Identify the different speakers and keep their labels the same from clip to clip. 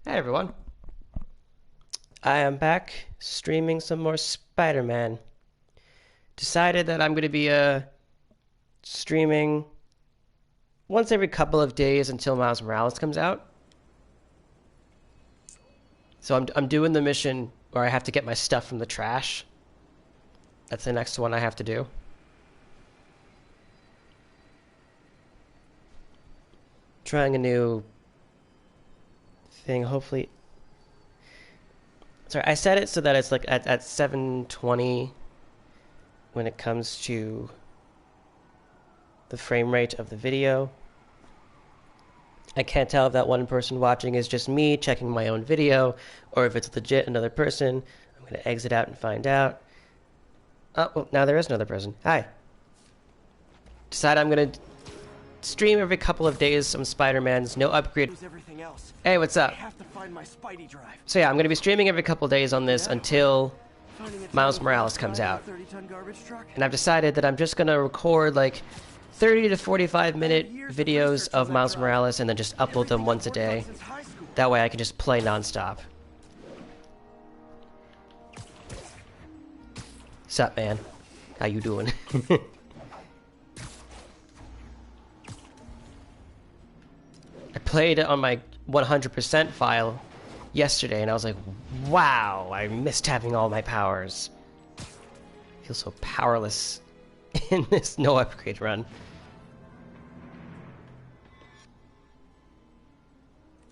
Speaker 1: Hey everyone, I am back streaming some more Spider-Man. Decided that I'm going to be streaming once every couple of days until Miles Morales comes out. So I'm doing the mission where I have to get my stuff from the trash. That's the next one I have to do. Trying a new thing, hopefully. Sorry, I set it so that it's like at 720 when it comes to the frame rate of the video. I can't tell if that one person watching is just me checking my own video or if it's legit another person. I'm going to exit out and find out. Oh, well, now there is another person. Hi. Decide I'm going to stream every couple of days some Spider-Man's, no upgrade. Hey, what's up?
Speaker 2: I have to find my Spidey drive.
Speaker 1: So yeah, I'm going to be streaming every couple of days on this until Miles Morales comes out. And I've decided that I'm just going to record like 30 to 45 minute videos of Miles Morales and then just upload them once a day. That way I can just play non-stop. Sup, man? How you doing? I played it on my 100% file yesterday and I was like, wow, I missed having all my powers. I feel so powerless in this no upgrade run.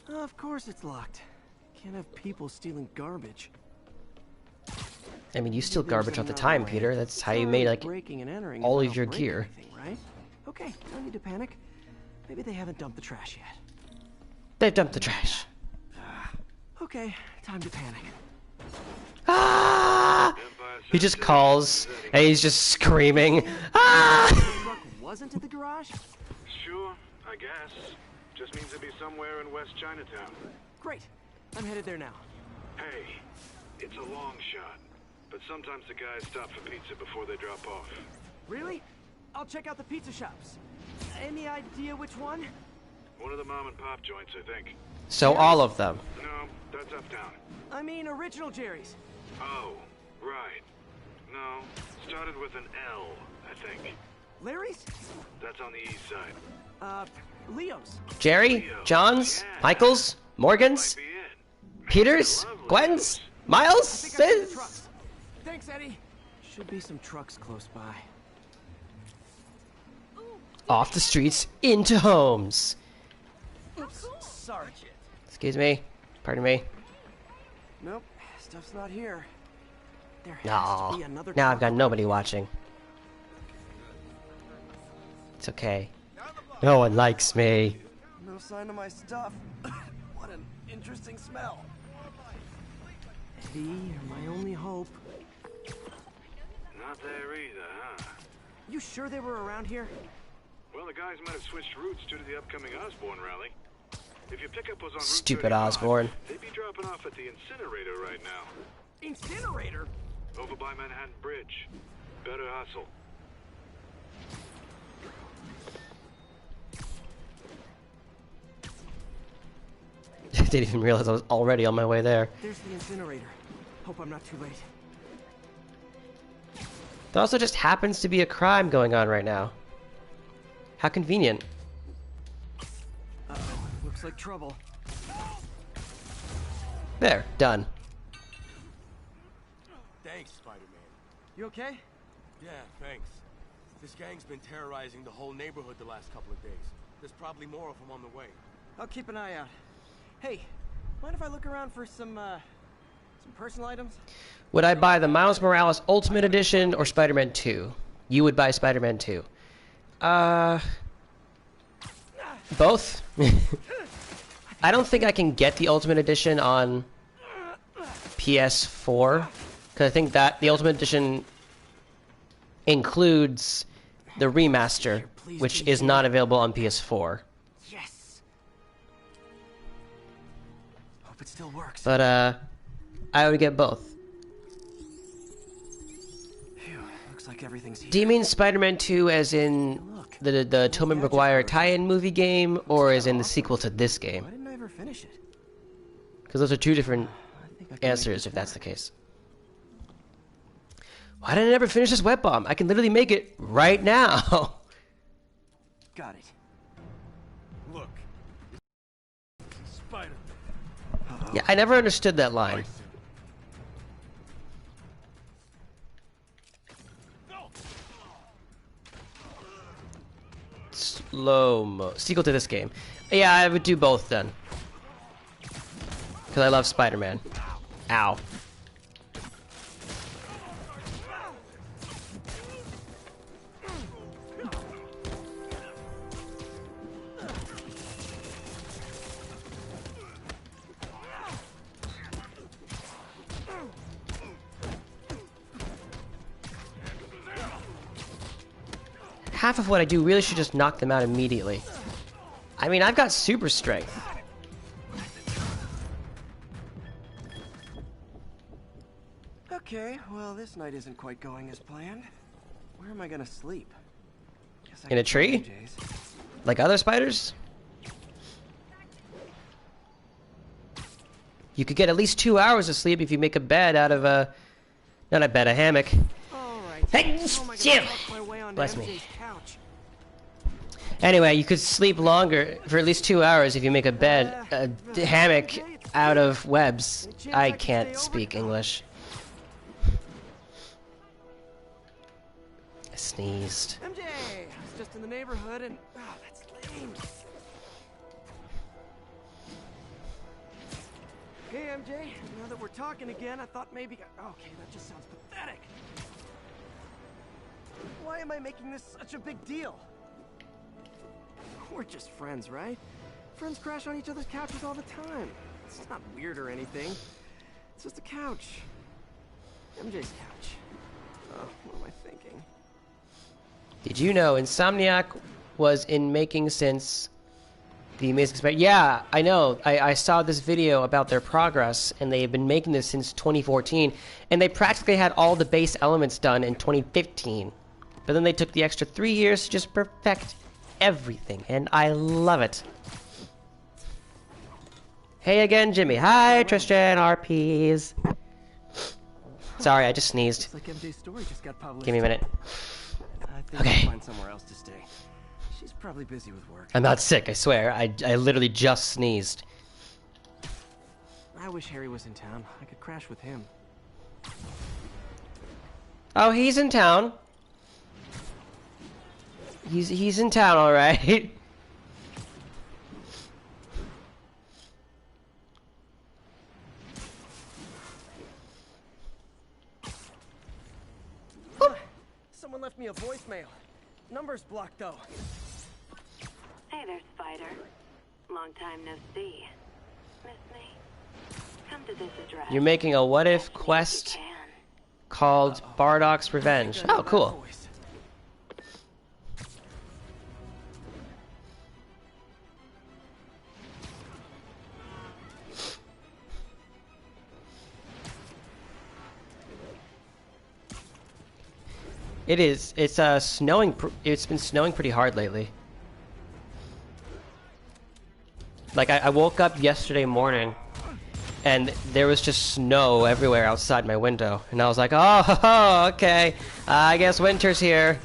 Speaker 2: Of course it's locked. Can't have people stealing garbage.
Speaker 1: I mean, you steal garbage all the time, Peter. That's how you made, like, all of your gear.
Speaker 2: Right? Okay, no need to panic. Maybe they haven't dumped the trash yet.
Speaker 1: They've dumped the trash.
Speaker 2: Okay, time to panic.
Speaker 1: Ah! He just calls, and he's just screaming. Ah!
Speaker 2: The truck wasn't at the garage?
Speaker 3: Sure, I guess. Just means to be somewhere in West Chinatown.
Speaker 2: Great. I'm headed there now.
Speaker 3: Hey, it's a long shot, but sometimes the guys stop for pizza before they drop off.
Speaker 2: Really? I'll check out the pizza shops. Any idea which one?
Speaker 3: One of the mom and pop joints, I think.
Speaker 1: So all of them.
Speaker 3: No, that's uptown.
Speaker 2: I mean original Jerry's.
Speaker 3: Oh, right. No, started with an L, I think.
Speaker 2: Larry's?
Speaker 3: That's on the east side.
Speaker 2: Leo's.
Speaker 1: Jerry? John's? Michael's? Morgan's?
Speaker 3: Might be it.
Speaker 1: Peters?
Speaker 3: I love
Speaker 1: Gwen's?
Speaker 3: Leo's.
Speaker 1: Miles?
Speaker 2: I think I see the
Speaker 1: Sis?
Speaker 2: trucks. Thanks, Eddie. Should be some trucks close by.
Speaker 1: Off the streets, into homes.
Speaker 2: Oops, sorry, kid.
Speaker 1: Excuse me. Pardon me.
Speaker 2: Nope, stuff's not here. There has
Speaker 1: No.
Speaker 2: to be another
Speaker 1: Now I've
Speaker 2: truck.
Speaker 1: got nobody watching. It's okay. No one likes me.
Speaker 2: No sign of my stuff. What an interesting smell. Eddie, you're my only hope.
Speaker 3: Not there either, huh?
Speaker 2: You sure they were around here?
Speaker 3: Well, the guys might have switched routes due to the upcoming Osborn rally. If your pickup was on Route
Speaker 1: Stupid
Speaker 3: 35,
Speaker 1: Osborn.
Speaker 3: they'd be dropping off at the incinerator right now.
Speaker 2: Incinerator?
Speaker 3: Over by Manhattan Bridge. Better hustle.
Speaker 1: I didn't even realize I was already on my way there.
Speaker 2: There's the incinerator. Hope I'm not too late.
Speaker 1: There also just happens to be a crime going on right now. How convenient.
Speaker 2: Uh-oh, looks like trouble.
Speaker 1: There, done.
Speaker 4: Thanks, Spider-Man.
Speaker 2: You okay?
Speaker 4: Yeah, thanks. This gang's been terrorizing the whole neighborhood the last couple of days. There's probably more of them on the way.
Speaker 2: I'll keep an eye out. Hey, mind if I look around for some personal items?
Speaker 1: Would I buy the Miles Morales Ultimate Edition or Spider-Man 2? You would buy Spider-Man 2. Both? I don't think I can get the Ultimate Edition on PS4. Because I think that the Ultimate Edition includes the remaster, which is not available on PS4.
Speaker 2: Yes. Hope it still works.
Speaker 1: But, I would get both.
Speaker 2: Phew, looks like everything's here.
Speaker 1: Do you mean Spider-Man 2 as in the Tobey Maguire tie-in movie game, or as in the sequel to this game?
Speaker 2: Why didn't I ever finish it?
Speaker 1: Because those are two different
Speaker 2: I think I can make
Speaker 1: answers
Speaker 2: this
Speaker 1: if that's the case. Why did I never finish this web bomb? I can literally make it right now.
Speaker 2: Got it.
Speaker 4: Look. Spider.
Speaker 1: Yeah, I never understood that line. Slow-mo. Sequel to this game. Yeah, I would do both then. Because I love Spider-Man. Ow. Half of what I do really should just knock them out immediately. I mean, I've got super strength.
Speaker 2: Okay, well, this night isn't quite going as planned. Where am I gonna sleep? Guess I
Speaker 1: In a
Speaker 2: could try
Speaker 1: tree?
Speaker 2: MJ's.
Speaker 1: Like other spiders? You could get at least 2 hours of sleep if you make a bed out of a... Not a bed, a hammock.
Speaker 2: All right.
Speaker 1: Hey,
Speaker 2: How am I
Speaker 1: Jim!
Speaker 2: gonna talk my way onto
Speaker 1: Bless me.
Speaker 2: MJ's couch?
Speaker 1: Anyway, you could sleep longer for at least 2 hours if you make a bed, a hammock out of webs. I can't speak English. I sneezed.
Speaker 2: MJ! I was just in the neighborhood and... Oh, that's lame. Hey, MJ. Now that we're talking again, I thought maybe... Okay, that just sounds pathetic. Why am I making this such a big deal? We're just friends, right? Friends crash on each other's couches all the time. It's not weird or anything. It's just a couch. MJ's couch. Oh, what am I thinking?
Speaker 1: Did you know Insomniac was in making since the Amazing Spider... Yeah, I know. I saw this video about their progress, and they've been making this since 2014, and they practically had all the base elements done in 2015. But then they took the extra 3 years to just perfect everything, and I love it. Hey again, Jimmy. Hi, Tristan, RPs. Sorry, I just sneezed.
Speaker 2: It's like MJ's story just got published.
Speaker 1: Give me a minute.
Speaker 2: I think
Speaker 1: Okay.
Speaker 2: I'll find somewhere else to stay. She's probably busy with work.
Speaker 1: I'm not sick, I swear. I literally just sneezed.
Speaker 2: I wish Harry was in town. I could crash with him.
Speaker 1: Oh, he's in town. He's in town, all right.
Speaker 2: Someone left me a voicemail. Number's blocked though.
Speaker 5: Hey there, Spider. Long time no see. Miss me? Come to this address.
Speaker 1: You're making a what if quest
Speaker 5: Can.
Speaker 1: called Bardock's Revenge. Oh, cool. It is. It's snowing. It's been snowing pretty hard lately. Like I woke up yesterday morning, and there was just snow everywhere outside my window, and I was like, "Oh, okay. I guess winter's here.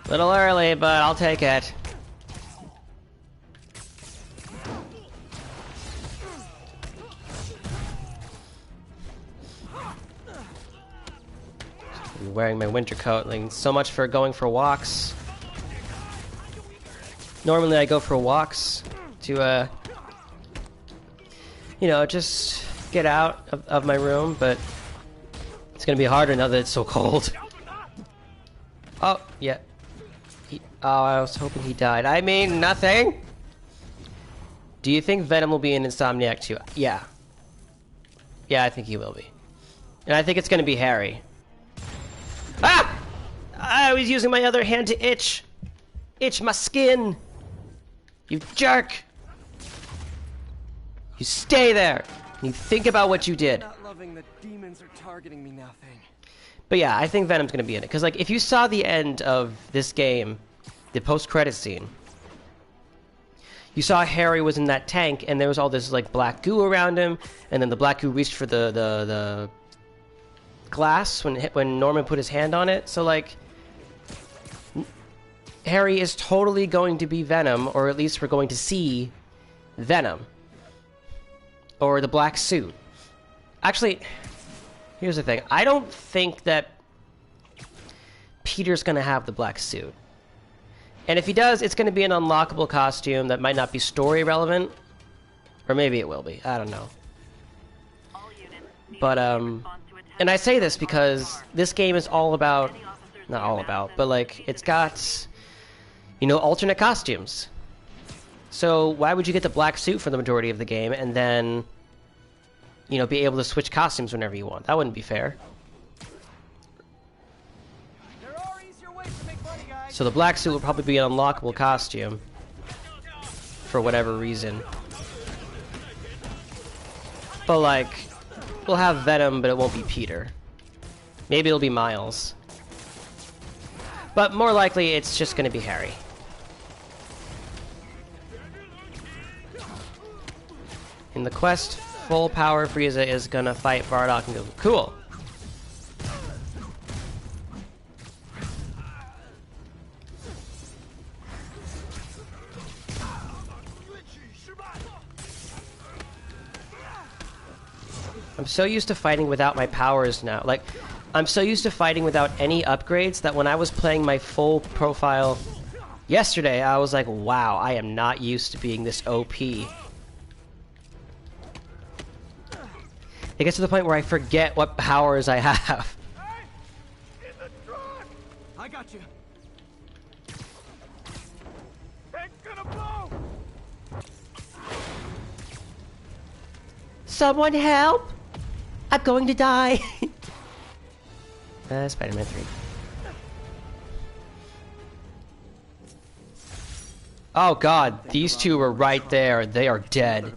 Speaker 1: Little early, but I'll take it." Wearing my winter coat, like, so much for going for walks. Normally I go for walks to, you know, just get out of my room, but it's gonna be harder now that it's so cold. Oh, yeah. Oh, I was hoping he died. I mean, nothing! Do you think Venom will be in Insomniac 2? Yeah. Yeah, I think he will be. And I think it's gonna be Harry. Ah! I was using my other hand to itch. Itch my skin. You jerk. You stay there. You think about what you did.
Speaker 2: Not loving that demons are targeting me now thing.
Speaker 1: But yeah, I think Venom's gonna be in it. Because, like, if you saw the end of this game, the post-credit scene, you saw Harry was in that tank, and there was all this like black goo around him, and then the black goo reached for the glass when Norman put his hand on it. So like, Harry is totally going to be Venom, or at least we're going to see Venom, or the black suit. Actually, here's the thing: I don't think that Peter's gonna have the black suit. And if he does, it's going to be an unlockable costume that might not be story relevant. Or maybe it will be. I don't know. But, and I say this because this game is all about... Not all about, but, like, it's got, you know, alternate costumes. So why would you get the black suit for the majority of the game and then, you know, be able to switch costumes whenever you want? That wouldn't be fair. So the black suit will probably be an unlockable costume for whatever reason. But like, we'll have Venom, but it won't be Peter. Maybe it'll be Miles. But more likely, it's just gonna be Harry. In the quest, full power Frieza is gonna fight Bardock and go, cool. I'm so used to fighting without my powers now. Like, I'm so used to fighting without any upgrades that when I was playing my full profile yesterday, I was like, wow, I am not used to being this OP. It gets to the point where I forget what powers I have.
Speaker 2: I got you. It's gonna blow.
Speaker 1: Someone help! I'm going to die. Spider-Man 3. Oh god, these two are right there. They are dead.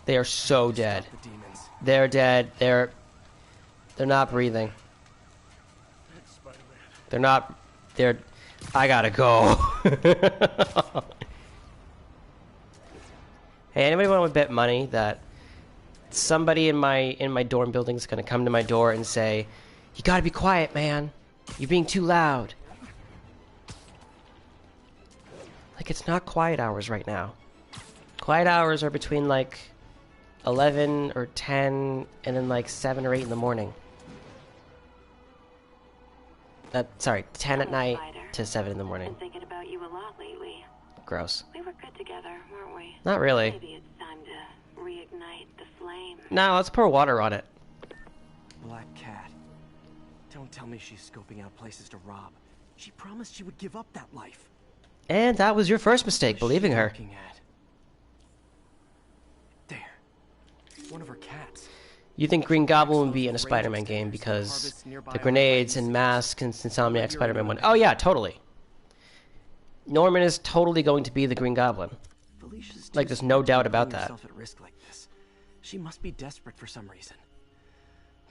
Speaker 1: They are so dead. They're dead. They're not breathing. They're not. They're. I gotta go. Hey, anybody want to bet money that somebody in my dorm building is gonna come to my door and say, "You gotta be quiet, man. You're being too loud." Like, it's not quiet hours right now. Quiet hours are between like 11 or 10 and then like 7 or 8 in the morning. Sorry, 10 at night to 7 in the morning.
Speaker 5: Been thinking about you a lot lately.
Speaker 1: Gross.
Speaker 5: We were good together, weren't we?
Speaker 1: Not really.
Speaker 5: Maybe it's time to reignite the flame.
Speaker 1: No, let's pour water on it.
Speaker 2: Black Cat. Don't tell me she's scoping out places to rob. She promised she would give up that life.
Speaker 1: And that was your first mistake, believing her.
Speaker 2: Looking at? There. One of her cats.
Speaker 1: You think Green Goblin would be in a Spider-Man game because the grenades and masks and Insomniac Spider-Man 1. Oh yeah, totally. Norman is totally going to be the Green Goblin. Like, there's no doubt about that.
Speaker 2: At risk like this. She must be desperate for some reason.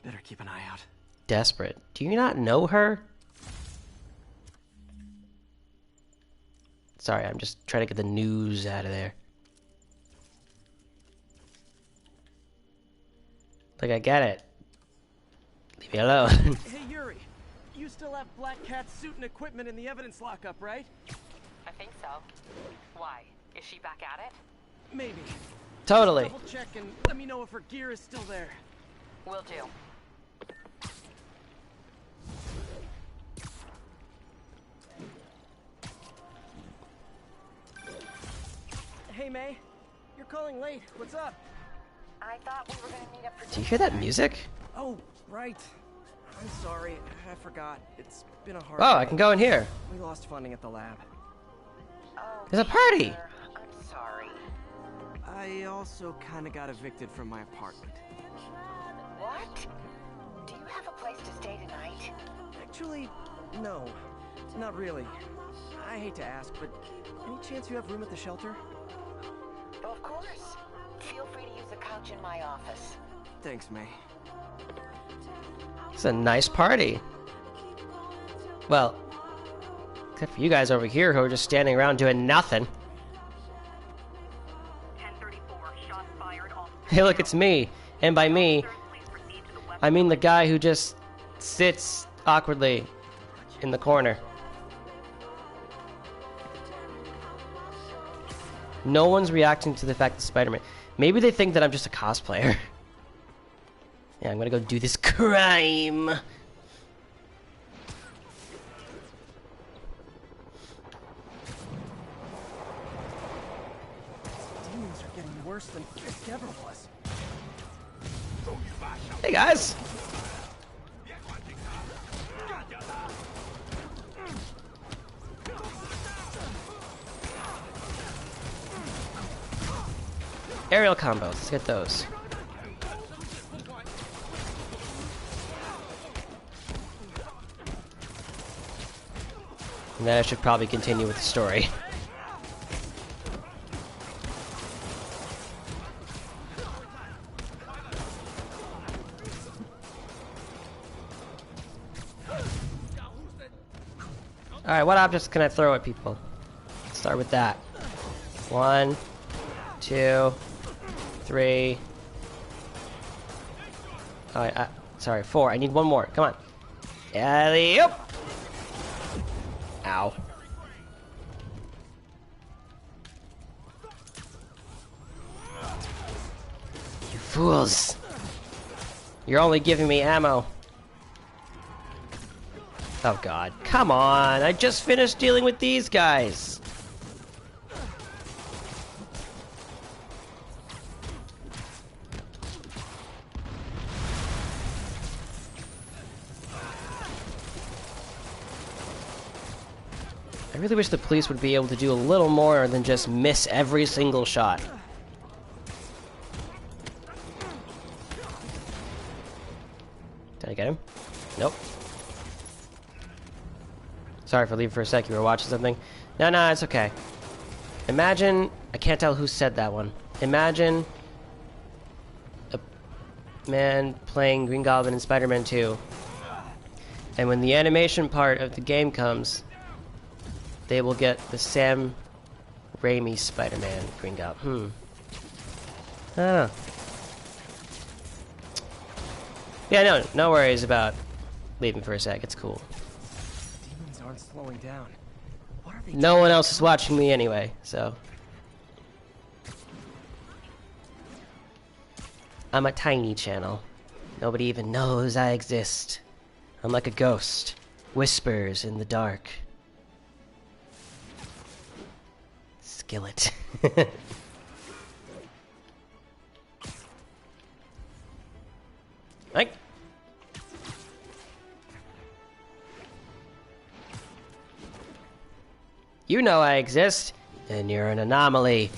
Speaker 2: Better keep an eye out.
Speaker 1: Desperate. Do you not know her? Sorry, I'm just trying to get the news out of there. Like, I get it. Leave me alone.
Speaker 2: Hey, Yuri. You still have Black Cat's suit and equipment in the evidence lockup, right?
Speaker 6: I think so. Why? Is she back at it?
Speaker 2: Maybe.
Speaker 1: Totally.
Speaker 2: Double check and let me know if her gear is still there.
Speaker 6: Will do.
Speaker 2: Hey, May. You're calling late. What's up?
Speaker 6: I thought we were gonna meet up for
Speaker 1: Do you hear that music?
Speaker 2: Oh, right. I'm sorry. I forgot. It's been a hard
Speaker 1: Oh,
Speaker 2: day.
Speaker 1: I can go in here.
Speaker 2: We lost funding at the lab.
Speaker 6: Oh,
Speaker 1: There's a party.
Speaker 6: dear. I'm sorry.
Speaker 2: I also kind of got evicted from my apartment.
Speaker 6: What? Do you have a place to stay tonight?
Speaker 2: Actually, no. Not really. I hate to ask, but any chance you have room at the shelter?
Speaker 6: Of course. Feel free to use the couch in my office.
Speaker 2: Thanks, May.
Speaker 1: It's a nice party. Well, except for you guys over here who are just standing around doing nothing. Hey, look, it's me. And by me, I mean the guy who just sits awkwardly in the corner. No one's reacting to the fact that Spider-Man... Maybe they think that I'm just a cosplayer. Yeah, I'm gonna go do this crime.
Speaker 2: Demons are getting worse than Fisk ever was.
Speaker 1: Hey, guys. Aerial combos, let's get those. And then I should probably continue with the story. Alright, what objects can I throw at people? Let's start with that. 1, 2, 3. Alright, sorry, 4. I need one more. Come on. Alley-oop! Ow. You fools. You're only giving me ammo. Oh god. Come on! I just finished dealing with these guys! I really wish the police would be able to do a little more than just miss every single shot. Did I get him? Nope. Sorry for leaving for a sec, you were watching something. No, it's okay. Imagine, I can't tell who said that one. Imagine a man playing Green Goblin in Spider-Man 2. And when the animation part of the game comes, they will get the Sam Raimi Spider-Man Green Goblin. I don't know. Yeah, no worries about leaving for a sec, it's cool.
Speaker 2: Demons aren't slowing down. What are they
Speaker 1: No one else is watching me anyway, so. I'm a tiny channel. Nobody even knows I exist. I'm like a ghost. Whispers in the dark. Skillet. Like. You know I exist, and you're an anomaly.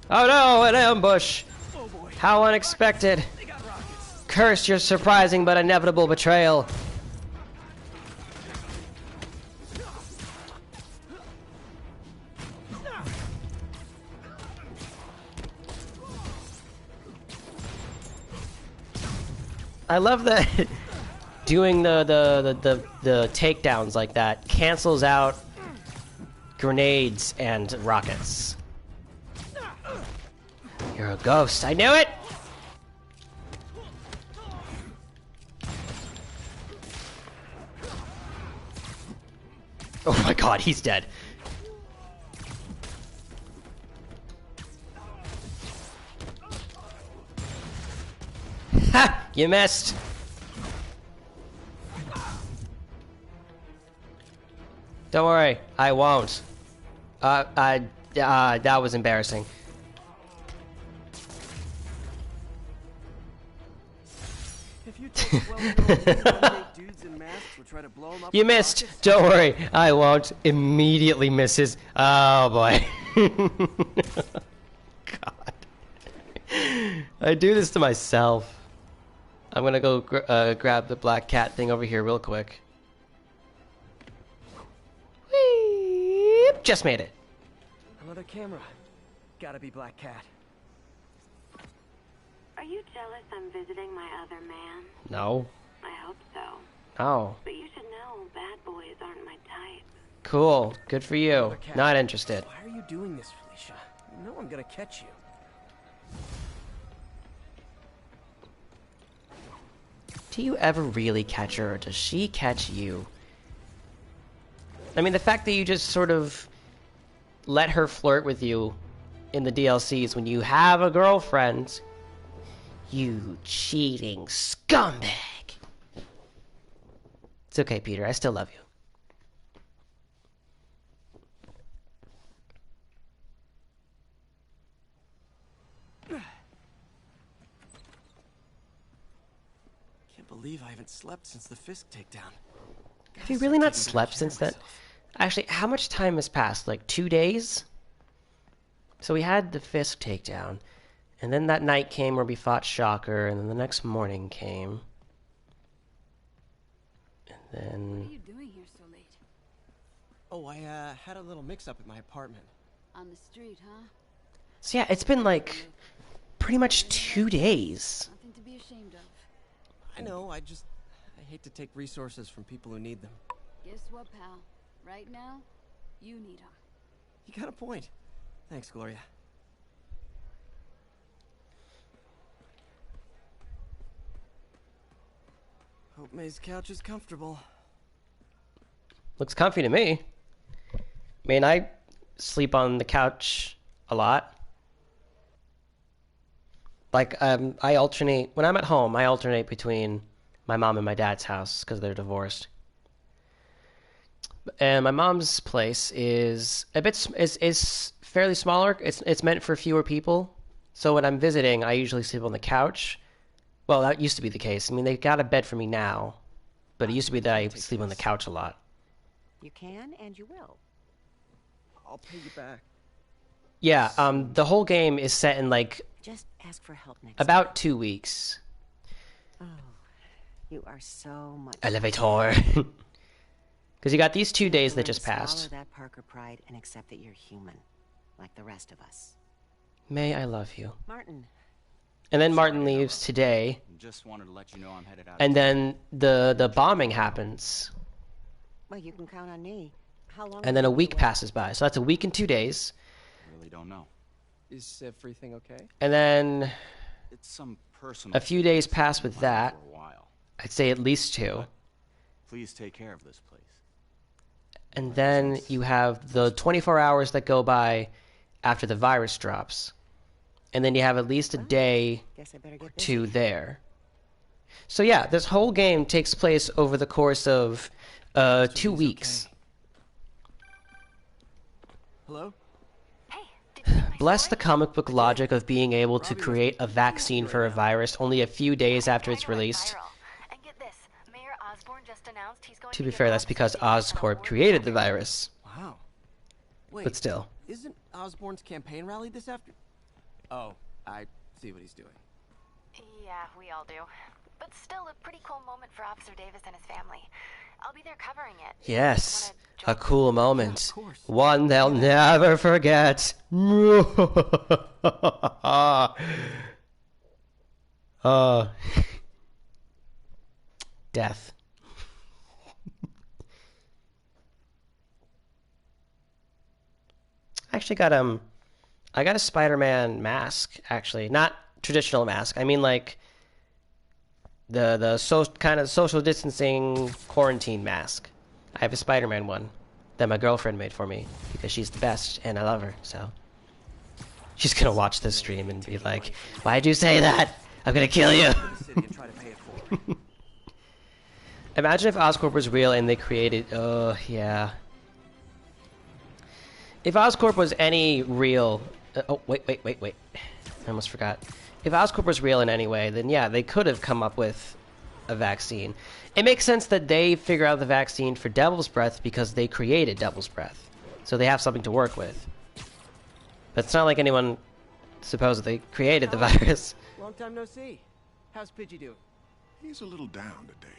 Speaker 1: Oh no, an ambush! How unexpected! Curse your surprising but inevitable betrayal. I love that doing the takedowns like that cancels out grenades and rockets. You're a ghost. I knew it! Oh my god, he's dead. Ha! You missed! Don't worry, I won't. That was embarrassing.
Speaker 2: If you told 12-year-old dudes in masks would try to blow them up
Speaker 1: You
Speaker 2: with
Speaker 1: missed!
Speaker 2: rockets,
Speaker 1: Don't worry, I won't. Immediately misses. Oh boy. God. I do this to myself. I'm gonna go grab the black cat thing over here real quick. Whee! Just made it.
Speaker 2: another camera. Gotta be Black Cat.
Speaker 5: Are you jealous I'm visiting my other man?
Speaker 1: No.
Speaker 5: I hope so.
Speaker 1: Oh.
Speaker 5: But you should know bad boys aren't my type.
Speaker 1: Cool. Good for you.
Speaker 2: Another cat.
Speaker 1: Not interested.
Speaker 2: Why are you doing this, Felicia? You know I'm gonna catch you.
Speaker 1: Do you ever really catch her, or does she catch you? I mean, the fact that you just sort of let her flirt with you in the DLCs when you have a girlfriend. You cheating scumbag. It's okay, Peter. I still love you.
Speaker 2: Can't believe I haven't slept since the Fisk takedown.
Speaker 1: Have you really not slept since then? Actually, how much time has passed? Like 2 days? So we had the Fisk takedown, and then that night came where we fought Shocker, and then the next morning came. And then...
Speaker 7: What are you doing here so late?
Speaker 2: Oh, I had a little mix-up at my apartment.
Speaker 7: On the street, huh?
Speaker 1: So yeah, it's been like pretty much 2 days.
Speaker 7: Nothing to be ashamed of.
Speaker 2: I know, I hate to take resources from people who need them.
Speaker 7: Guess what, pal? Right now, you need them.
Speaker 2: You got a point. Thanks, Gloria. Hope May's couch is comfortable.
Speaker 1: Looks comfy to me. I mean, I sleep on the couch a lot. Like, I alternate, when I'm at home, I alternate between my mom and my dad's house because they're divorced. And my mom's place is a bit, is fairly smaller. It's meant for fewer people. So when I'm visiting, I usually sleep on the couch. Well, that used to be the case. I mean, they got a bed for me now, but it used to be that I sleep on the couch a lot.
Speaker 6: You can and you will.
Speaker 2: I'll pay you back.
Speaker 1: Yeah, the whole game is set in like
Speaker 6: Just ask for help next
Speaker 1: about 2 weeks.
Speaker 6: time. Oh, you are so much.
Speaker 1: Elevator. Because you got these 2 days that
Speaker 6: Learn to
Speaker 1: just passed.
Speaker 6: Swallow that Parker pride and accept that you're human, like the rest of us.
Speaker 1: May, I love you.
Speaker 6: Martin,
Speaker 1: And then Martin leaves today,
Speaker 8: Just wanted to let you know I'm headed out.
Speaker 1: and then the bombing happens,
Speaker 6: well, you can count on me. How long?
Speaker 1: and then
Speaker 6: will
Speaker 1: a
Speaker 6: you
Speaker 1: week
Speaker 6: be away?
Speaker 1: passes by. So that's a week and 2 days.
Speaker 8: Really don't know.
Speaker 2: Is everything okay?
Speaker 1: And then
Speaker 8: It's some personal.
Speaker 1: a few days pass with
Speaker 8: thing
Speaker 1: that.
Speaker 8: For a while.
Speaker 1: I'd say at least 2.
Speaker 8: Please take care of this place.
Speaker 1: And then you have the 24 hours that go by after the virus drops. And then you have at least a day
Speaker 6: Guess I better
Speaker 1: or
Speaker 6: get busy.
Speaker 1: 2 there. So yeah, this whole game takes place over the course of 2 weeks.
Speaker 2: Hello?
Speaker 5: Hey, did you get my
Speaker 1: Bless the
Speaker 5: story?
Speaker 1: comic book logic of being able to create a vaccine for a virus only a few days after it's
Speaker 5: Kinda went
Speaker 1: released.
Speaker 5: viral. And get this, Mayor Osborn just announced he's going
Speaker 1: To be
Speaker 5: give
Speaker 1: fair,
Speaker 5: all
Speaker 1: that's because
Speaker 5: civilians an
Speaker 1: Oscorp
Speaker 5: award
Speaker 1: created the
Speaker 5: for
Speaker 1: virus.
Speaker 2: Wow. Wait,
Speaker 1: But still.
Speaker 2: isn't Osborn's campaign rally this afternoon? Oh, I see what he's doing.
Speaker 5: Yeah, we all do. But still a pretty cool moment for Officer Davis and his family. I'll be there covering it.
Speaker 1: Yes,
Speaker 5: Wanna
Speaker 1: a
Speaker 5: join
Speaker 1: cool
Speaker 2: Yeah,
Speaker 1: moment.
Speaker 2: of course.
Speaker 1: One they'll never forget. Death. Actually I got a Spider-Man mask, actually. Not traditional mask. I mean like the kind of social distancing quarantine mask. I have a Spider-Man one that my girlfriend made for me because she's the best and I love her, so she's gonna watch this stream and be like, "Why'd you say that? I'm gonna kill you."
Speaker 2: The city and try to pay it forward.
Speaker 1: Imagine if Oscorp was real and they created... Oh, yeah. If Oscorp was any real... oh, wait. I almost forgot. If Oscorp was real in any way, then yeah, they could have come up with a vaccine. It makes sense that they figure out the vaccine for Devil's Breath because they created Devil's Breath. So they have something to work with. But it's not like anyone supposedly created the virus.
Speaker 2: Long time no see. How's Pidgey doing?
Speaker 3: He's a little down today.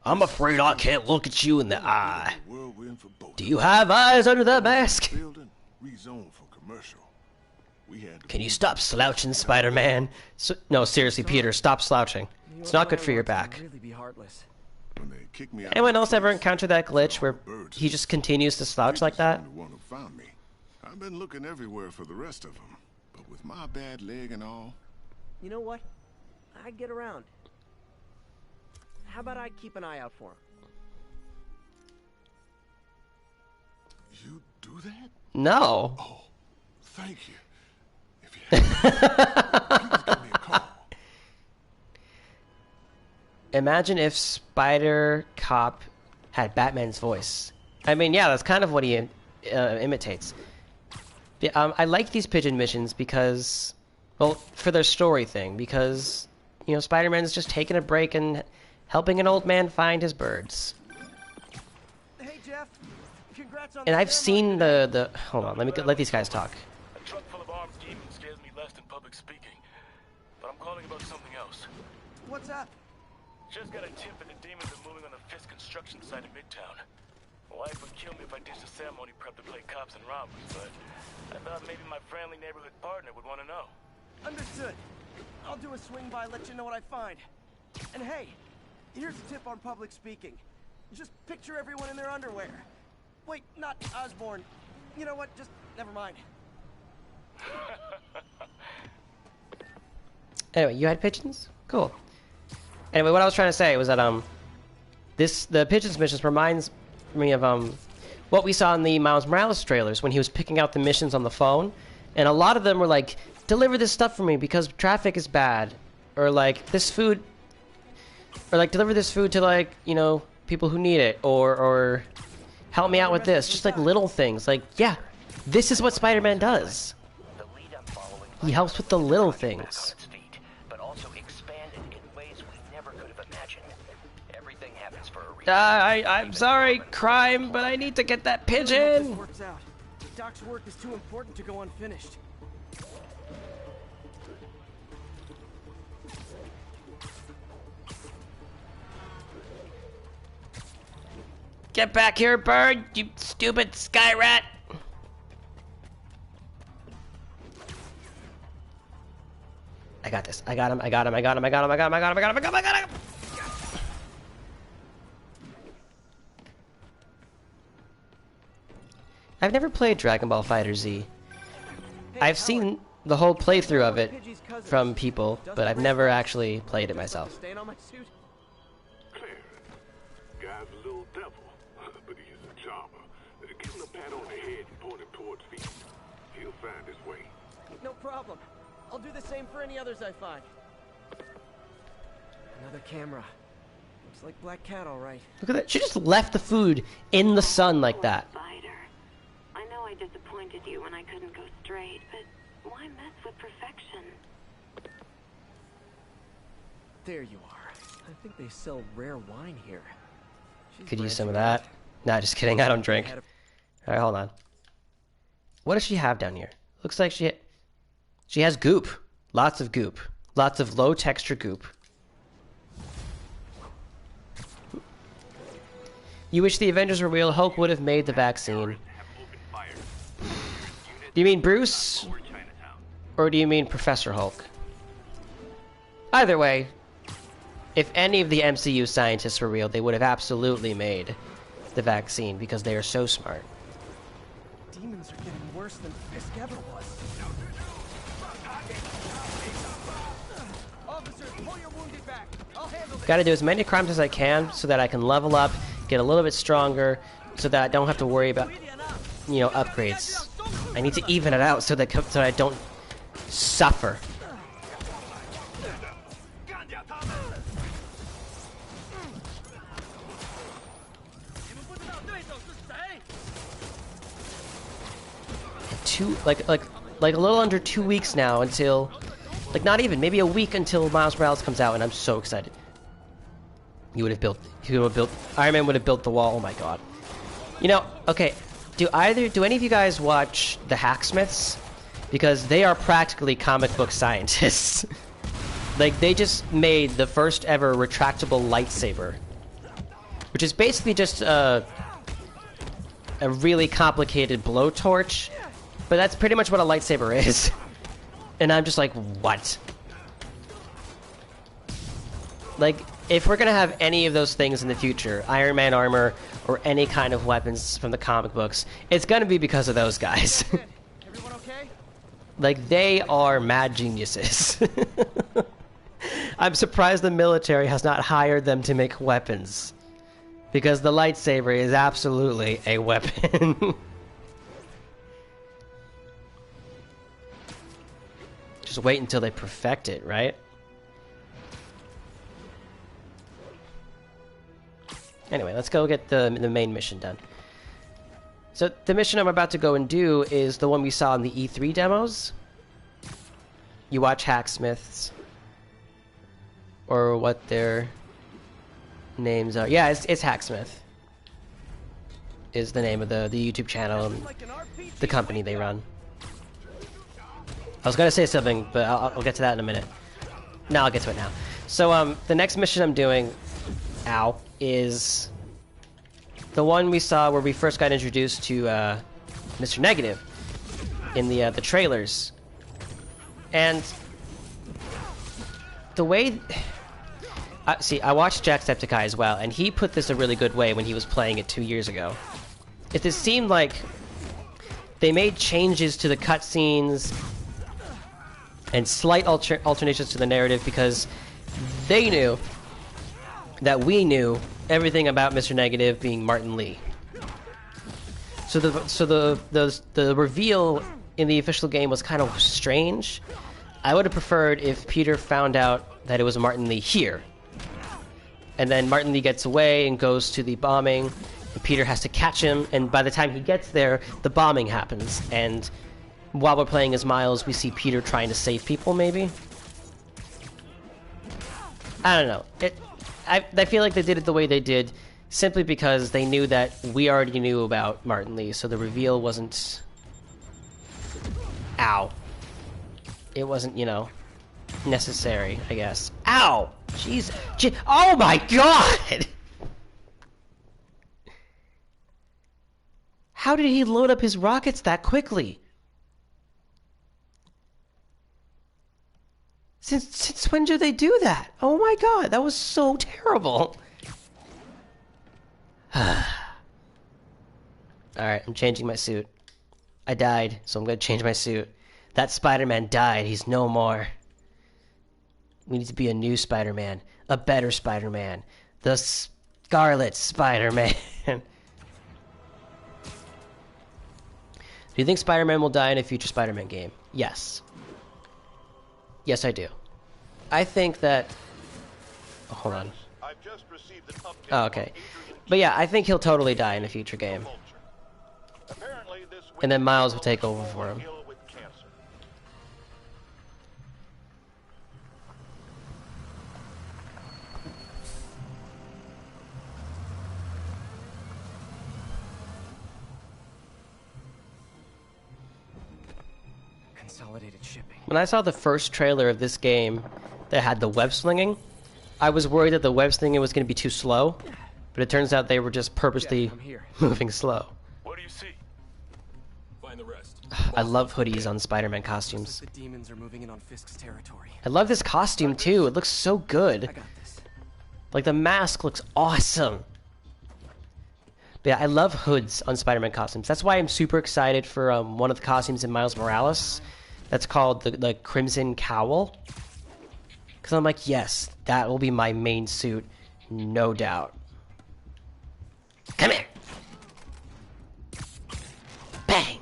Speaker 1: I'm afraid I can't look at you in the eye.
Speaker 3: Whirlwind for both.
Speaker 1: Do you have eyes under that mask?
Speaker 3: Building, rezoned for commercial. We had to
Speaker 1: Can you
Speaker 3: move
Speaker 1: stop slouching, Spider-Man? No, seriously, Peter, stop slouching. It's not good for your back.
Speaker 2: Really be heartless.
Speaker 9: When they kicked me out
Speaker 1: Anyone
Speaker 9: of the
Speaker 1: else ever
Speaker 9: place,
Speaker 1: encountered that glitch where
Speaker 9: birds
Speaker 1: he just continues to slouch like that?
Speaker 9: The one who found me. I've been looking everywhere for the rest of them, but with my bad leg and all,
Speaker 2: You know what? I get around. How about I keep an eye out for him?
Speaker 9: you do that?
Speaker 1: No.
Speaker 9: Oh, thank you. If you please give me a call.
Speaker 1: Imagine if Spider Cop had Batman's voice. I mean, yeah, that's kind of what he imitates. Yeah, I like these pigeon missions because, well, for their story thing, because, you know, Spider-Man's just taking a break and helping an old man find his birds.
Speaker 2: Hey, Jeff. Congrats on
Speaker 1: And
Speaker 2: the
Speaker 1: I've seen
Speaker 2: ceremony.
Speaker 1: the hold on, let these guys talk.
Speaker 4: A truck full of armed demons scares me less than public speaking. But I'm calling about something else.
Speaker 2: What's up?
Speaker 4: Just got a tip that the demons are moving on the Fisk construction site in Midtown. My wife would kill me if I ditched the ceremony prep to play cops and robbers, but I thought maybe my friendly neighborhood partner would want to know.
Speaker 2: Understood. I'll do a swing by, let you know what I find. And hey, here's a tip on public speaking. Just picture everyone in their underwear. Wait, not Osborn. You know what? Just never mind.
Speaker 1: Anyway, you had pigeons? Cool. Anyway, what I was trying to say was that the pigeons missions reminds me of what we saw in the Miles Morales trailers when he was picking out the missions on the phone, and a lot of them were like, deliver this stuff for me because traffic is bad, or like this food, or like deliver this food to, like, you know, people who need it, or help me out with this. Just like little things. Like, yeah, this is what Spider-Man does. He helps with the little things. I'm sorry, crime, but I need to get that
Speaker 2: I hope this
Speaker 1: pigeon.
Speaker 2: works out. Doc's work is too important to go unfinished.
Speaker 1: Get back here, bird, you stupid sky rat. I got this. I got him. I got him. I got him. I got him. I got him. I got him. I got him. I got him. I got him. I've never played Dragon Ball Fighter Z. I've seen the whole playthrough of it from people, but I've never actually played it myself.
Speaker 2: Stain on my suit?
Speaker 3: Clear. Guy's a little devil, but he's a charmer. Give him a pat on the head and point him towards me. He'll find his way.
Speaker 2: No problem. I'll do the same for any others I find. Another camera. Looks like Black Cat, all right.
Speaker 1: Look at that. She just left the food in the sun like that.
Speaker 5: Spider. I know I disappointed you when I couldn't go straight, but why mess with perfection?
Speaker 2: There you are. I think they sell rare wine here. She's
Speaker 1: Could use some of
Speaker 2: branching
Speaker 1: that. Nah, just kidding. I don't drink.
Speaker 2: Ahead of-
Speaker 1: Alright, hold on. What does she have down here? Looks like she has goop. Lots of goop. Lots of low texture goop. You wish the Avengers were real, Hulk would have made the vaccine. Do you mean Bruce? Or do you mean Professor Hulk? Either way, if any of the MCU scientists were real, they would have absolutely made the vaccine because they are so smart.
Speaker 2: Demons are getting worse than Fisk ever was. Officers, pull your wounded back. I'll handle this.
Speaker 1: Gotta do as many crimes as I can so that I can level up, get a little bit stronger, so that I don't have to worry about, you know, upgrades. I need to even it out so that I don't suffer. Like a little under 2 weeks now until, like, not even, maybe a week until Miles Morales comes out, and I'm so excited. He would have built, Iron Man would have built the wall. Oh my god. You know, okay, do any of you guys watch the Hacksmiths? Because they are practically comic book scientists. Like, they just made the first ever retractable lightsaber, which is basically just a really complicated blowtorch, but that's pretty much what a lightsaber is. And I'm just like, what? Like, if we're gonna have any of those things in the future, Iron Man armor or any kind of weapons from the comic books, it's gonna be because of those guys.
Speaker 2: Everyone okay?
Speaker 1: Like, they are mad geniuses. I'm surprised the military has not hired them to make weapons. Because the lightsaber is absolutely a weapon. Just wait until they perfect it, right? Anyway, let's go get the main mission done. So the mission I'm about to go and do is the one we saw in the E3 demos. You watch hacksmiths, or what their names are. Yeah, it's Hacksmith is the name of the YouTube channel and the company they run. I was gonna say something, but I'll get to that in a minute. No, I'll get to it now. So the next mission I'm doing, is the one we saw where we first got introduced to Mr. Negative in the trailers. And the way... see, I watched Jacksepticeye as well, and he put this a really good way when he was playing it 2 years ago. It just seemed like they made changes to the cutscenes and slight alternations to the narrative because they knew that we knew everything about Mr. Negative being Martin Lee. So the reveal in the official game was kind of strange. I would have preferred if Peter found out that it was Martin Lee here. And then Martin Lee gets away and goes to the bombing, and Peter has to catch him, and by the time he gets there, the bombing happens. And while we're playing as Miles, we see Peter trying to save people, maybe? I don't know. I feel like they did it the way they did simply because they knew that we already knew about Martin Lee, so the reveal wasn't... Ow. It wasn't, you know, necessary, I guess. Ow! Jeez. Oh my god! How did he load up his rockets that quickly? Since when do they do that? Oh my god, that was so terrible. Alright, I'm changing my suit. I died, so I'm gonna change my suit. That Spider-Man died, he's no more. We need to be a new Spider-Man. A better Spider-Man. The Scarlet Spider-Man. Do you think Spider-Man will die in a future Spider-Man game? Yes. Yes, I do. I think that... Oh, hold on. Oh, okay. But yeah, I think he'll totally die in a future game. And then Miles will take over for him.
Speaker 2: Consolidated shipping.
Speaker 1: When I saw the first trailer of this game that had the web slinging, I was worried that the web slinging was going to be too slow, but it turns out they were just purposely moving slow.
Speaker 4: What do you see? Find the rest.
Speaker 1: I love hoodies on Spider-Man costumes.
Speaker 2: The demons are moving in on Fisk's territory.
Speaker 1: I love this costume too. It looks so good.
Speaker 2: I got this.
Speaker 1: Like the mask looks awesome. But yeah, I love hoods on Spider-Man costumes. That's why I'm super excited for one of the costumes in Miles Morales. That's called the Crimson Cowl. Because I'm like, yes, that will be my main suit, no doubt. Come here! Bang!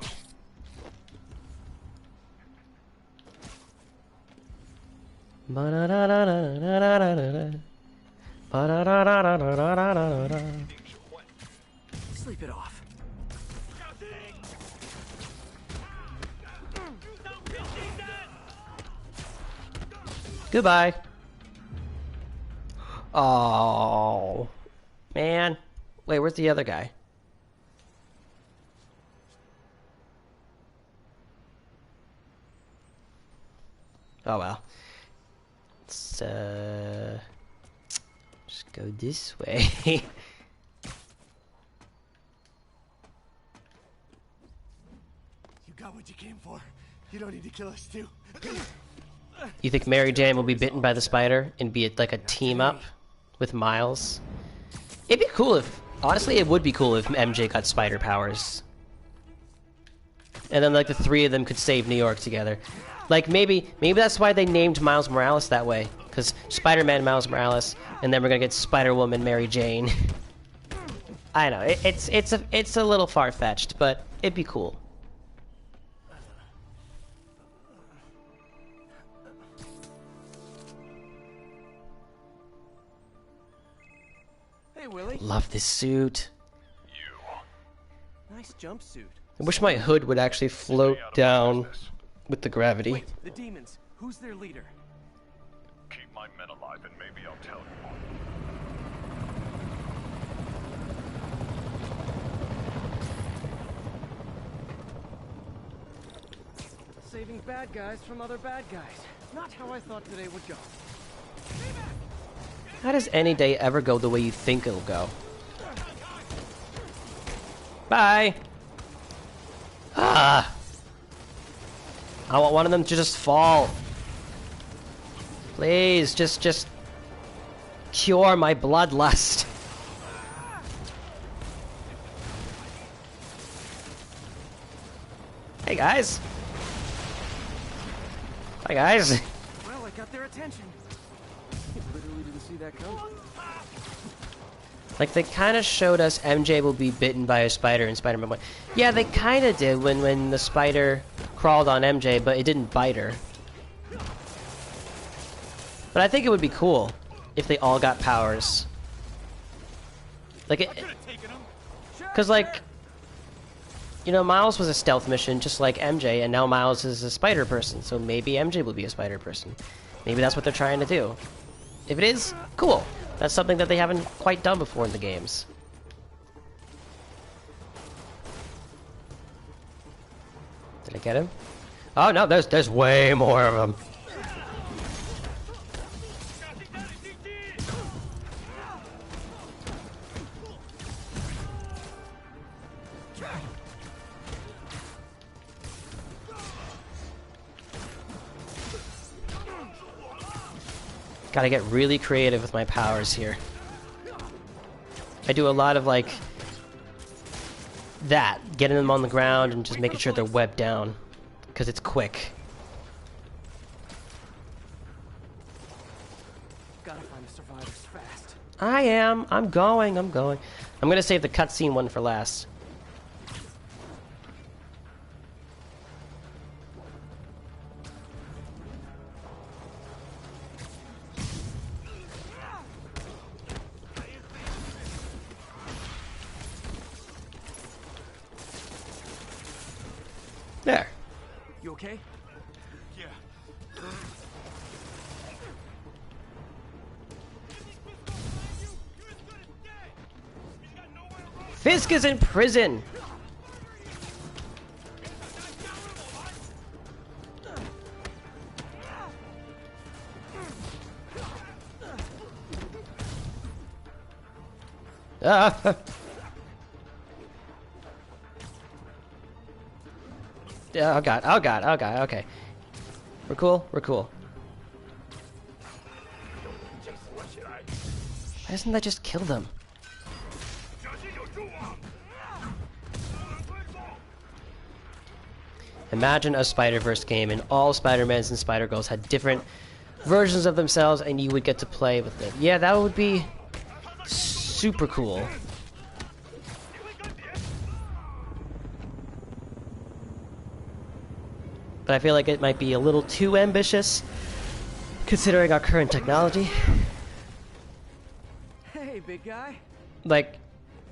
Speaker 2: Sleep it off.
Speaker 1: Goodbye. Oh, man. Wait, where's the other guy? Oh, well. Let's, just go this way.
Speaker 2: You got what you came for. You don't need to kill us, too.
Speaker 1: You think Mary Jane will be bitten by the spider and be like a team up? with Miles. It'd be cool if, honestly, it would be cool if MJ got spider powers. And then like the three of them could save New York together. Like maybe that's why they named Miles Morales that way. Because Spider-Man Miles Morales, and then we're gonna get Spider-Woman Mary Jane. I know, it's a little far-fetched, but it'd be cool.
Speaker 2: Hey, Willie.
Speaker 1: Love this suit.
Speaker 2: Nice jumpsuit.
Speaker 1: I wish my hood would actually float down with the gravity.
Speaker 2: Wait, the demons. Who's their leader?
Speaker 3: Keep my men alive and maybe I'll tell you.
Speaker 2: Saving bad guys from other bad guys. Not how I thought today would go.
Speaker 1: How does any day ever go the way you think it'll go? Bye! Ah! I want one of them to just fall. Please, just cure my bloodlust. Hey guys. Hi guys.
Speaker 2: Well, I got their attention. You literally didn't see that coming.
Speaker 1: Like, they kind of showed us MJ will be bitten by a spider in Spider-Man 1. Yeah, they kind of did when the spider crawled on MJ, but it didn't bite her. But I think it would be cool if they all got powers. Like, it... Because, like... You know, Miles was a stealth mission, just like MJ, and now Miles is a spider person, so maybe MJ will be a spider person. Maybe that's what they're trying to do. If it is, cool. That's something that they haven't quite done before in the games. Did I get him? Oh no, there's way more of them. Gotta get really creative with my powers here. I do a lot of, like, that. Getting them on the ground and just making sure they're webbed down. Because it's quick.
Speaker 2: Gotta find the survivors fast.
Speaker 1: I am. I'm going. I'm gonna save the cutscene one for last. There.
Speaker 2: You okay?
Speaker 3: Yeah.
Speaker 1: Fisk is in prison. Ah. Oh god, oh god, oh god, okay. We're cool, we're cool. Why doesn't that just kill them? Imagine a Spider-Verse game and all Spider-Mans and Spider-Girls had different versions of themselves and you would get to play with it. Yeah, that would be super cool. But I feel like it might be a little too ambitious, considering our current technology.
Speaker 2: Hey, big guy.
Speaker 1: Like,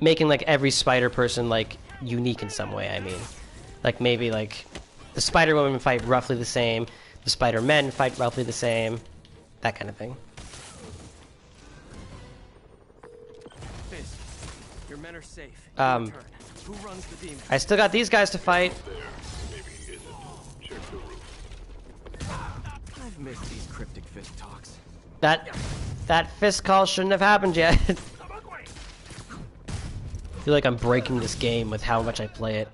Speaker 1: making, like, every spider person, like, unique in some way, I mean. Like, maybe, like, the Spider-Woman fight roughly the same, the Spider-Men fight roughly the same, that kind of thing.
Speaker 2: Fisk, your men are safe. Who runs the demon?
Speaker 1: I still got these guys to fight.
Speaker 2: I've missed these cryptic Fisk talks.
Speaker 1: That Fisk call shouldn't have happened yet. I feel like I'm breaking this game with how much I play it.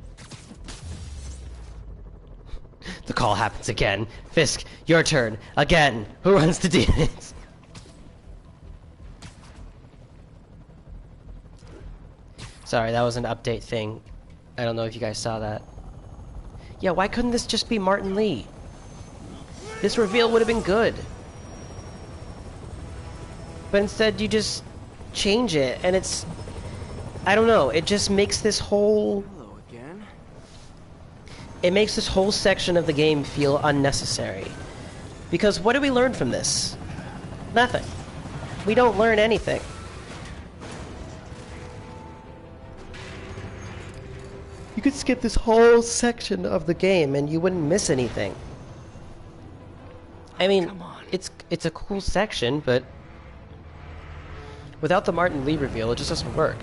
Speaker 1: The call happens again. Fisk, your turn. Again. Who runs the demons? Sorry, that was an update thing. I don't know if you guys saw that. Yeah, why couldn't this just be Martin Lee? This reveal would have been good. But instead you just change it, and it's... I don't know, it just makes this whole...
Speaker 2: Hello again.
Speaker 1: It makes this whole section of the game feel unnecessary. Because what do we learn from this? Nothing. We don't learn anything. You could skip this whole section of the game and you wouldn't miss anything. I mean, it's a cool section, but without the Martin Lee reveal, it just doesn't work.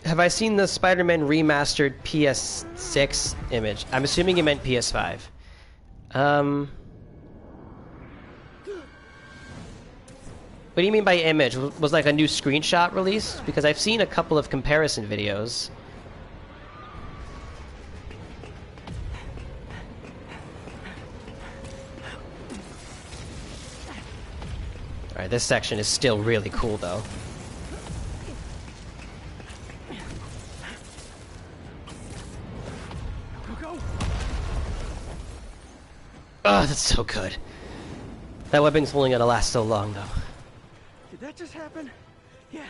Speaker 1: Have I seen the Spider-Man remastered PS6 image? I'm assuming you meant PS5. What do you mean by image? Was like a new screenshot released? Because I've seen a couple of comparison videos. Alright, this section is still really cool though. Oh, that's so good. That weapon's only gonna last so long though.
Speaker 2: Did that just happen? Yeah.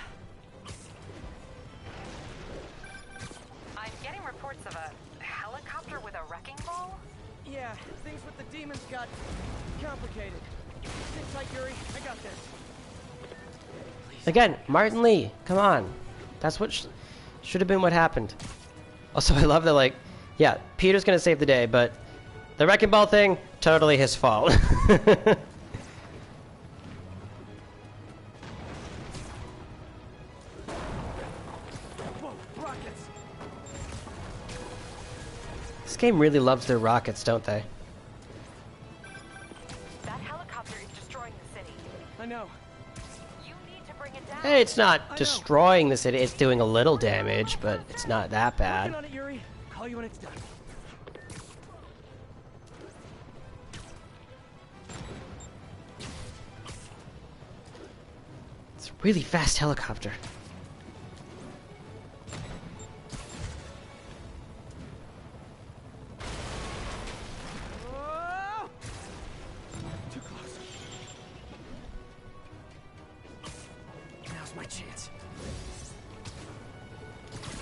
Speaker 6: I'm getting reports of a helicopter with a wrecking ball.
Speaker 2: Yeah, things with the demons got complicated. Sit tight, Yuri. I got this.
Speaker 1: Again, Martin Lee, come on. That's what should have been what happened. Also, I love that, like, yeah, Peter's gonna save the day, but the wrecking ball thing, totally his fault. This game really loves their rockets, don't they?
Speaker 6: That helicopter is destroying the city.
Speaker 2: I know.
Speaker 6: You need to bring it down.
Speaker 1: Hey, it's not destroying the city. It's doing a little damage, but it's not that bad.
Speaker 2: Working on it, Yuri. Call you when it's done.
Speaker 1: It's a really fast helicopter.
Speaker 2: Whoa! Too close. Now's my chance.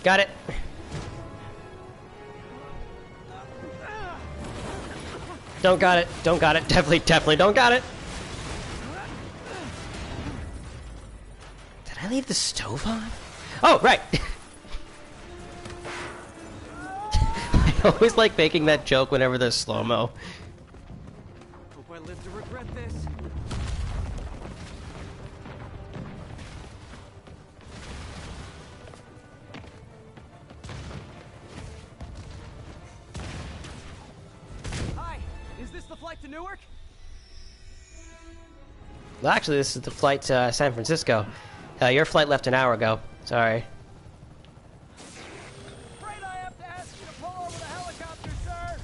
Speaker 1: Got it. Don't got it. Don't got it. Definitely don't got it. Did I leave the stove on? Oh, right. I always like making that joke whenever there's slow-mo.
Speaker 2: Hope I live to regret this. Hi, is this the flight to Newark?
Speaker 1: Well, actually, this is the flight to San Francisco. Your flight left an hour ago. Sorry.
Speaker 2: Afraid I have to ask you to pull over the helicopter, sir.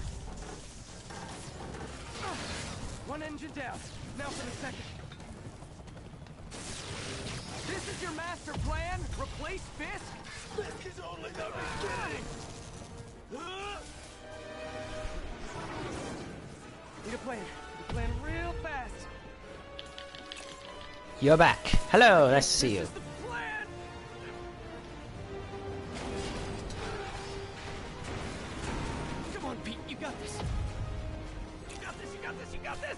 Speaker 2: One engine down. Now for the second. This is your master plan? Replace Fisk? Fisk is only the beginning. Need a plan. Need a plan real fast.
Speaker 1: You're back. Hello, nice to see you.
Speaker 2: Come on, Pete, you got this. You got this, you got this, you got this.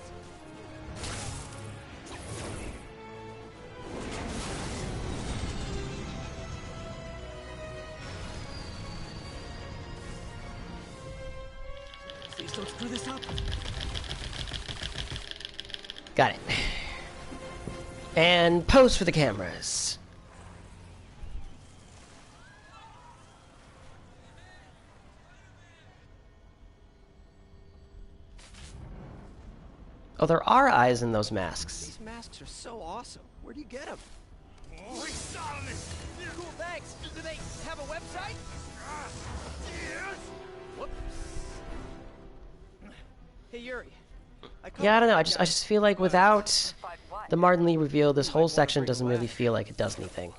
Speaker 2: Please don't screw this up.
Speaker 1: Got it. And pose for the cameras. Oh, there are eyes in those masks.
Speaker 2: These masks are so awesome. Where do you get them? Oh, cool, thanks. Do they have a website? Yes. Whoops. Hey, Yuri.
Speaker 1: Yeah, I don't know. I just feel like without the Martin Lee reveal, this whole section doesn't really feel like it does anything.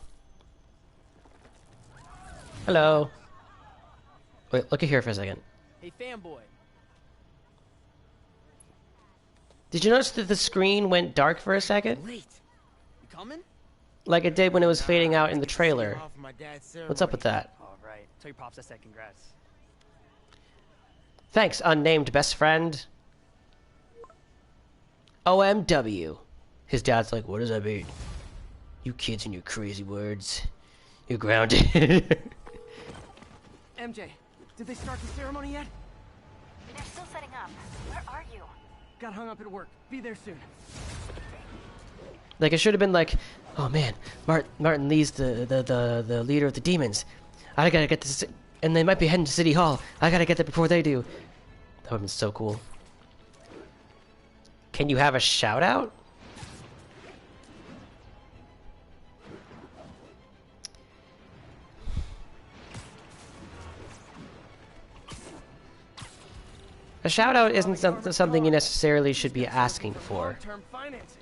Speaker 1: Hello. Wait, look at here for a second.
Speaker 2: Hey, fanboy.
Speaker 1: Did you notice that the screen went dark for a second?
Speaker 2: Late. You coming?
Speaker 1: Like it did when it was fading out in the trailer. What's up with that?
Speaker 2: All right. Tell your pops I said congrats.
Speaker 1: Thanks, unnamed best friend. OMW. His dad's like, what does that mean? You kids and your crazy words. You're grounded.
Speaker 2: MJ, did they start the ceremony yet?
Speaker 6: They're still setting up. Where are you?
Speaker 2: Got hung up at work. Be there soon.
Speaker 1: Like, it should have been like, oh man, Martin Lee's the leader of the demons. I gotta get this, and they might be heading to City Hall. I gotta get there before they do. That would've been so cool. Can you have a shout out? A shout out isn't something you necessarily should be asking for.
Speaker 2: Long-term financing.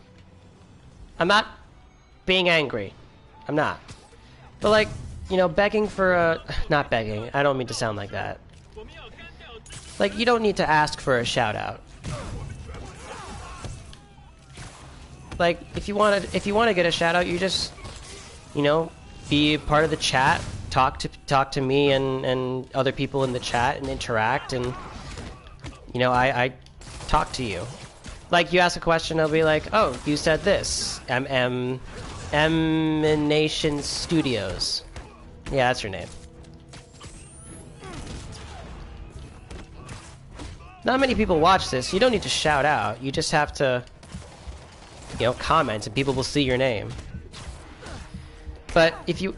Speaker 1: I'm not being angry. I'm not. But like, you know, begging for a... Not begging. I don't mean to sound like that. Like, you don't need to ask for a shout out. Like, if you want to get a shout out, you just, you know, be part of the chat, talk to me and other people in the chat and interact, and you know, I talk to you. Like, you ask a question, I'll be like, oh, you said this. Emanation Studios. Yeah, that's your name. Not many people watch this. You don't need to shout out. You just have to, you know, comment, and people will see your name. But if you,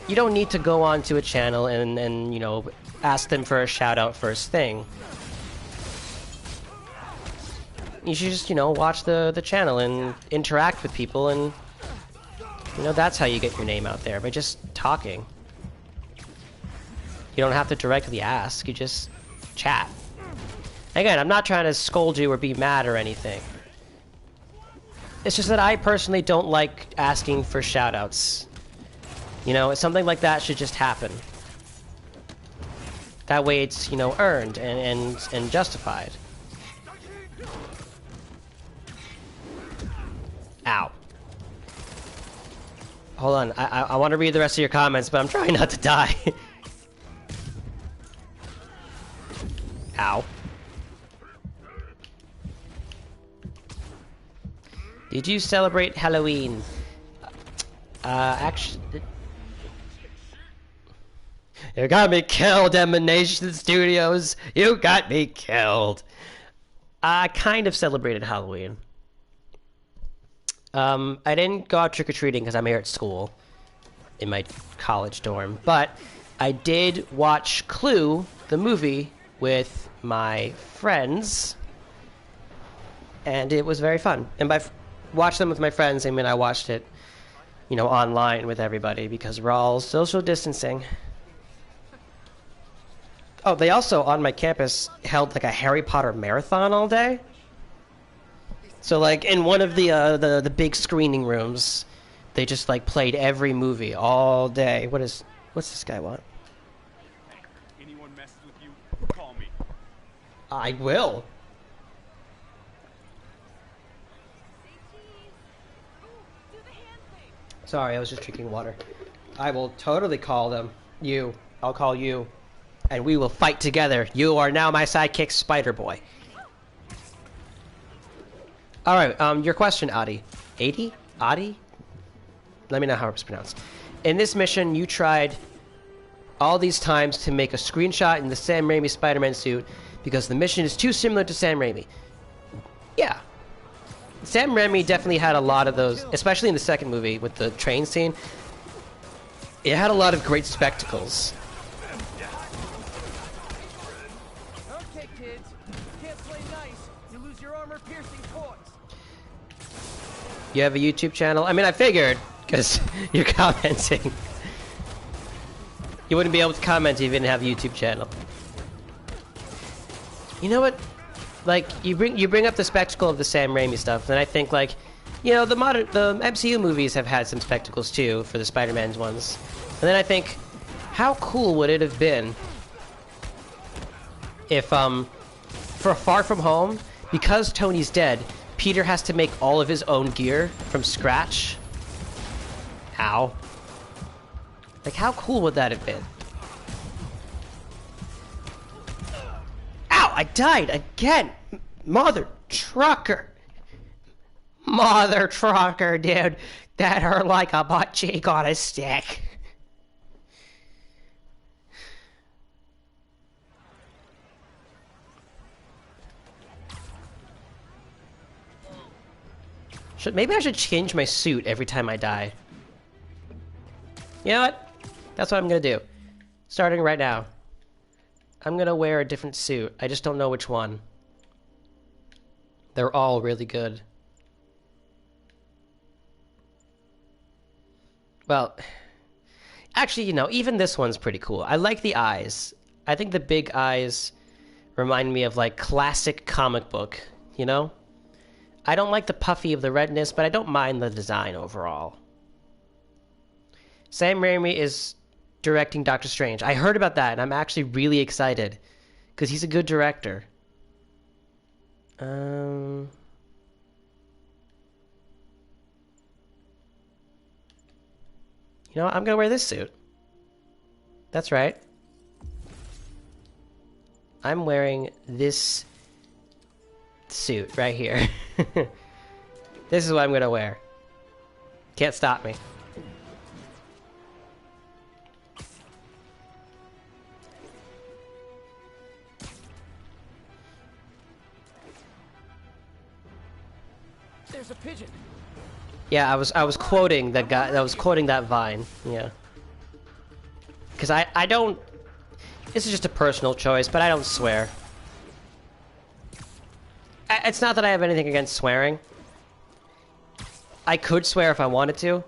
Speaker 1: you don't need to go onto a channel and you know, ask them for a shout out first thing. You should just, you know, watch the channel and interact with people, and you know, that's how you get your name out there, by just talking. You don't have to directly ask, you just chat. Again, I'm not trying to scold you or be mad or anything. It's just that I personally don't like asking for shoutouts. You know, something like that should just happen. That way it's, you know, earned and justified. Ow. Hold on, I want to read the rest of your comments, but I'm trying not to die. Ow. Did you celebrate Halloween? Actually... You got me killed, Emanation Studios! You got me killed! I kind of celebrated Halloween. I didn't go out trick-or-treating because I'm here at school. In my college dorm. But I did watch Clue, the movie, with my friends. And it was very fun. And by watch them with my friends, I mean I watched it, you know, online with everybody because we're all social distancing. Oh, they also, on my campus, held like a Harry Potter marathon all day. So like in one of the big screening rooms, they just like played every movie all day. What's this guy want?
Speaker 10: Anyone messes with you, call me.
Speaker 1: I will. Sorry, I was just drinking water. I will totally call them. You. I'll call you. And we will fight together. You are now my sidekick, Spider-Boy. Alright, your question, Adi. Adi? Adi? Let me know how it's pronounced. In this mission, you tried all these times to make a screenshot in the Sam Raimi Spider-Man suit because the mission is too similar to Sam Raimi. Yeah. Sam Raimi definitely had a lot of those, especially in the second movie with the train scene. It had a lot of great spectacles.
Speaker 2: Okay, kids. You can't play nice. You lose your armor-piercing toys.
Speaker 1: You have a YouTube channel? I mean, I figured, because you're commenting. You wouldn't be able to comment if you didn't have a YouTube channel. You know what? Like, you bring up the spectacle of the Sam Raimi stuff, and I think, like, You know, the MCU movies have had some spectacles too for the Spider-Man's ones. And then I think, how cool would it have been if, for Far From Home, because Tony's dead, Peter has to make all of his own gear from scratch? Ow. Like, how cool would that have been? Ow! I died again! Mother trucker! Mother trucker, dude. That hurt like a butt cheek on a stick. Maybe I should change my suit every time I die. You know what? That's what I'm gonna do. Starting right now. I'm gonna wear a different suit. I just don't know which one. They're all really good. Well, actually, you know, even this one's pretty cool. I like the eyes. I think the big eyes remind me of, like, classic comic book, you know? I don't like the puffy of the redness, but I don't mind the design overall. Sam Raimi is directing Doctor Strange. I heard about that, and I'm actually really excited, because he's a good director. You know what? I'm gonna wear this suit. That's right. I'm wearing this suit right here. This is what I'm gonna wear. Can't stop me.
Speaker 2: There's a pigeon.
Speaker 1: Yeah, I was quoting that guy. I was quoting that Vine. Yeah. Because I don't. This is just a personal choice, but I don't swear. It's not that I have anything against swearing. I could swear if I wanted to.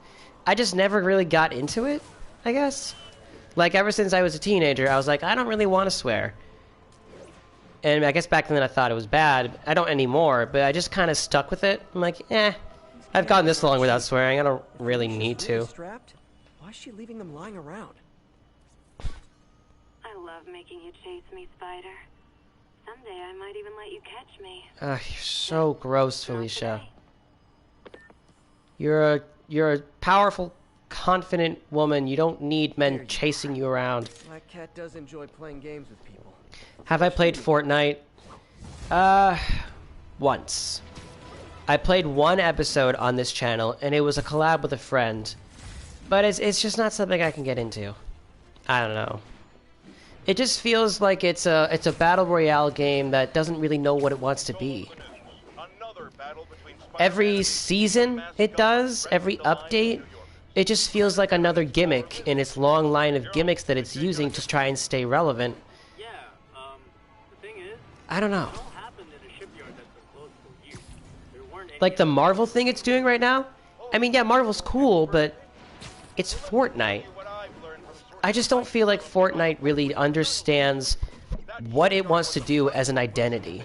Speaker 1: I just never really got into it, I guess. Like, ever since I was a teenager, I was like, I don't really want to swear. And I guess back then I thought it was bad. I don't anymore, but I just kind of stuck with it. I'm like, I've gone this long without swearing. I don't really need to.
Speaker 2: Strapped? Why is she leaving them lying around?
Speaker 5: I love making you chase me, Spider. Someday I might even let you catch me.
Speaker 1: Ugh, you're so gross, Felicia. You're a powerful, confident woman. You don't need men chasing you around.
Speaker 2: Black Cat does enjoy playing games with people.
Speaker 1: Have I played Fortnite? Once. I played one episode on this channel, and it was a collab with a friend. But it's just not something I can get into. I don't know. It just feels like it's a battle royale game that doesn't really know what it wants to be. Every season it does, every update, it just feels like another gimmick in its long line of gimmicks that it's using to try and stay relevant. I don't know. Like the Marvel thing it's doing right now? I mean, yeah, Marvel's cool, but it's Fortnite. I just don't feel like Fortnite really understands what it wants to do as an identity.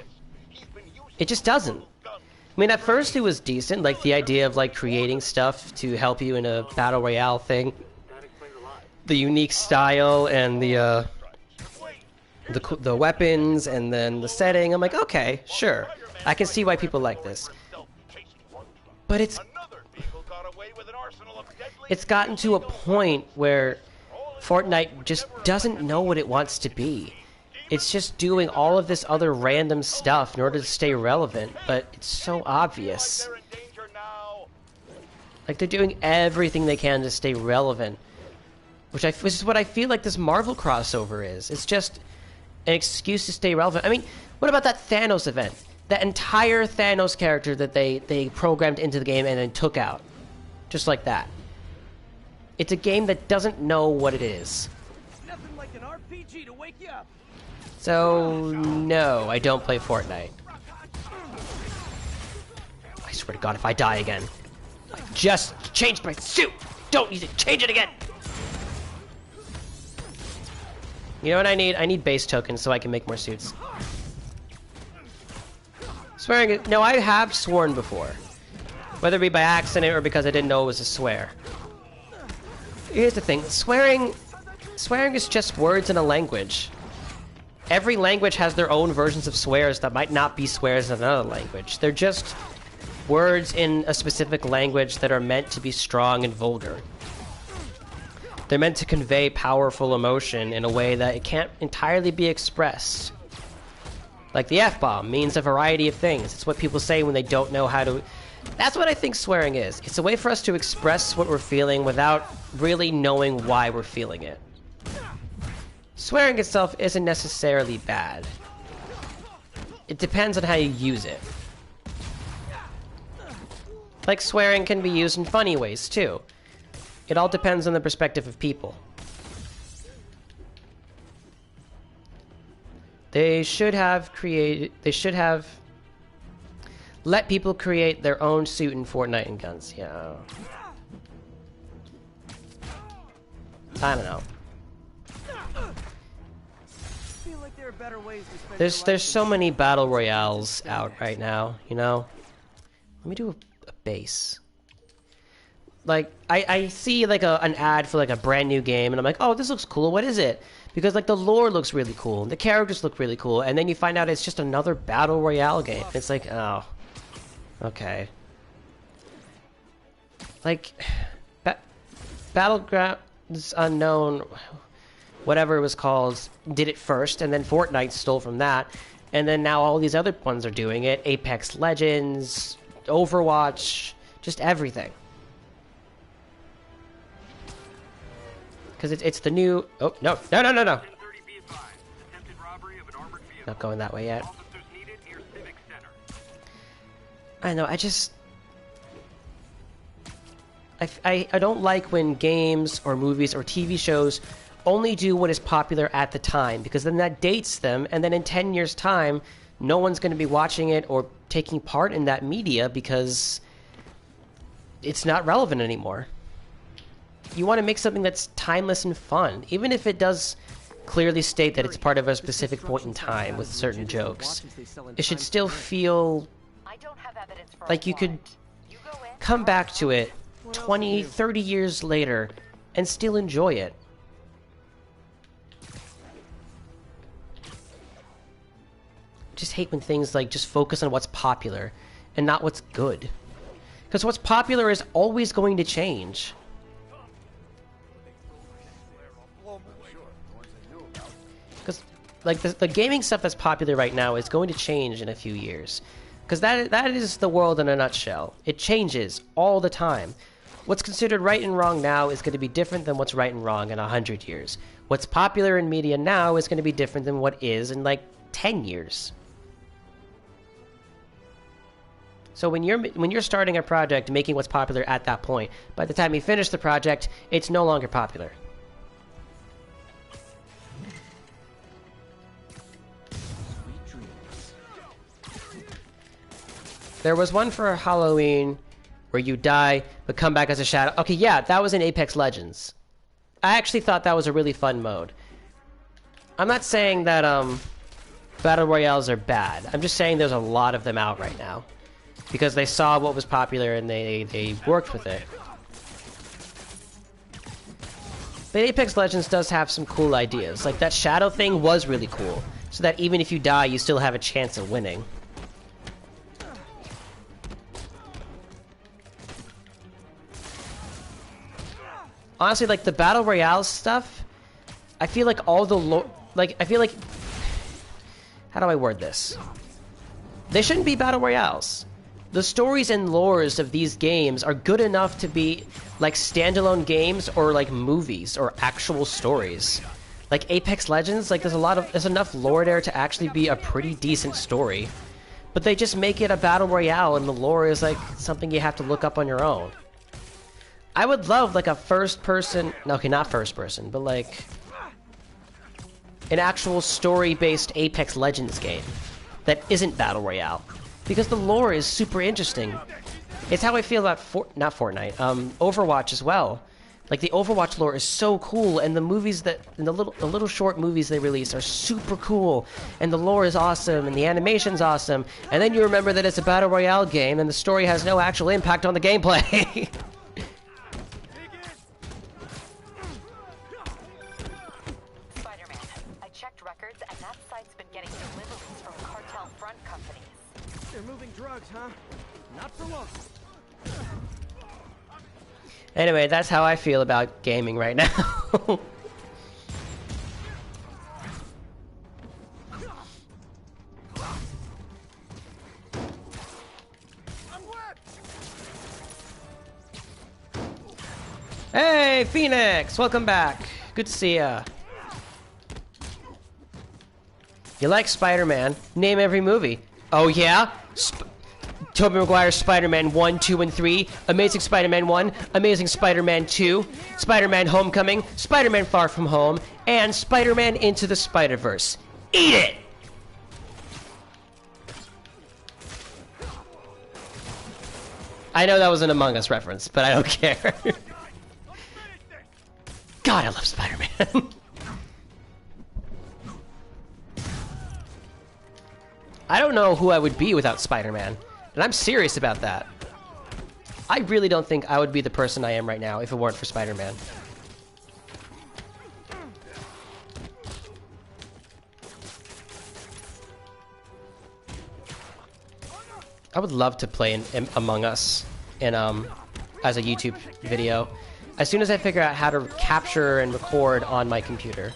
Speaker 1: It just doesn't. I mean, at first it was decent, like the idea of like creating stuff to help you in a battle royale thing. The unique style and the weapons and then the setting. I'm like, okay, sure. I can see why people like this. But it's gotten to a point where Fortnite just doesn't know what it wants to be. It's just doing all of this other random stuff in order to stay relevant, but it's so obvious. Like, they're doing everything they can to stay relevant. Which is what I feel like this Marvel crossover is. It's just an excuse to stay relevant. I mean, what about that Thanos event? That entire Thanos character that they programmed into the game and then took out. Just like that. It's a game that doesn't know what it is.
Speaker 2: Nothing like an RPG to wake you up.
Speaker 1: So, no, I don't play Fortnite. I swear to God, if I die again. I just changed my suit! Don't need to change it again! You know what I need? I need base tokens so I can make more suits. Swearing, no, I have sworn before. Whether it be by accident or because I didn't know it was a swear. Here's the thing, swearing is just words in a language. Every language has their own versions of swears that might not be swears in another language. They're just words in a specific language that are meant to be strong and vulgar. They're meant to convey powerful emotion in a way that it can't entirely be expressed. Like the F-bomb means a variety of things. It's what people say when they don't know how to... That's what I think swearing is. It's a way for us to express what we're feeling without really knowing why we're feeling it. Swearing itself isn't necessarily bad. It depends on how you use it. Like swearing can be used in funny ways too. It all depends on the perspective of people. They should have let people create their own suit in Fortnite and guns. Yeah. I don't know. There's so many battle royales out right now, you know? Let me do a base. Like, I see like an ad for like a brand new game and I'm like, oh, this looks cool, what is it? Because like the lore looks really cool, the characters look really cool, and then you find out it's just another battle royale game. It's like, oh, like Battlegrounds Unknown, whatever it was called, did it first, and then Fortnite stole from that, and then now all these other ones are doing it. Apex Legends, Overwatch, just everything. Because it's the new... Oh, no. Not going that way yet. I know, I don't like when games or movies or TV shows only do what is popular at the time, because then that dates them, and then in 10 years' time, no one's going to be watching it or taking part in that media because it's not relevant anymore. You want to make something that's timeless and fun, even if it does clearly state that it's part of a specific point in time with certain jokes. It should still feel like you could come back to it 20, 30 years later and still enjoy it. I just hate when things like just focus on what's popular and not what's good. Because what's popular is always going to change. Because like the gaming stuff that's popular right now is going to change in a few years. Because that is the world in a nutshell. It changes all the time. What's considered right and wrong now is going to be different than what's right and wrong in 100 years. What's popular in media now is going to be different than what is in like 10 years. So when you're starting a project, making what's popular at that point, by the time you finish the project, it's no longer popular. There was one for Halloween where you die but come back as a shadow. Okay, yeah, that was in Apex Legends. I actually thought that was a really fun mode. I'm not saying that battle royales are bad. I'm just saying there's a lot of them out right now because they saw what was popular and they worked with it. But Apex Legends does have some cool ideas. Like that shadow thing was really cool, so that even if you die, you still have a chance of winning. Honestly, like the battle royale stuff, I feel like all the I feel like, how do I word this? They shouldn't be battle royales. The stories and lores of these games are good enough to be like standalone games or like movies or actual stories. Like Apex Legends, like there's enough lore there to actually be a pretty decent story. But they just make it a battle royale and the lore is like something you have to look up on your own. I would love like a first-person... Okay, not first-person, but like... an actual story-based Apex Legends game that isn't Battle Royale. Because the lore is super interesting. It's how I feel about... not Fortnite, Overwatch as well. Like, the Overwatch lore is so cool, and the movies that, and the little short movies they release are super cool, and the lore is awesome, and the animation's awesome, and then you remember that it's a Battle Royale game, and the story has no actual impact on the gameplay.
Speaker 6: Spider-Man, I checked records, and that site's been getting deliveries from cartel front companies.
Speaker 2: They're moving drugs, huh? Not for long.
Speaker 1: Anyway, that's how I feel about gaming right now. Hey, Phoenix! Welcome back. Good to see ya. You like Spider-Man? Name every movie. Oh yeah? Tobey Maguire's Spider-Man 1, 2, and 3, Amazing Spider-Man 1, Amazing Spider-Man 2, Spider-Man Homecoming, Spider-Man Far From Home, and Spider-Man Into the Spider-Verse. Eat it! I know that was an Among Us reference, but I don't care. God, I love Spider-Man. I don't know who I would be without Spider-Man. And I'm serious about that. I really don't think I would be the person I am right now if it weren't for Spider-Man. I would love to play in Among Us in as a YouTube video. As soon as I figure out how to capture and record on my computer.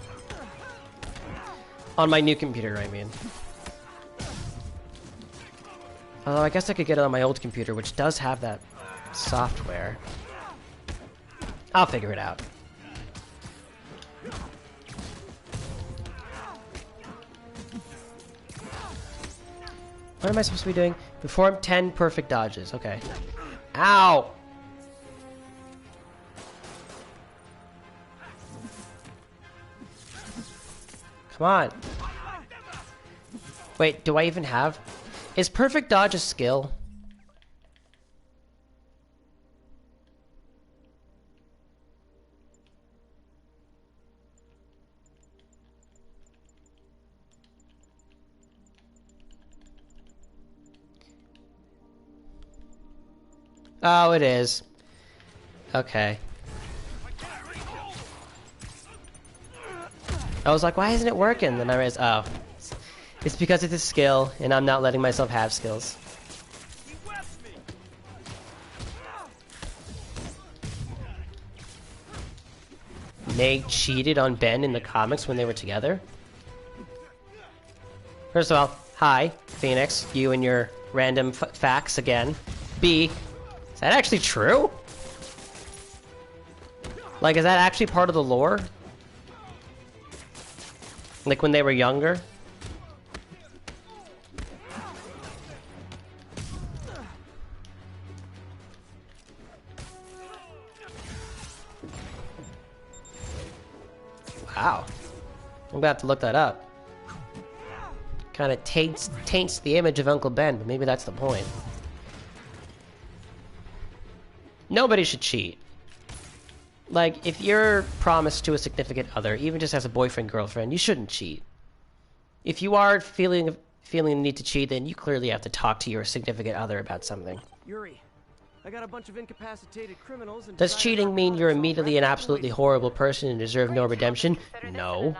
Speaker 1: On my new computer, I mean. Although I guess I could get it on my old computer, which does have that software. I'll figure it out. What am I supposed to be doing? Perform 10 perfect dodges. Okay. Ow! Come on. Wait, do I even have... Is perfect dodge a skill? Oh, it is. Okay. I was like, why isn't it working? Then I realized, oh. It's because it's a skill, and I'm not letting myself have skills. May cheated on Ben in the comics when they were together? First of all, hi, Phoenix, you and your random facts again. B, is that actually true? Like, is that actually part of the lore? Like when they were younger? Wow. I'm gonna have to look that up. Kind of taints the image of Uncle Ben, but maybe that's the point. Nobody should cheat. Like, if you're promised to a significant other, even just as a boyfriend, girlfriend, you shouldn't cheat. If you are feeling the need to cheat, then you clearly have to talk to your significant other about something.
Speaker 2: Yuri, I got a bunch of incapacitated criminals and
Speaker 1: Does cheating mean you're immediately an absolutely horrible person and deserve no redemption? No.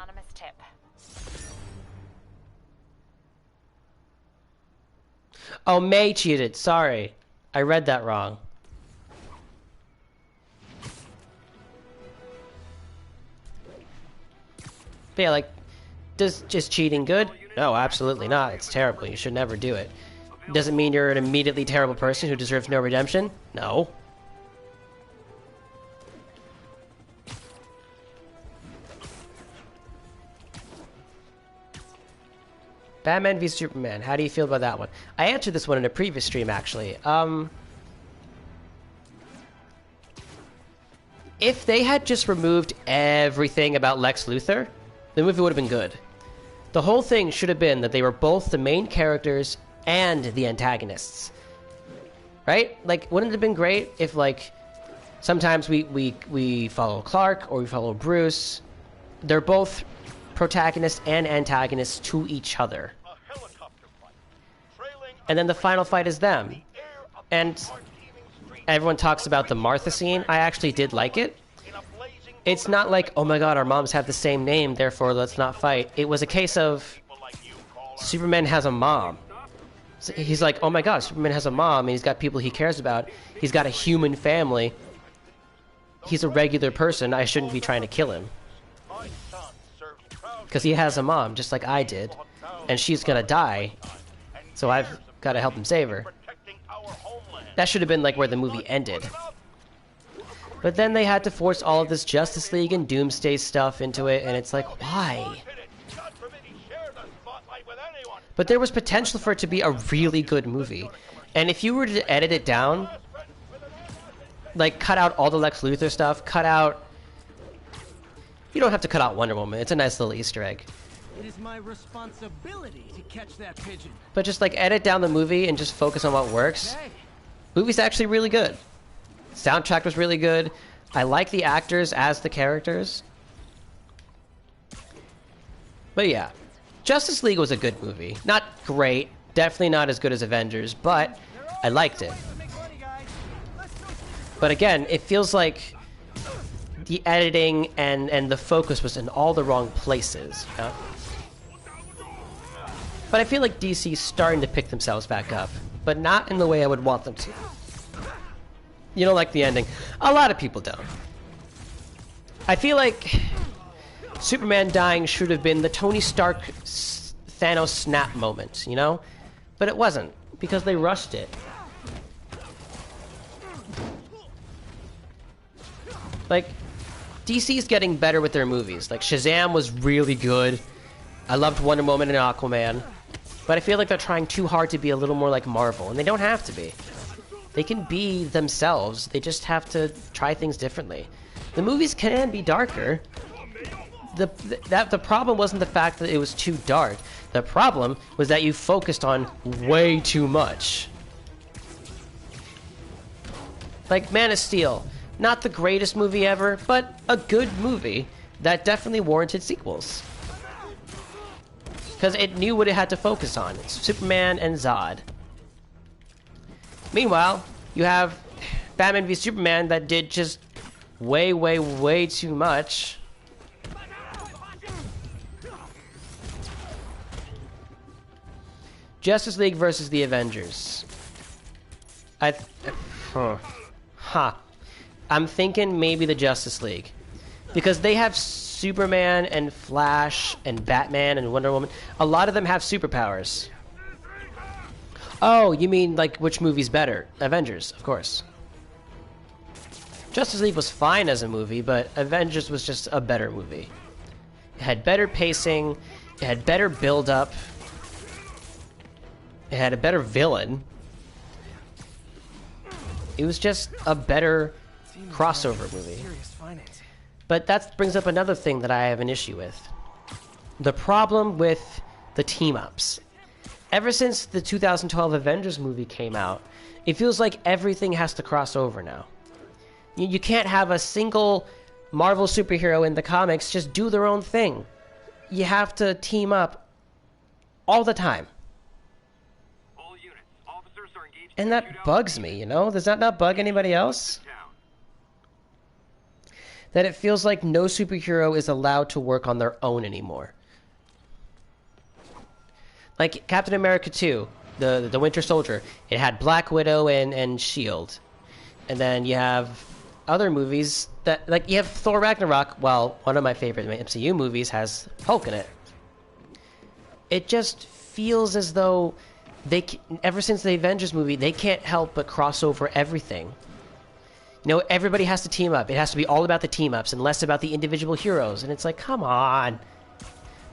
Speaker 1: Oh, May cheated. Sorry. I read that wrong. But yeah, like, does just cheating good? No, absolutely not. It's terrible. You should never do it. Does it mean you're an immediately terrible person who deserves no redemption? No. Batman v Superman. How do you feel about that one? I answered this one in a previous stream, actually. If they had just removed everything about Lex Luthor, the movie would have been good. The whole thing should have been that they were both the main characters and the antagonists. Right? Like, wouldn't it have been great if, like, Sometimes we follow Clark or we follow Bruce. They're both protagonists and antagonists to each other. And then the final fight is them. And everyone talks about the Martha scene. I actually did like it. It's not like, oh my god, our moms have the same name, therefore let's not fight. It was a case of Superman has a mom. So he's like, oh my god, Superman has a mom, and he's got people he cares about. He's got a human family. He's a regular person. I shouldn't be trying to kill him. Because he has a mom, just like I did. And she's gonna die. So I've got to help him save her. That should have been like where the movie ended. But then they had to force all of this Justice League and Doomsday stuff into it, and it's like, why? But there was potential for it to be a really good movie. And if you were to edit it down, like cut out all the Lex Luthor stuff, cut out... You don't have to cut out Wonder Woman, it's a nice little Easter egg.
Speaker 2: It is my responsibility to catch that pigeon.
Speaker 1: But just like edit down the movie and just focus on what works. Movie's actually really good. Soundtrack was really good. I like the actors as the characters. But yeah, Justice League was a good movie. Not great, definitely not as good as Avengers, but I liked it. But again, it feels like the editing and the focus was in all the wrong places. You know? But I feel like DC's starting to pick themselves back up, but not in the way I would want them to. You don't like the ending. A lot of people don't. I feel like Superman dying should have been the Tony Stark Thanos snap moment, you know? But it wasn't, because they rushed it. Like, DC's getting better with their movies. Like, Shazam was really good. I loved Wonder Woman and Aquaman. But I feel like they're trying too hard to be a little more like Marvel, and they don't have to be. They can be themselves. They just have to try things differently. The movies can be darker. The problem wasn't the fact that it was too dark. The problem was that you focused on way too much. Like Man of Steel. Not the greatest movie ever, but a good movie that definitely warranted sequels. Because it knew what it had to focus on. It's Superman and Zod. Meanwhile, you have Batman v Superman that did just way, way, way too much. Justice League versus the Avengers. I'm thinking maybe the Justice League. Because they have Superman and Flash and Batman and Wonder Woman. A lot of them have superpowers. Oh, you mean like which movie's better? Avengers, of course. Justice League was fine as a movie, but Avengers was just a better movie. It had better pacing, it had better build-up, it had a better villain. It was just a better crossover movie. But that brings up another thing that I have an issue with. The problem with the team-ups. Ever since the 2012 Avengers movie came out, it feels like everything has to cross over now. You can't have a single Marvel superhero in the comics just do their own thing. You have to team up all the time. And that bugs me, you know? Does that not bug anybody else? That it feels like no superhero is allowed to work on their own anymore. Like Captain America 2, the Winter Soldier. It had Black Widow and S.H.I.E.L.D. And then you have other movies that... Like, you have Thor Ragnarok. Well, one of my favorite MCU movies has Hulk in it. It just feels as though ever since the Avengers movie, they can't help but cross over everything. You know, everybody has to team up. It has to be all about the team-ups and less about the individual heroes. And it's like, come on.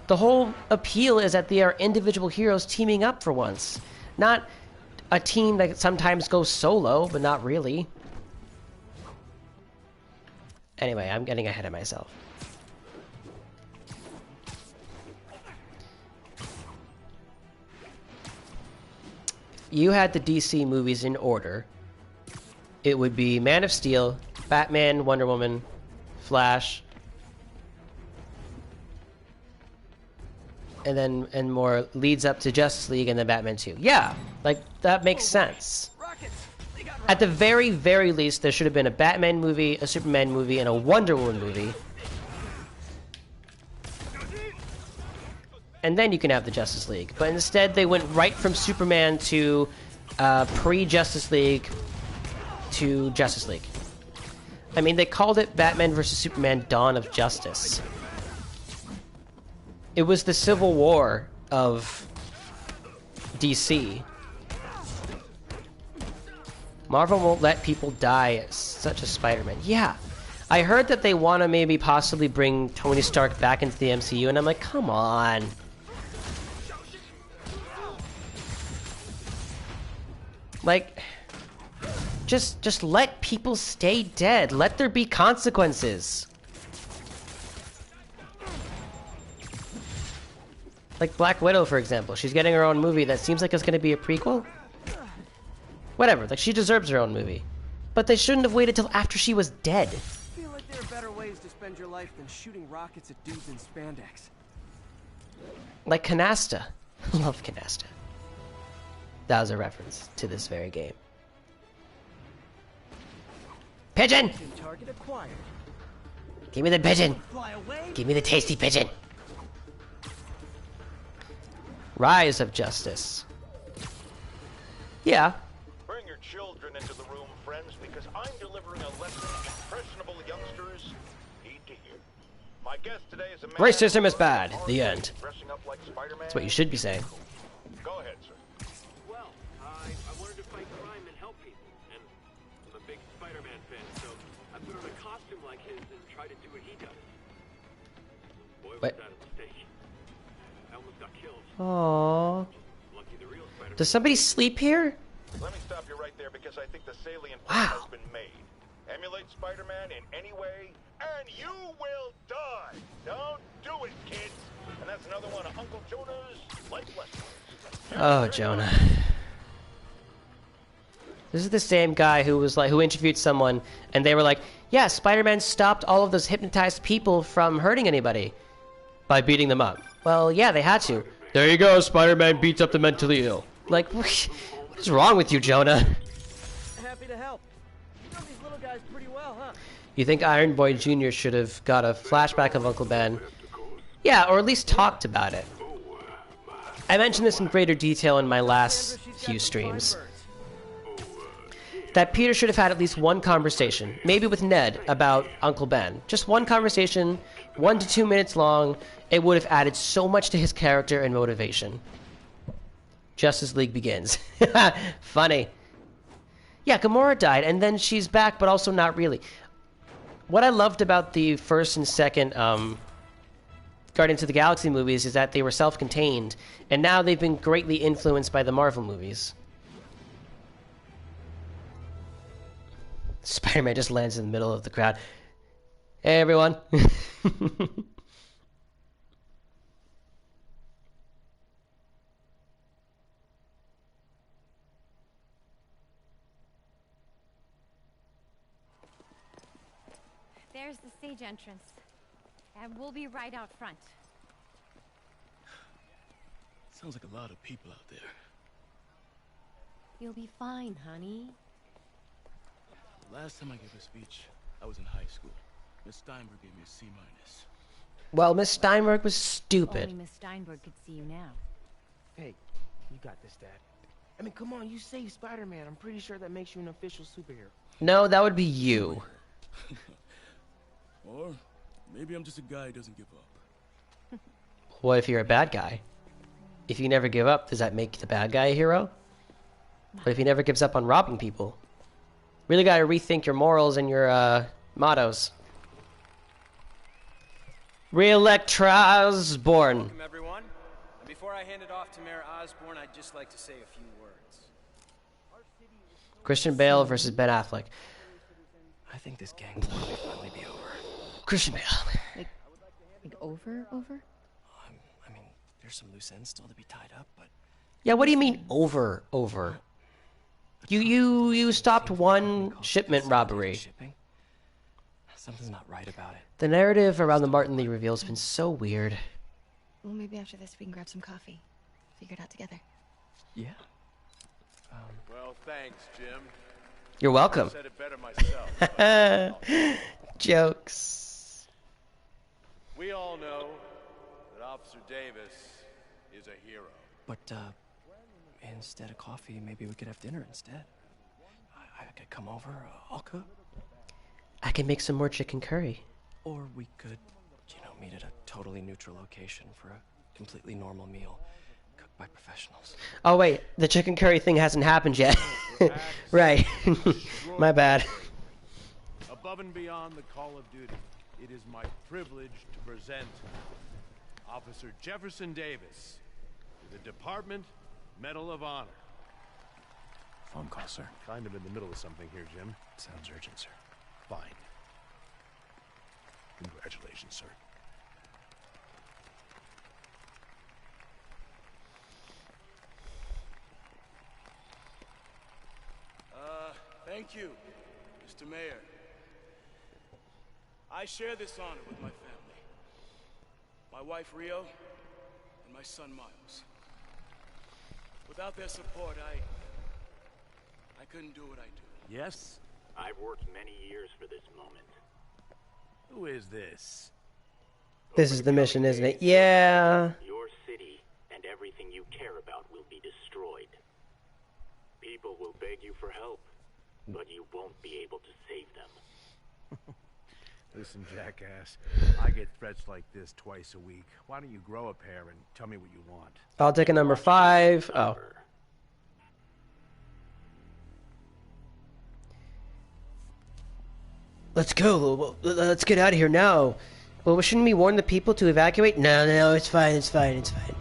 Speaker 1: The whole appeal is that they are individual heroes teaming up for once. Not a team that sometimes goes solo, but not really. Anyway, I'm getting ahead of myself. If you had the DC movies in order, it would be Man of Steel, Batman, Wonder Woman, Flash, and more leads up to Justice League and then Batman 2. Yeah, like that makes sense. At the very, very least, there should have been a Batman movie, a Superman movie, and a Wonder Woman movie. And then you can have the Justice League. But instead, they went right from Superman to pre-Justice League to Justice League. I mean, they called it Batman vs. Superman: Dawn of Justice. It was the Civil War of DC. Marvel won't let people die as such a Spider-Man. Yeah. I heard that they want to maybe possibly bring Tony Stark back into the MCU, and I'm like, come on. Like, just let people stay dead. Let there be consequences. Like Black Widow, for example. She's getting her own movie that seems like it's going to be a prequel. Whatever, like, she deserves her own movie. But they shouldn't have waited till after she was dead.
Speaker 2: I feel like there are better ways to spend your life than shooting rockets at dudes in spandex.
Speaker 1: Like Canasta. Love Canasta. That was a reference to this very game. Pigeon!
Speaker 2: Target acquired.
Speaker 1: Give me the pigeon!
Speaker 2: Fly away.
Speaker 1: Give me the tasty pigeon! Rise of Justice. Yeah.
Speaker 11: Bring your children into the room, friends, because I'm delivering a lesson impressionable youngsters need to hear. My guest today is a man
Speaker 1: Racism is bad. The end.
Speaker 11: dressing up like Spider-Man.
Speaker 1: That's what you should be saying.
Speaker 11: Go ahead, sir.
Speaker 12: Well, I wanted to fight crime and help people, and I'm a big Spider-Man fan, so I put on a costume like his and tried to do what he does. Boy, was
Speaker 1: What?
Speaker 12: that a mistake. I almost got killed.
Speaker 1: Aww.
Speaker 12: Lucky the real Spider-Man.
Speaker 1: Does somebody sleep here?
Speaker 11: Let me stop you right there because I think the salient
Speaker 1: Wow.
Speaker 11: point has been made. Emulate Spider-Man in any way, and you will die. Don't do it, kids. And that's another one of Uncle Jonah's life lessons.
Speaker 1: Oh, Jonah. This is the same guy who interviewed someone, and they were like, yeah, Spider-Man stopped all of those hypnotized people from hurting anybody by beating them up. Well, yeah, they had to. There you go, Spider-Man beats up the mentally ill. Like, what is wrong with you, Jonah?
Speaker 2: Happy to help. You know these little guys pretty well, huh?
Speaker 1: You think Iron Boy Jr. should have got a flashback of Uncle Ben? Yeah, or at least talked about it. I mentioned this in greater detail in my last few streams. That Peter should have had at least one conversation, maybe with Ned, about Uncle Ben. Just one conversation, 1 to 2 minutes long. It would have added so much to his character and motivation. Justice League begins. Funny. Yeah, Gamora died, and then she's back, but also not really. What I loved about the first and second Guardians of the Galaxy movies is that they were self-contained, and now they've been greatly influenced by the Marvel movies. Spider-Man just lands in the middle of the crowd. Hey, everyone.
Speaker 13: There's the stage entrance. And we'll be right out front.
Speaker 10: Sounds like a lot of people out there.
Speaker 13: You'll be fine, honey.
Speaker 10: The last time I gave a speech, I was in high school. Miss Steinberg gave me a C-.
Speaker 1: Well, Miss Steinberg was
Speaker 13: Only
Speaker 1: stupid.
Speaker 13: Miss Steinberg could see you now.
Speaker 2: Hey, you got this, Dad. I mean, come on, you saved Spider-Man. I'm pretty sure that makes you an official superhero.
Speaker 1: No, that would be you.
Speaker 10: Or maybe I'm just a guy who doesn't give up.
Speaker 1: What if you're a bad guy? If you never give up, does that make the bad guy a hero? What if he never gives up on robbing people? Really gotta rethink your morals and your mottos. Re-elect Osborn.
Speaker 14: Welcome, everyone. And before I hand it off to Mayor Osborn, I'd just like to say a few words.
Speaker 1: Christian Bale versus Ben Affleck.
Speaker 2: I think this gang war may finally be over.
Speaker 1: Christian Bale.
Speaker 15: Like over?
Speaker 2: I mean, there's some loose ends still to be tied up, but...
Speaker 1: Yeah, what do you mean over? You stopped one shipment robbery.
Speaker 16: Something's not right about it.
Speaker 1: The narrative around the Martin Lee reveal has been so weird.
Speaker 15: Well, maybe after this we can grab some coffee. Figure it out together.
Speaker 16: Yeah.
Speaker 11: Well, thanks, Jim.
Speaker 1: You're welcome.
Speaker 11: I said it better myself.
Speaker 1: Jokes.
Speaker 11: We all know that Officer Davis is a hero.
Speaker 16: But, instead of coffee, maybe we could have dinner instead. I could come over, I'll cook.
Speaker 1: I can make some more chicken curry.
Speaker 16: Or we could, meet at a totally neutral location for a completely normal meal, cooked by professionals.
Speaker 1: Oh wait, the chicken curry thing hasn't happened yet. Right. My bad.
Speaker 11: Above and beyond the call of duty, it is my privilege to present Officer Jefferson Davis with the Department Medal of Honor.
Speaker 10: Phone call, sir.
Speaker 11: Kind of in the middle of something here, Jim.
Speaker 10: Sounds urgent, sir.
Speaker 11: Fine. Congratulations, sir.
Speaker 4: Thank you, Mr. Mayor. I share this honor with my family. My wife, Rio, and my son, Miles. Without their support, I couldn't do what I do.
Speaker 11: Yes?
Speaker 12: I've worked many years for this moment.
Speaker 11: Who is this?
Speaker 1: This is the mission, isn't it? Yeah.
Speaker 12: Your city and everything you care about will be destroyed. People will beg you for help, but you won't be able to save them.
Speaker 11: Listen, jackass, I get threats like this twice a week. Why don't you grow a pair and tell me what you want?
Speaker 1: I'll take a number 5. Oh. Let's go. Let's get out of here now. Well, shouldn't we warn the people to evacuate? No, it's fine, it's fine, it's fine.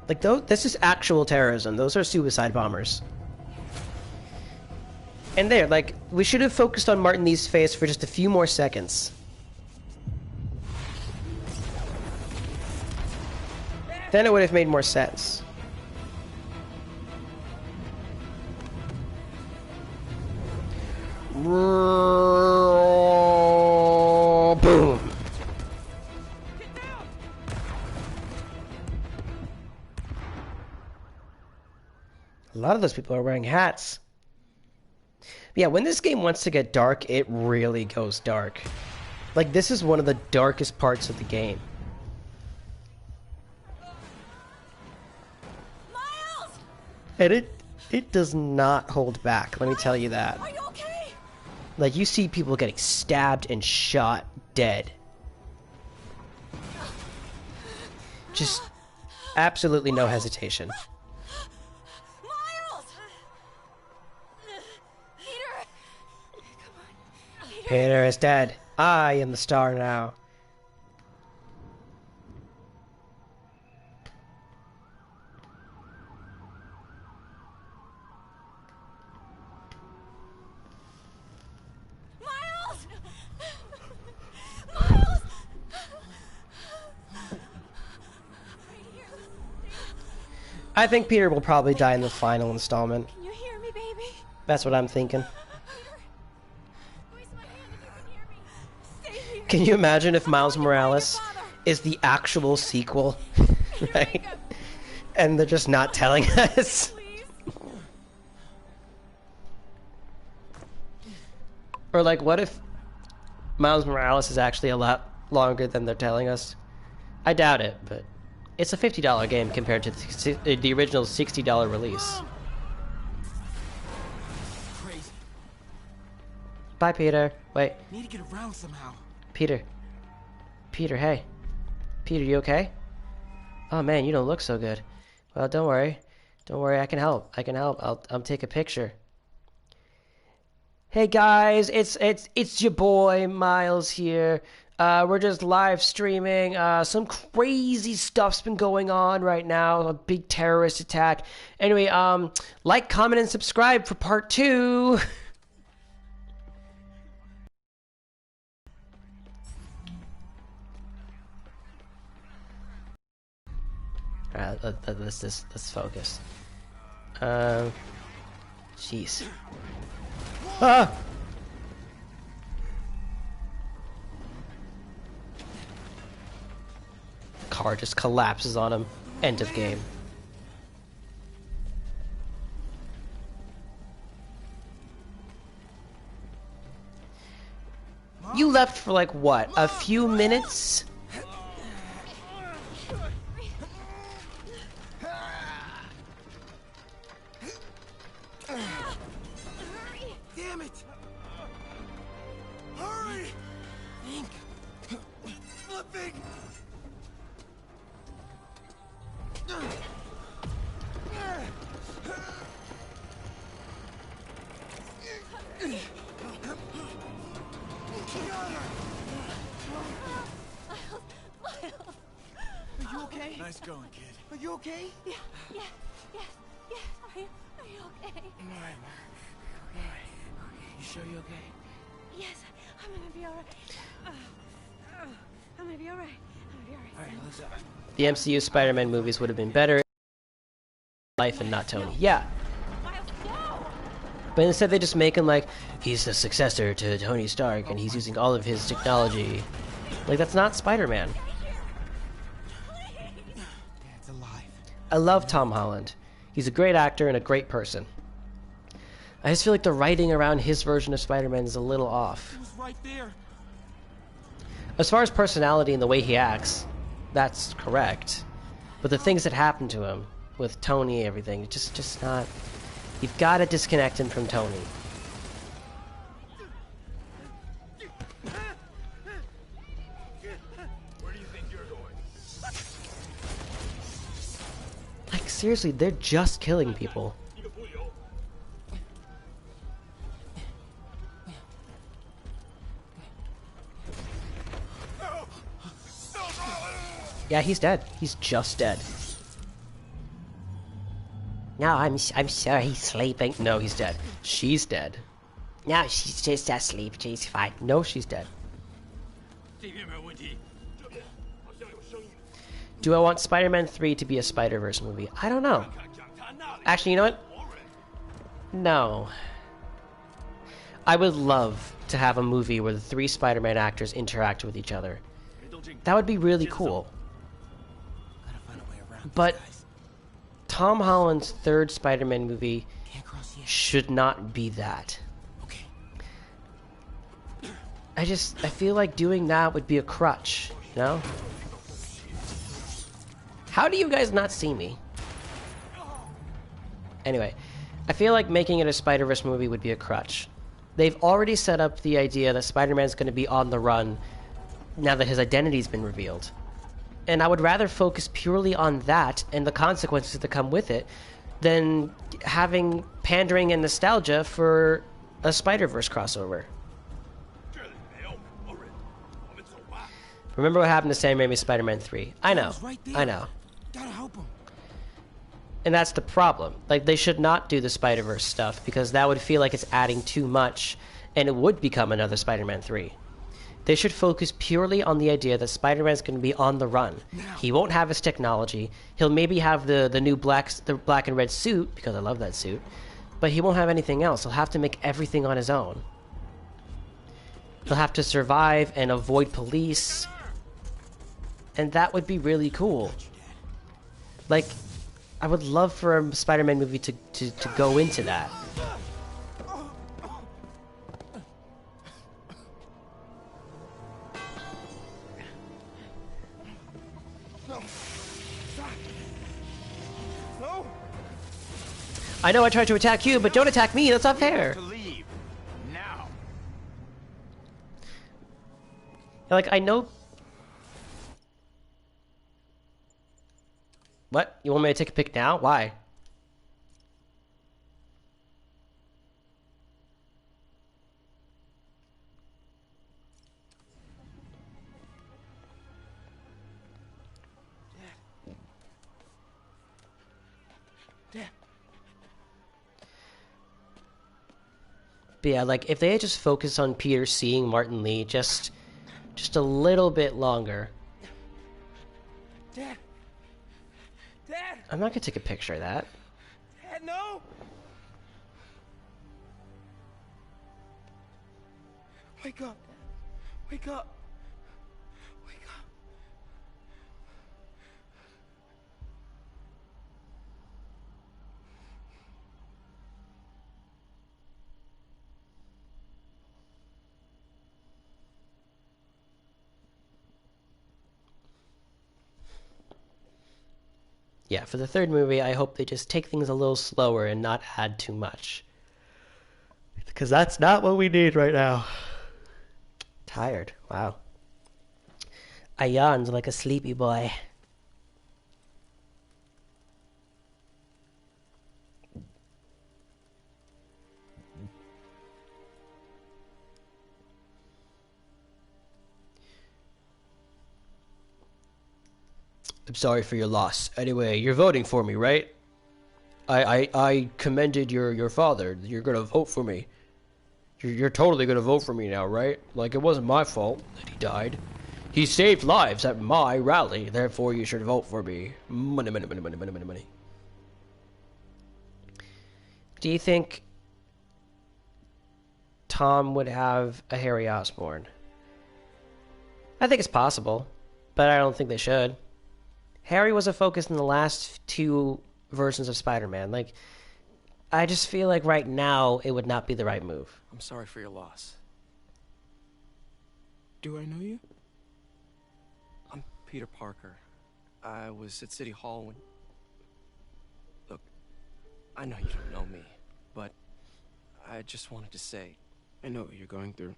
Speaker 1: Like, this is actual terrorism. Those are suicide bombers. And there, like, we should have focused on Martin Lee's face for just a few more seconds. Then it would have made more sense. Boom. A lot of those people are wearing hats. Yeah, when this game wants to get dark, it really goes dark. Like, this is one of the darkest parts of the game.
Speaker 13: Miles!
Speaker 1: And it does not hold back, let me tell you that.
Speaker 13: Are you okay?
Speaker 1: Like, you see people getting stabbed and shot dead. Just absolutely no hesitation.
Speaker 13: Miles!
Speaker 1: Peter is dead. I am the star now.
Speaker 13: Miles! Miles!
Speaker 1: I think Peter will probably die in the final installment.
Speaker 13: Can you hear me, baby?
Speaker 1: That's what I'm thinking. Can you imagine if Miles Morales is the actual sequel, right? And they're just not telling us. Or like, what if Miles Morales is actually a lot longer than they're telling us? I doubt it, but it's a $50 game compared to the original $60 release.
Speaker 10: Crazy.
Speaker 1: Bye, Peter. Wait.
Speaker 10: Need to get around somehow.
Speaker 1: Peter. Peter, hey. Peter, you okay? Oh man, you don't look so good. Well, don't worry. Don't worry, I can help. I can help. I'll take a picture. Hey guys, it's your boy Miles here. We're just live streaming. Some crazy stuff's been going on right now. A big terrorist attack. Anyway, like, comment, and subscribe for part 2. Alright, let's focus. Jeez. Ah! Car just collapses on him. End of game. You left for like what? A few minutes?
Speaker 2: Damn it! Hurry! Think. Flipping!
Speaker 14: Are you okay?
Speaker 2: Nice going, kid.
Speaker 14: Are you okay?
Speaker 13: Yeah. Are you okay?
Speaker 14: Alright. You sure you okay?
Speaker 13: Yes, I'm gonna be alright. I'm gonna be alright.
Speaker 14: Alright, let's
Speaker 1: The MCU Spider-Man movies would have been better. Life and not Tony. Yeah. But instead they just make him like, he's the successor to Tony Stark and he's using all of his technology. Like, that's not Spider-Man.
Speaker 14: Dad's alive.
Speaker 1: I love Tom Holland. He's a great actor and a great person. I just feel like the writing around his version of Spider-Man is a little off.
Speaker 14: He was right there.
Speaker 1: As far as personality and the way he acts, that's correct. But the things that happen to him, with Tony and everything, just not... You've got to disconnect him from Tony.
Speaker 12: Where do you think you're going?
Speaker 1: Like, seriously, they're just killing people. Yeah, he's dead. He's just dead. No, I'm sure he's sleeping. No, he's dead. She's dead. No, she's just asleep. She's fine. No, she's dead. Do I want Spider-Man 3 to be a Spider-Verse movie? I don't know. Actually, you know what? No. I would love to have a movie where the 3 Spider-Man actors interact with each other. That would be really cool. But Tom Holland's 3rd Spider-Man movie should not be that. I feel like doing that would be a crutch, you know? How do you guys not see me? Anyway, I feel like making it a Spider-Verse movie would be a crutch. They've already set up the idea that Spider-Man's going to be on the run now that his identity's been revealed. And I would rather focus purely on that and the consequences that come with it than having pandering and nostalgia for a Spider-Verse crossover. Remember what happened to Sam Raimi's Spider-Man 3. I know. I know.
Speaker 14: Gotta help him.
Speaker 1: And that's the problem. Like, they should not do the Spider-Verse stuff because that would feel like it's adding too much and it would become another Spider-Man 3. They should focus purely on the idea that Spider-Man's going to be on the run. He won't have his technology. He'll maybe have the new black and red suit, because I love that suit, but he won't have anything else. He'll have to make everything on his own. He'll have to survive and avoid police, and that would be really cool. Like, I would love for a Spider-Man movie to go into that. I know I tried to attack you, but don't attack me. That's not fair.
Speaker 14: To leave now.
Speaker 1: Like, I know. What? You want me to take a pic now? Why? But yeah, like, if they had just focused on Peter seeing Martin Lee just a little bit longer.
Speaker 14: Dad. Dad.
Speaker 1: I'm not gonna take a picture of that.
Speaker 14: Dad, no.
Speaker 10: Wake up. Wake up. Wake up.
Speaker 1: Yeah, for the third movie, I hope they just take things a little slower and not add too much. Because that's not what we need right now. Tired. Wow. I yawned like a sleepy boy. I'm sorry for your loss. Anyway, you're voting for me, right? I commended your father. You're gonna vote for me. You're totally gonna vote for me now, right? Like, it wasn't my fault that he died. He saved lives at my rally, therefore you should vote for me. Money, money, money, money, money, money, money. Do you think Tom would have a Harry Osborn? I think it's possible, but I don't think they should. Harry was a focus in the last two versions of Spider-Man. Like, I just feel like right now it would not be the right move.
Speaker 16: I'm sorry for your loss.
Speaker 10: Do I know you?
Speaker 16: I'm Peter Parker. I was at City Hall when... Look, I know you don't know me, but I just wanted to say...
Speaker 10: I know what you're going through.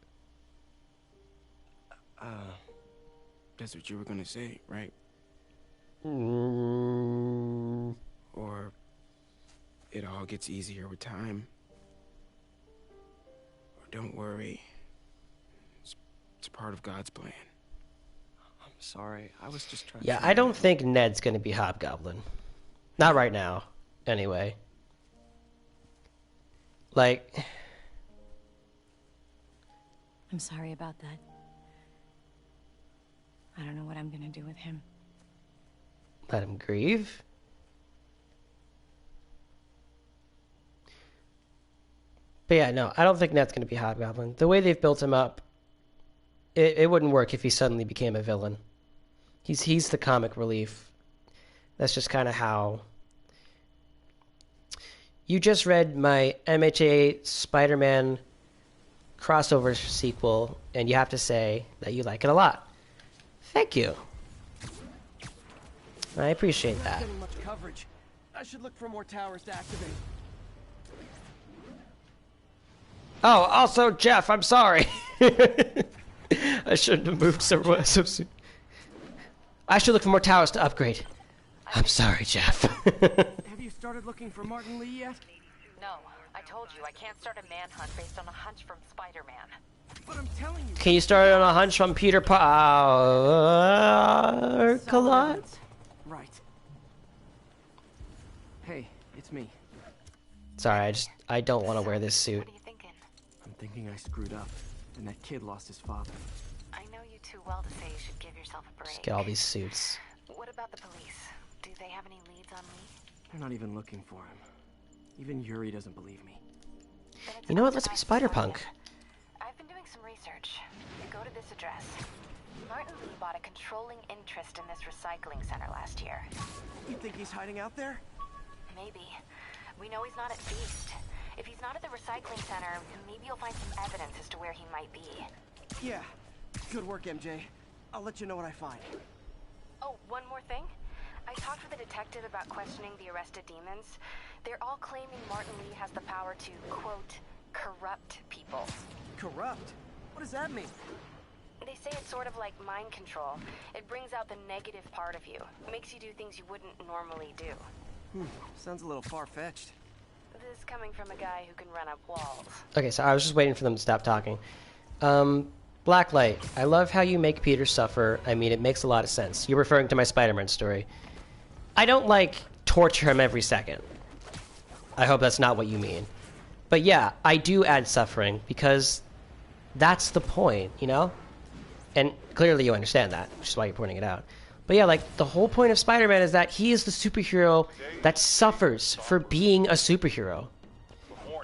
Speaker 10: That's what you were gonna say, right? Or it all gets easier with time. Or don't worry. It's part of God's plan.
Speaker 16: I'm sorry. I was just trying
Speaker 1: Yeah,
Speaker 16: to...
Speaker 1: I don't think Ned's gonna be Hobgoblin. Not right now, anyway. Like...
Speaker 13: I'm sorry about that. I don't know what I'm gonna do with him.
Speaker 1: Let him grieve? But yeah, no, I don't think Ned's going to be Hobgoblin. The way they've built him up, it wouldn't work if he suddenly became a villain. He's the comic relief. That's just kind of how... You just read my MHA Spider-Man crossover sequel, and you have to say that you like it a lot. Thank you. I appreciate
Speaker 2: Not
Speaker 1: that.
Speaker 2: getting much coverage. I should look for more towers to activate.
Speaker 1: Oh, also, Jeff, I'm sorry. I shouldn't have moved so soon. I should look for more towers to upgrade. I'm sorry, Jeff.
Speaker 2: Have you started looking for Martin Lee yet?
Speaker 6: No, I told you I can't start a manhunt based on a hunch from Spider-Man.
Speaker 2: But I'm telling you.
Speaker 1: Can you start it on a hunch from Peter Parker?
Speaker 2: Right. Hey, it's me.
Speaker 1: Sorry, I don't want to wear this suit.
Speaker 2: I'm thinking I screwed up, and that kid lost his father.
Speaker 6: I know you too well to say you should give yourself a break.
Speaker 1: Just get all these suits.
Speaker 6: What about the police? Do they have any leads on me?
Speaker 2: They're not even looking for him. Even Yuri doesn't believe me.
Speaker 1: You know what? Let's be Spider-Punk.
Speaker 6: I've been doing some research. Go to this address. Martin Lee bought a controlling interest in this recycling center last year.
Speaker 2: You think he's hiding out there?
Speaker 6: Maybe. We know he's not at Feast. If he's not at the recycling center, maybe you'll find some evidence as to where he might be.
Speaker 2: Yeah. Good work, MJ. I'll let you know what I find.
Speaker 6: Oh, one more thing. I talked with a detective about questioning the arrested demons. They're all claiming Martin Lee has the power to, quote, corrupt people.
Speaker 2: Corrupt? What does that mean?
Speaker 6: They say it's sort of like mind control. It brings out the negative part of you. Makes you do things you wouldn't normally do.
Speaker 2: Sounds a little far-fetched.
Speaker 6: This coming from a guy who can run up walls.
Speaker 1: Okay, so I was just waiting for them to stop talking. Blacklight, I love how you make Peter suffer. I mean, it makes a lot of sense. You're referring to my Spider-Man story. I don't, like, torture him every second. I hope that's not what you mean. But yeah, I do add suffering, because that's the point, you know? And clearly you understand that, which is why you're pointing it out. But yeah, like, the whole point of Spider-Man is that he is the superhero that suffers for being a superhero.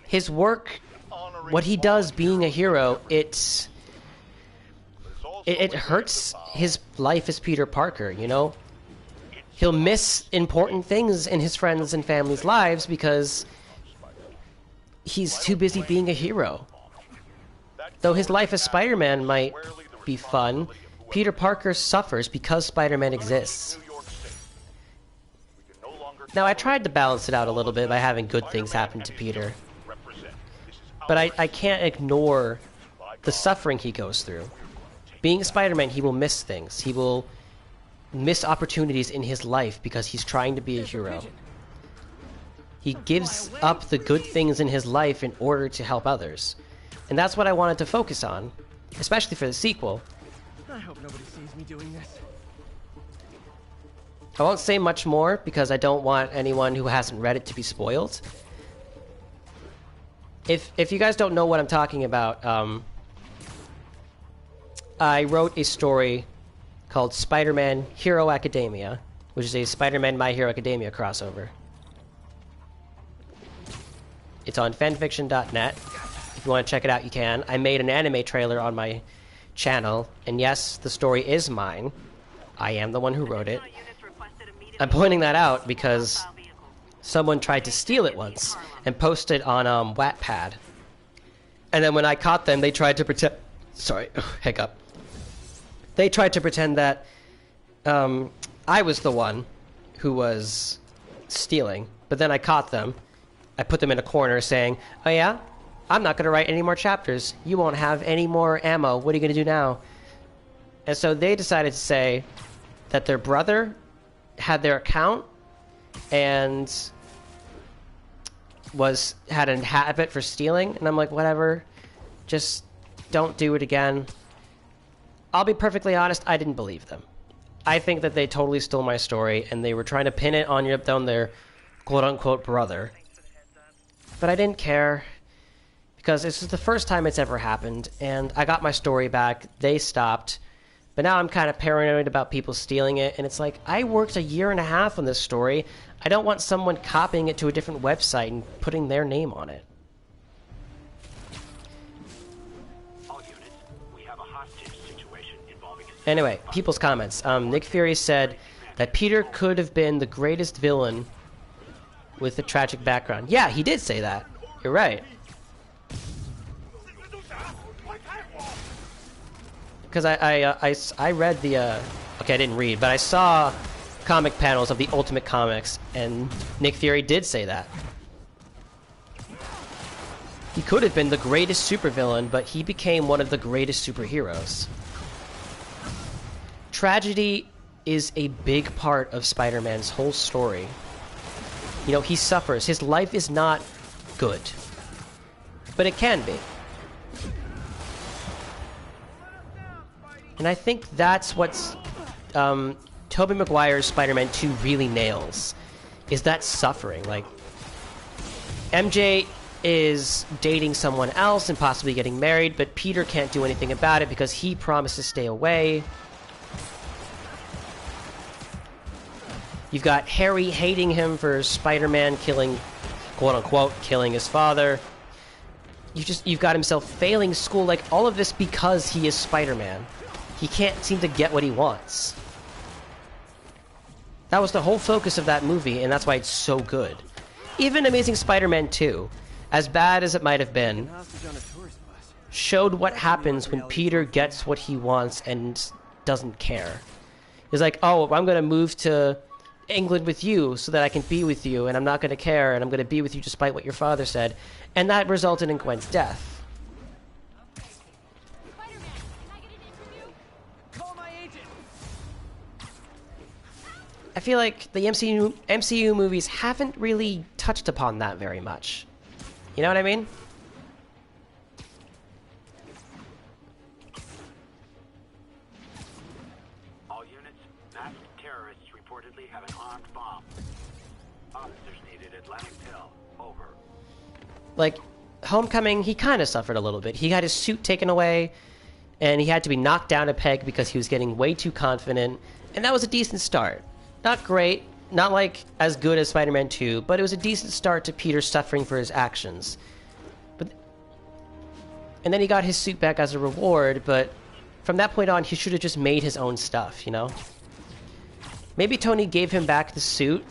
Speaker 1: His work, what he does being a hero, it's it hurts his life as Peter Parker, you know? He'll miss important things in his friends' and family's lives because he's too busy being a hero. Though his life as Spider-Man might be fun, Peter Parker suffers because Spider-Man exists. Now, I tried to balance it out a little bit by having good things happen to Peter. But I can't ignore the suffering he goes through. Being Spider-Man, he will miss things. He will miss opportunities in his life because he's trying to be a hero. He gives up the good things in his life in order to help others. And that's what I wanted to focus on, especially for the sequel.
Speaker 2: I hope nobody sees me doing this.
Speaker 1: I won't say much more because I don't want anyone who hasn't read it to be spoiled. If you guys don't know what I'm talking about, I wrote a story called Spider-Man Hero Academia, which is a Spider-Man My Hero Academia crossover. It's on fanfiction.net. If you want to check it out, you can. I made an anime trailer on my channel, and yes, the story is mine. I am the one who wrote it. I'm pointing that out because someone tried to steal it once and post it on Wattpad. And then when I caught them, they tried to pretend... Sorry, hiccup. They tried to pretend that I was the one who was stealing. But then I caught them. I put them in a corner saying, oh yeah? I'm not going to write any more chapters. You won't have any more ammo. What are you going to do now? And so they decided to say that their brother had their account and had a habit for stealing. And I'm like, whatever. Just don't do it again. I'll be perfectly honest, I didn't believe them. I think that they totally stole my story and they were trying to pin it on their quote-unquote brother. But I didn't care because this is the first time it's ever happened, and I got my story back. They stopped. But now I'm kind of paranoid about people stealing it, and it's like, I worked 1.5 years on this story. I don't want someone copying it to a different website and putting their name on it. Anyway, people's comments. Nick Fury said that Peter could have been the greatest villain with a tragic background. Yeah, he did say that. You're right. Because I read the... okay, I didn't read, but I saw comic panels of the Ultimate Comics, and Nick Fury did say that. He could have been the greatest supervillain, but he became one of the greatest superheroes. Tragedy is a big part of Spider-Man's whole story. You know, he suffers. His life is not good. But it can be. And I think that's what's Tobey Maguire's Spider-Man 2 really nails, is that suffering. Like, MJ is dating someone else and possibly getting married, but Peter can't do anything about it because he promised to stay away. You've got Harry hating him for Spider-Man killing, quote-unquote, killing his father. You've got himself failing school, like, all of this because he is Spider-Man. He can't seem to get what he wants. That was the whole focus of that movie, and that's why it's so good. Even Amazing Spider-Man 2, as bad as it might have been, showed what happens when Peter gets what he wants and doesn't care. He's like, oh, I'm going to move to England with you so that I can be with you, and I'm not going to care, and I'm going to be with you despite what your father said. And that resulted in Gwen's death. I feel like the MCU movies haven't really touched upon that very much. You know what I mean?
Speaker 12: All units, masked terrorists reportedly have an armed bomb. Officers needed Atlantic Hill. Over.
Speaker 1: Like, Homecoming, he kind of suffered a little bit. He had his suit taken away, and he had to be knocked down a peg because he was getting way too confident, and that was a decent start. Not great, not like as good as Spider-Man 2, but it was a decent start to Peter suffering for his actions. And then he got his suit back as a reward, but from that point on, he should have just made his own stuff, you know? Maybe Tony gave him back the suit,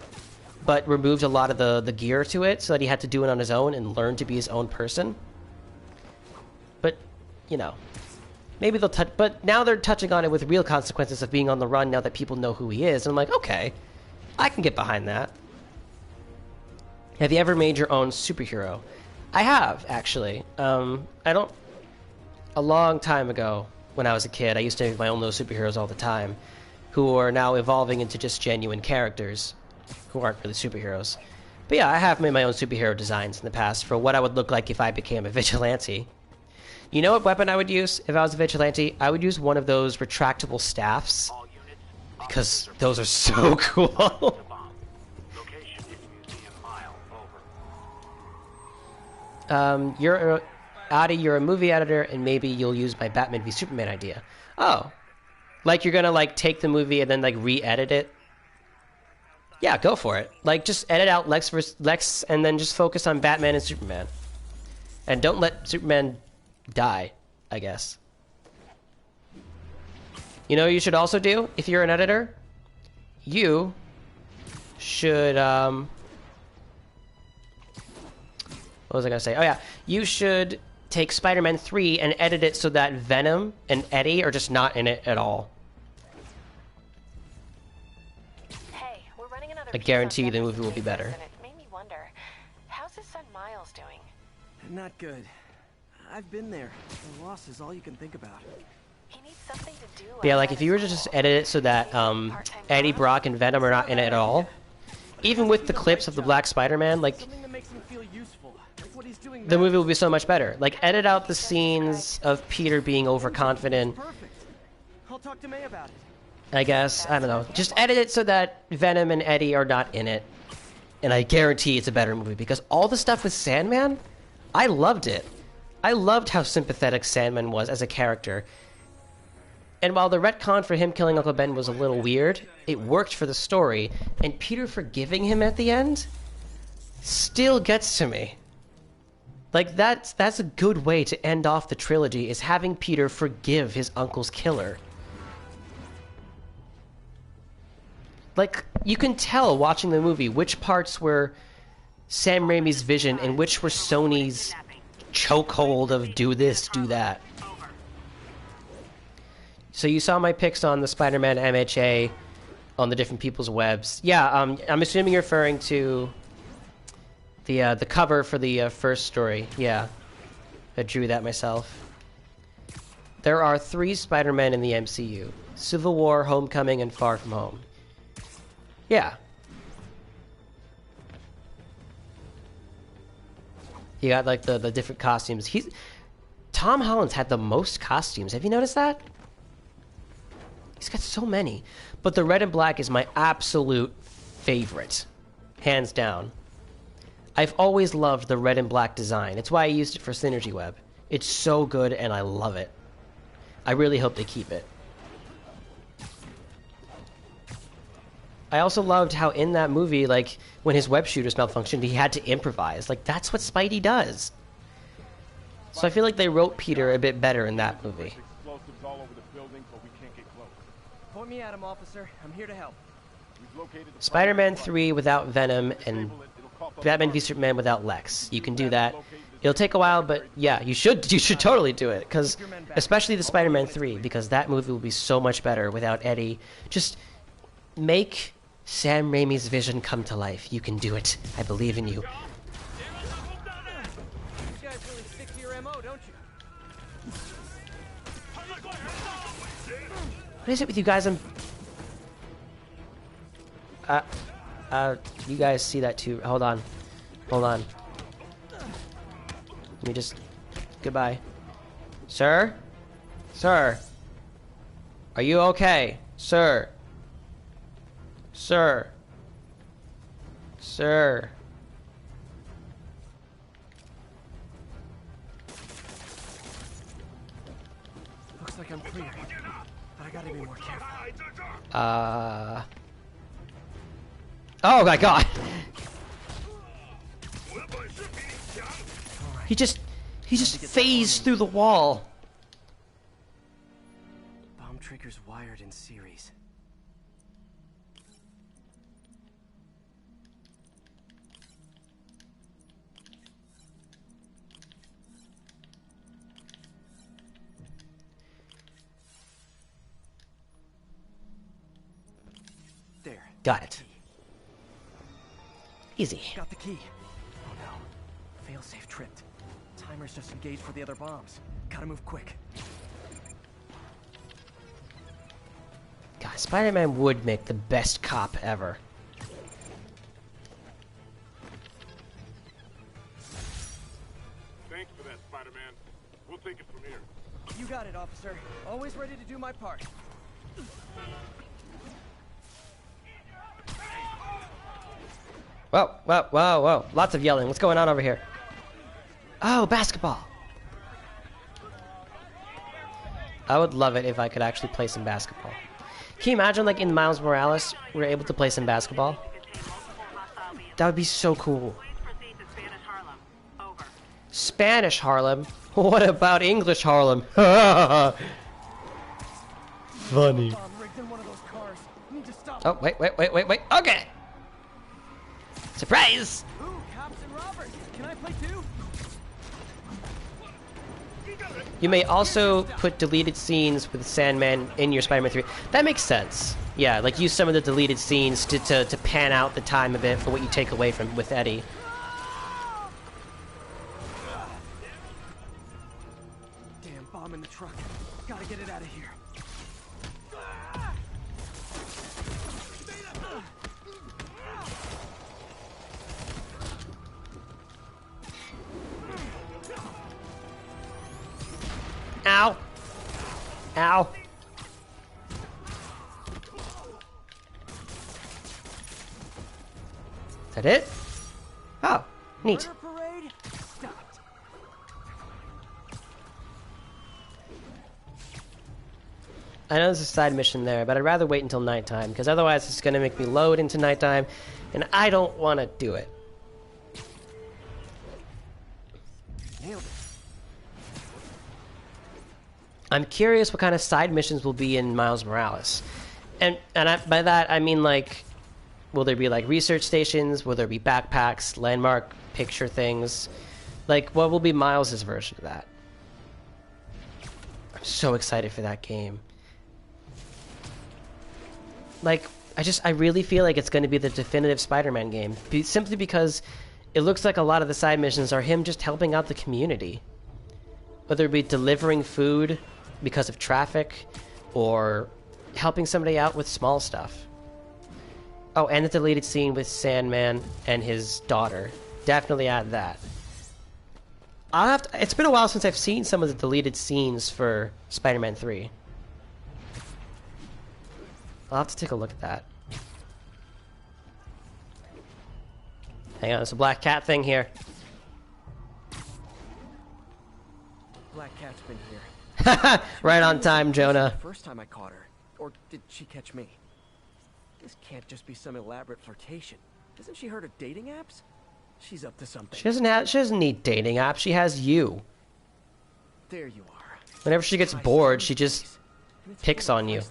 Speaker 1: but removed a lot of the gear to it so that he had to do it on his own and learn to be his own person. But, you know, maybe they'll touch... But now they're touching on it with real consequences of being on the run now that people know who he is. And I'm like, okay, I can get behind that. Have you ever made your own superhero? I have, actually. I don't... A long time ago, when I was a kid, I used to make my own little superheroes all the time, who are now evolving into just genuine characters, who aren't really superheroes. But yeah, I have made my own superhero designs in the past for what I would look like if I became a vigilante. You know what weapon I would use if I was a vigilante? I would use one of those retractable staffs, because those are so cool. Adi, you're a movie editor, and maybe you'll use my Batman v Superman idea. Oh. Like you're gonna, like, take the movie and then, like, re-edit it? Yeah, go for it. Like, just edit out Lex and then just focus on Batman and Superman. And don't let Superman die, I guess. You know what you should also do, if you're an editor? You should, what was I gonna say? Oh yeah, you should take Spider-Man 3 and edit it so that Venom and Eddie are just not in it at all.
Speaker 6: Hey, we're running another
Speaker 1: I guarantee you the movie will be better.
Speaker 6: and it made me wonder, how's his son Miles doing?
Speaker 2: Not good. I've been there. The loss is all you can think about.
Speaker 6: He needs something to do.
Speaker 1: But yeah, like if you were to just edit it so that Eddie Brock and Venom are not in it at all, even with the clips of the Black Spider-Man, like the movie will be so much better. Like edit out the scenes of Peter being overconfident.
Speaker 2: I'll talk to May about it.
Speaker 1: I guess, I don't know. Just edit it so that Venom and Eddie are not in it. And I guarantee it's a better movie because all the stuff with Sandman, I loved it. I loved how sympathetic Sandman was as a character. And while the retcon for him killing Uncle Ben was a little weird, it worked for the story, and Peter forgiving him at the end still gets to me. Like, that's a good way to end off the trilogy, is having Peter forgive his uncle's killer. Like, you can tell watching the movie which parts were Sam Raimi's vision and which were Sony's chokehold of do this, do that. So you saw my picks on the Spider-Man MHA on the different people's webs. Yeah, I'm assuming you're referring to the cover for the first story. Yeah, I drew that myself. There are 3 Spider-Men in the MCU: Civil War, Homecoming, and Far From Home. Yeah. You got like the different costumes. Tom Holland's had the most costumes. Have you noticed that? He's got so many. But the red and black is my absolute favorite. Hands down. I've always loved the red and black design. It's why I used it for Synergy Web. It's so good and I love it. I really hope they keep it. I also loved how in that movie, like, when his web shooters malfunctioned, he had to improvise. Like, that's what Spidey does. So I feel like they wrote Peter a bit better in that movie.
Speaker 2: Point me at him, officer. I'm here to help.
Speaker 1: Spider-Man 3 without Venom and Batman v Superman without Lex. You can do that. It'll take a while, but yeah, you should totally do it, because especially the Spider-Man 3, because that movie will be so much better without Eddie. Just make Sam Raimi's vision come to life. You can do it. I believe in you.
Speaker 2: You guys really stick to your MO, don't you?
Speaker 1: What is it with you guys? You guys see that too. Hold on. Hold on. Let me just... Goodbye. Sir? Sir? Are you okay? Sir? Sir? Sir?
Speaker 2: Looks like I'm clear, but I gotta be more careful.
Speaker 1: Oh my god! He just phased through the wall.
Speaker 16: triggers wired in series. There.
Speaker 1: Got it. Easy.
Speaker 16: Got the key. Oh no. Failsafe tripped. Timer's just engaged for the other bombs. Gotta move quick.
Speaker 1: God, Spider-Man would make the best cop ever.
Speaker 3: Thanks for that, Spider-Man. We'll take it from here.
Speaker 16: You got it, officer. Always ready to do my part.
Speaker 1: Whoa, whoa, whoa, whoa. Lots of yelling. What's going on over here? Oh, basketball. I would love it if I could actually play some basketball. Can you imagine, like, in Miles Morales, we're able to play some basketball? That would be so cool. Spanish Harlem? What about English Harlem? Funny. Oh, wait. Okay! Surprise!
Speaker 16: Ooh, cops and robbers. Can I play too?
Speaker 1: You may also put deleted scenes with Sandman in your Spider-Man 3. That makes sense. Yeah, like use some of the deleted scenes to pan out the time a bit for what you take away from with Eddie.
Speaker 16: Damn bomb in the truck. Gotta get it out of here.
Speaker 1: Ow! Ow! Is that it? Oh, neat.
Speaker 16: Parade stopped.
Speaker 1: I know there's a side mission there, but I'd rather wait until nighttime, because otherwise it's going to make me load into nighttime, and I don't want to do it.
Speaker 16: Nailed it.
Speaker 1: I'm curious what kind of side missions will be in Miles Morales. And by that, I mean, like, will there be, like, research stations? Will there be backpacks, landmark picture things? Like, what will be Miles' version of that? I'm so excited for that game. Like, I really feel like it's going to be the definitive Spider-Man game. Simply because it looks like a lot of the side missions are him just helping out the community. Whether it be delivering food because of traffic, or helping somebody out with small stuff. Oh, and the deleted scene with Sandman and his daughter. Definitely add that. It's been a while since I've seen some of the deleted scenes for Spider-Man 3. I'll have to take a look at that. Hang on, there's a black cat thing here.
Speaker 16: Black Cat's been here.
Speaker 1: Right on time, Jonah.
Speaker 16: The first time I caught her. Or did she catch me? This can't just be some elaborate flirtation. Hasn't she heard of dating apps? She's up to something.
Speaker 1: She doesn't need dating apps. She has you.
Speaker 16: There you are.
Speaker 1: Whenever she gets bored, she just picks on you.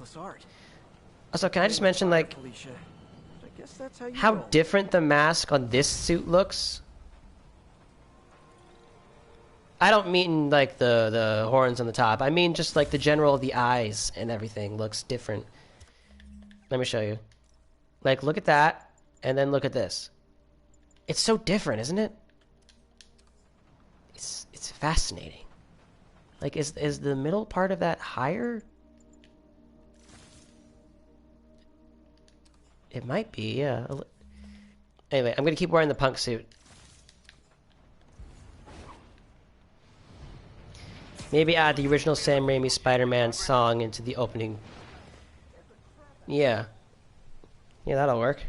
Speaker 1: Also, can I just mention, like, how different the mask on this suit looks? I don't mean, like, the horns on the top. I mean just, like, the general, the eyes and everything looks different. Let me show you. Like, look at that, and then look at this. It's so different, isn't it? It's fascinating. Like, is the middle part of that higher? It might be, yeah. Anyway, I'm gonna keep wearing the punk suit. Maybe add the original Sam Raimi Spider-Man song into the opening. Yeah. Yeah, that'll work.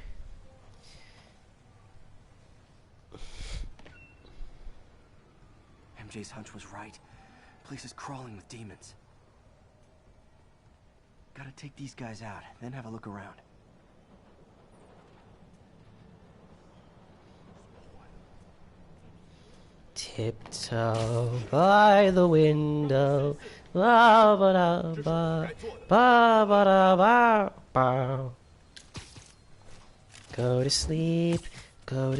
Speaker 16: MJ's hunch was right. Place is crawling with demons. Gotta take these guys out, then have a look around.
Speaker 1: Tiptoe by the window, Ba ba da ba ba ba da ba ba. Go to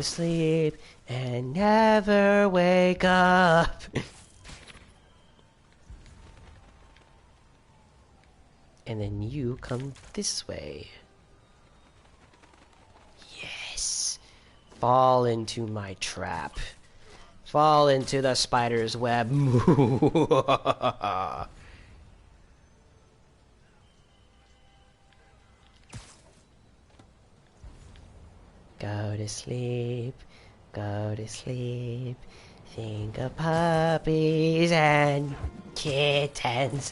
Speaker 1: sleep, and never wake up. And then you come this way. Yes. Fall into my trap. Fall into the spider's web. Go to sleep, think of puppies and kittens.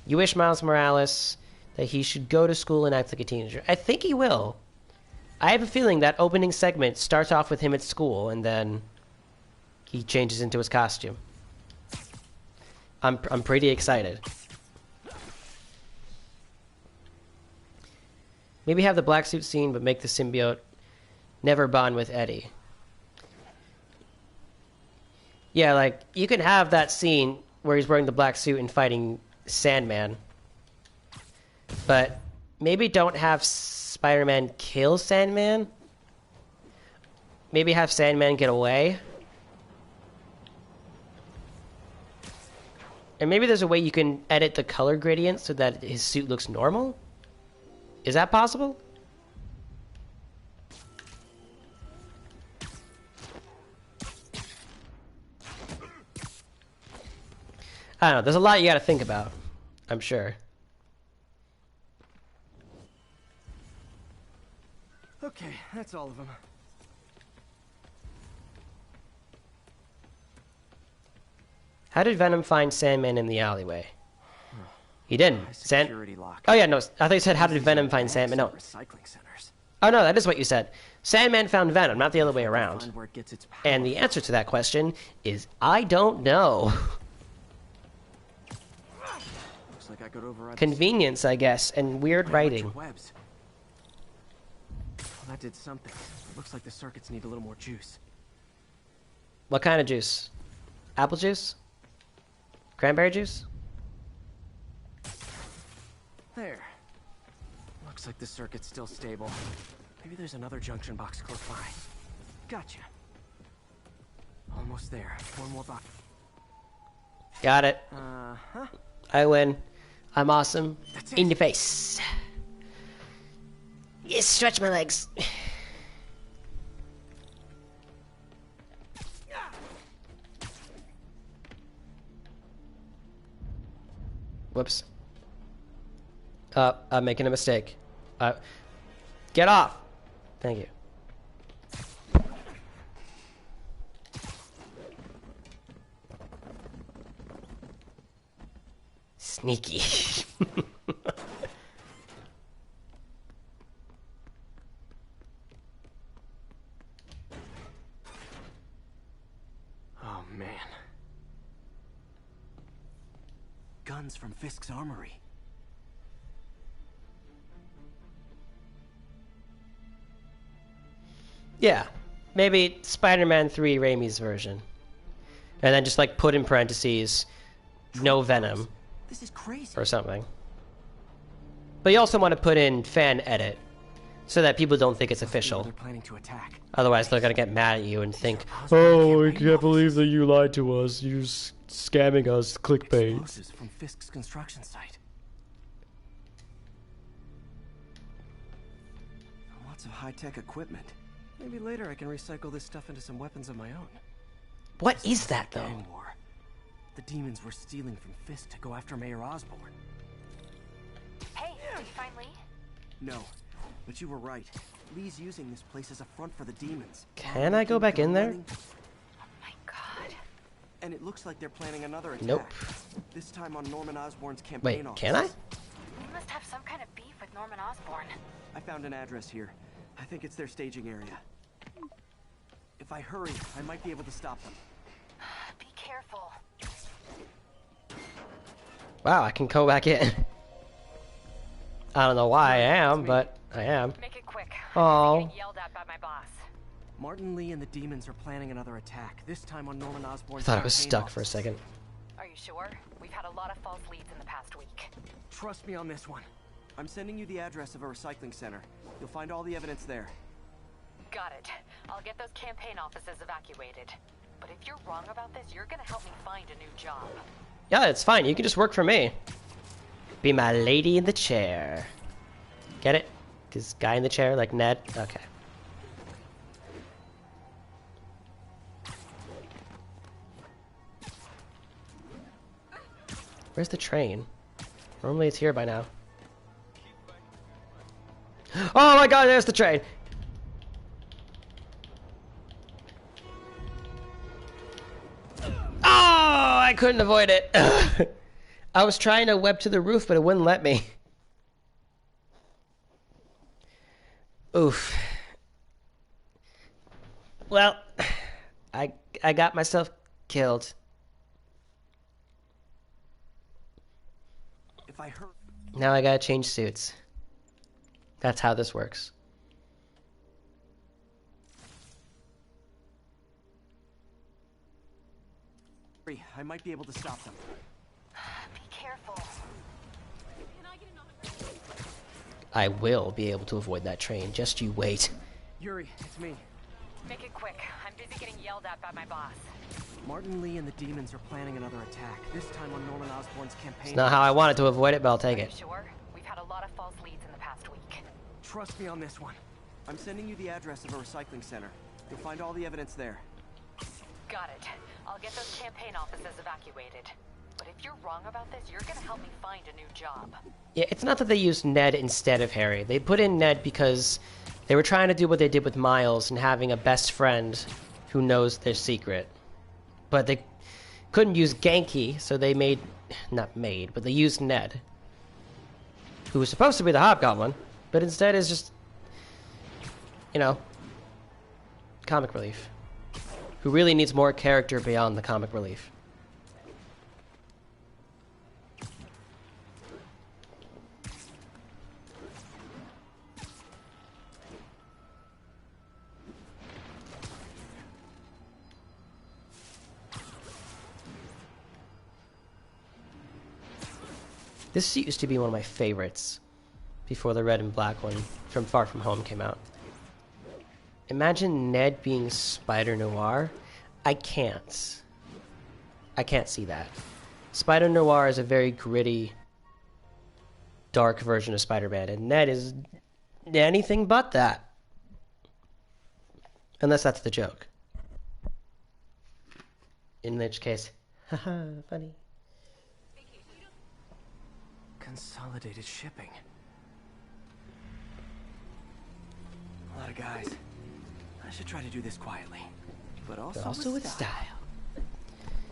Speaker 1: You wish Miles Morales that he should go to school and act like a teenager. I think he will. I have a feeling that opening segment starts off with him at school and then he changes into his costume. I'm pretty excited. Maybe have the black suit scene, but make the symbiote never bond with Eddie. Yeah, like, you can have that scene where he's wearing the black suit and fighting Sandman. But maybe don't have Spider-Man kill Sandman. Maybe have Sandman get away. And maybe there's a way you can edit the color gradient so that his suit looks normal? Is that possible? I don't know. There's a lot you gotta think about, I'm sure.
Speaker 16: Okay, that's all of them.
Speaker 1: How did Venom find Sandman in the alleyway? He didn't.
Speaker 16: Security lock.
Speaker 1: Oh yeah, no. I thought you said how did Venom find Sandman? No.
Speaker 16: Recycling centers.
Speaker 1: Oh no, that is what you said. Sandman found Venom, not the other way around.
Speaker 16: Find where it gets its power.
Speaker 1: And the answer to that question is I don't know.
Speaker 16: Looks like I could override
Speaker 1: Convenience, I guess, and weird writing.
Speaker 16: Webs. Well, that did something. It looks like the circuits need a little more juice.
Speaker 1: What kind of juice? Apple juice? Cranberry juice?
Speaker 16: There. Looks like the circuit's still stable. Maybe there's another junction box close by. Gotcha. Almost there. One more box.
Speaker 1: Got it.
Speaker 16: Uh-huh.
Speaker 1: I win. I'm awesome. In your face. Yes, stretch my legs. Whoops. I'm making a mistake. Get off! Thank you. Sneaky.
Speaker 16: Oh, man. Guns from Fisk's armory.
Speaker 1: Yeah, maybe Spider-Man 3 Raimi's version. And then just like put in parentheses, no Venom.
Speaker 16: This is crazy.
Speaker 1: Or something. But you also want to put in fan edit, so that people don't think it's official.
Speaker 16: They're planning to attack.
Speaker 1: Otherwise they're gonna get mad at you and think, oh, I can't believe that you lied to us, you're scamming us, clickbait.
Speaker 16: Explosives from Fisk's construction site. Lots of high-tech equipment. Maybe later I can recycle this stuff into some weapons of my own.
Speaker 1: What is that, though?
Speaker 16: Gang war. The demons were stealing from Fisk to go after Mayor Osborn.
Speaker 6: Hey, did you find Lee?
Speaker 16: No, but you were right. Lee's using this place as a front for the demons.
Speaker 1: Can I go back in there?
Speaker 6: Oh my god.
Speaker 16: And it looks like they're planning another attack.
Speaker 1: Nope.
Speaker 16: This time on Norman Osborn's campaign office.
Speaker 1: Can I?
Speaker 6: We must have some kind of beef with Norman Osborn.
Speaker 16: I found an address here. I think it's their staging area. If I hurry, I might be able to stop them.
Speaker 6: Be careful.
Speaker 1: Wow, I can go back in. I don't know why I am, but I am.
Speaker 6: Make it quick.
Speaker 1: Oh.
Speaker 6: I'm getting yelled at by my boss.
Speaker 16: Martin Lee and the demons are planning another attack. This time on Norman
Speaker 1: I
Speaker 16: Osborn's
Speaker 1: thought I was
Speaker 16: campaign
Speaker 1: stuck
Speaker 16: office.
Speaker 1: for a second.
Speaker 6: Are you sure? We've had
Speaker 5: had a lot of false leads in the past week.
Speaker 16: Trust me on this one. I'm sending you the address of a recycling center. You'll find all the evidence there.
Speaker 5: Got it. I'll get those campaign offices evacuated. But if you're wrong about this, you're gonna help me find a new job.
Speaker 1: Yeah, it's fine. You can just work for me. Be my lady in the chair. Get it? Because guy in the chair, like Ned? Okay. Where's the train? Normally it's here by now. Oh my god, there's the train! Oh, I couldn't avoid it. I was trying to web to the roof, but it wouldn't let me. Oof. Well, I got myself killed.
Speaker 16: If I hurt...
Speaker 1: Now I gotta change suits. That's how this works.
Speaker 16: I might be able to stop them.
Speaker 5: Be careful.
Speaker 1: I will be able to avoid that train. Just you wait.
Speaker 16: Yuri, it's me.
Speaker 5: Make it quick. I'm busy getting yelled at by my boss.
Speaker 16: Martin Lee and the demons are planning another attack, this time on Norman Osborn's campaign.
Speaker 1: It's not how I wanted to avoid it, but I'll take it.
Speaker 5: Sure? We've had a lot of false leads in the past week.
Speaker 16: Trust me on this one. I'm sending you the address of a recycling center. You'll find all the evidence there.
Speaker 5: Got it. I'll get those campaign offices evacuated. But if you're wrong about this, you're gonna help me find a new job.
Speaker 1: Yeah, it's not that they used Ned instead of Harry. They put in Ned because they were trying to do what they did with Miles and having a best friend who knows their secret. But they couldn't use Genki, so they but they used Ned, who was supposed to be the Hobgoblin, but instead is just, you know, comic relief, who really needs more character beyond the comic relief. This used to be one of my favorites before the red and black one from Far From Home came out. Imagine Ned being Spider-Noir. I can't see that. Spider-Noir is a very gritty, dark version of Spider-Man, and Ned is anything but that. Unless that's the joke. In which case, haha, funny.
Speaker 16: Consolidated shipping. A lot of guys. I should try to do this quietly. But also
Speaker 1: with style.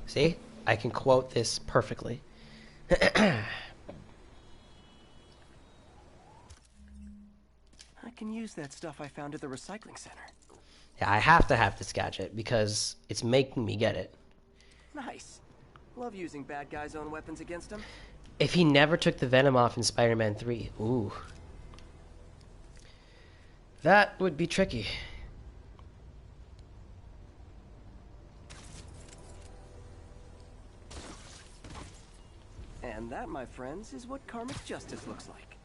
Speaker 1: See? I can quote this perfectly.
Speaker 16: I can use that stuff I found at the recycling center.
Speaker 1: Yeah, I have to have this gadget because it's making me get it.
Speaker 16: Nice. Love using bad guys' own weapons against them.
Speaker 1: If he never took the Venom off in Spider-Man 3, ooh. That would be tricky.
Speaker 16: And that, my friends, is what karmic justice looks like.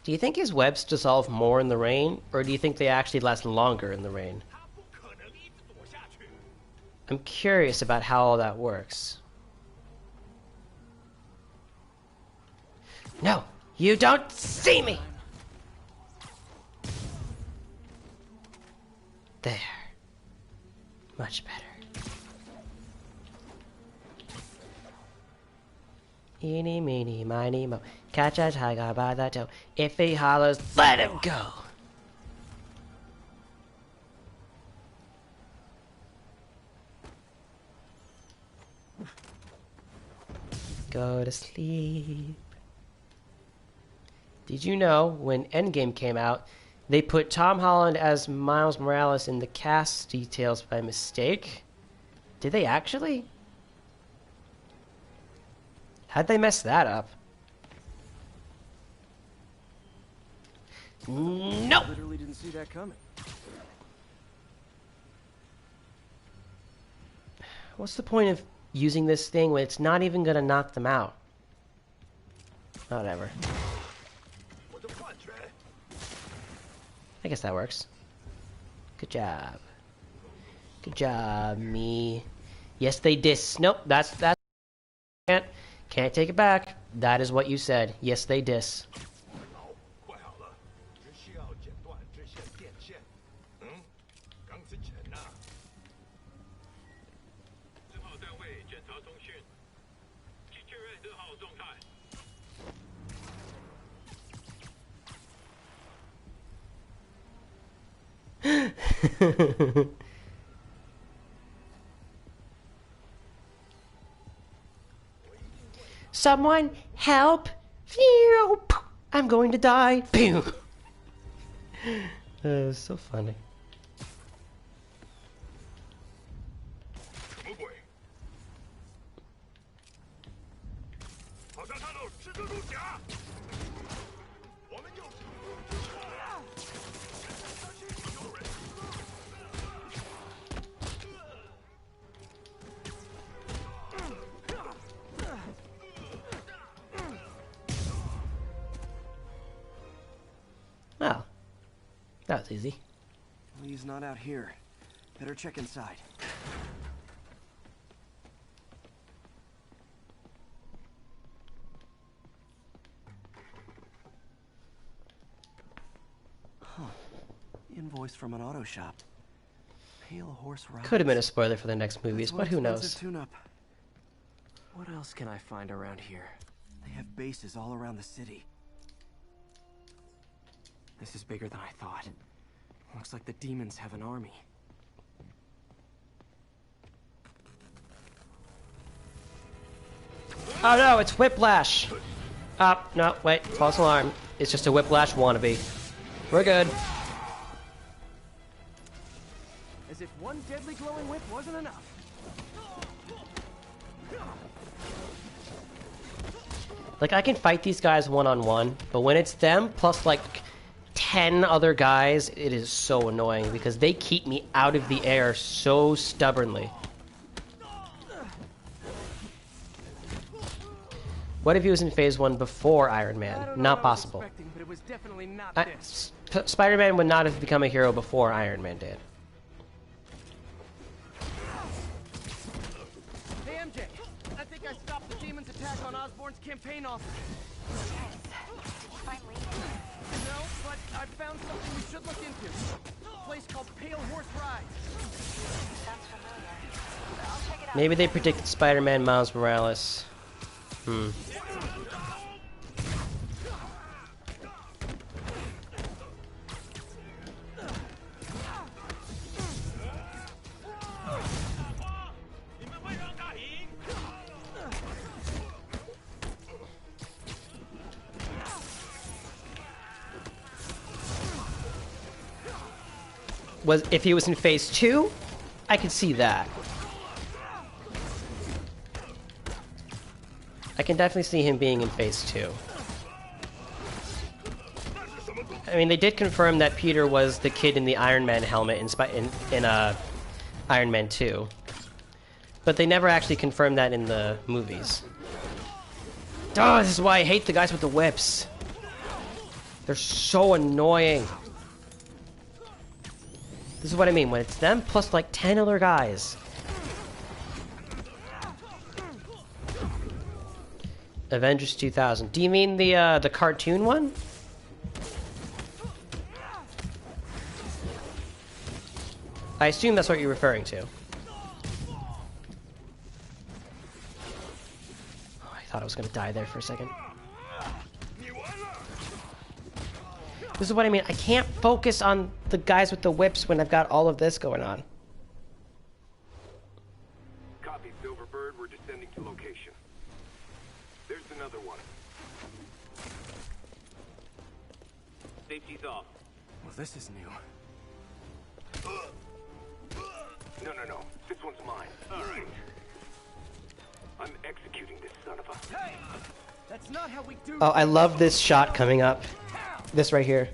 Speaker 1: Do you think his webs dissolve more in the rain, or do you think they actually last longer in the rain? I'm curious about how all that works. No, you don't see me! There. Much better. Eeny, meeny, miny, mo. Catch a tiger by the toe. If he hollers, let him go! Go to sleep. Did you know when Endgame came out, they put Tom Holland as Miles Morales in the cast details by mistake? Did they actually? How'd they mess that up? No!
Speaker 16: Literally didn't see that coming.
Speaker 1: What's the point of using this thing when it's not even gonna knock them out? Whatever. I guess that works. Good job. Good job, me. Yes, they diss. Nope, that's can't take it back. That is what you said. Yes, they diss. Someone help! Phew! I'm going to die. Pew! So funny. Well, that was easy.
Speaker 16: Lee's not out here. Better check inside. Huh. Invoice from an auto shop. Pale Horse Rides.
Speaker 1: Could have been a spoiler for the next movies,
Speaker 16: That's
Speaker 1: but who
Speaker 16: one
Speaker 1: knows?
Speaker 16: expensive tune-up. What else can I find around here? They have bases all around the city. This is bigger than I thought. Looks like the demons have an army.
Speaker 1: Oh no, it's Whiplash! No, wait, false alarm. It's just a Whiplash wannabe. We're good.
Speaker 16: As if one deadly glowing whip wasn't enough.
Speaker 1: Like, I can fight these guys one-on-one, but when it's them plus, like, 10 other guys, it is so annoying because they keep me out of the air so stubbornly. What if he was in Phase 1 before Iron Man? Not possible.
Speaker 16: But it was definitely not this.
Speaker 1: Spider-Man would not have become a hero before Iron Man did.
Speaker 16: Hey MJ, I think I stopped the demon's attack on Osborn's campaign office.
Speaker 6: Finally.
Speaker 16: No, but I found something we should look into. A place called Pale Horse Rides.
Speaker 6: Sounds familiar. I'll check it out.
Speaker 1: Maybe they predicted Spider-Man Miles Morales. If he was in Phase 2, I could see that. I can definitely see him being in Phase 2. I mean, they did confirm that Peter was the kid in the Iron Man helmet in Iron Man 2. But they never actually confirmed that in the movies. Oh, this is why I hate the guys with the whips. They're so annoying. This is what I mean, when it's them plus like 10 other guys. Avengers 2000. Do you mean the cartoon one? I assume that's what you're referring to. Oh, I thought I was gonna die there for a second. This is what I mean. I can't focus on the guys with the whips when I've got all of this going on.
Speaker 3: Copy, Silverbird. We're descending to location. There's another one.
Speaker 12: Safety's off.
Speaker 16: Well, this is new.
Speaker 3: No. This one's mine. All right. I'm executing this son of a...
Speaker 16: Hey! That's not how we do.
Speaker 1: Oh, I love this shot coming up. This right here.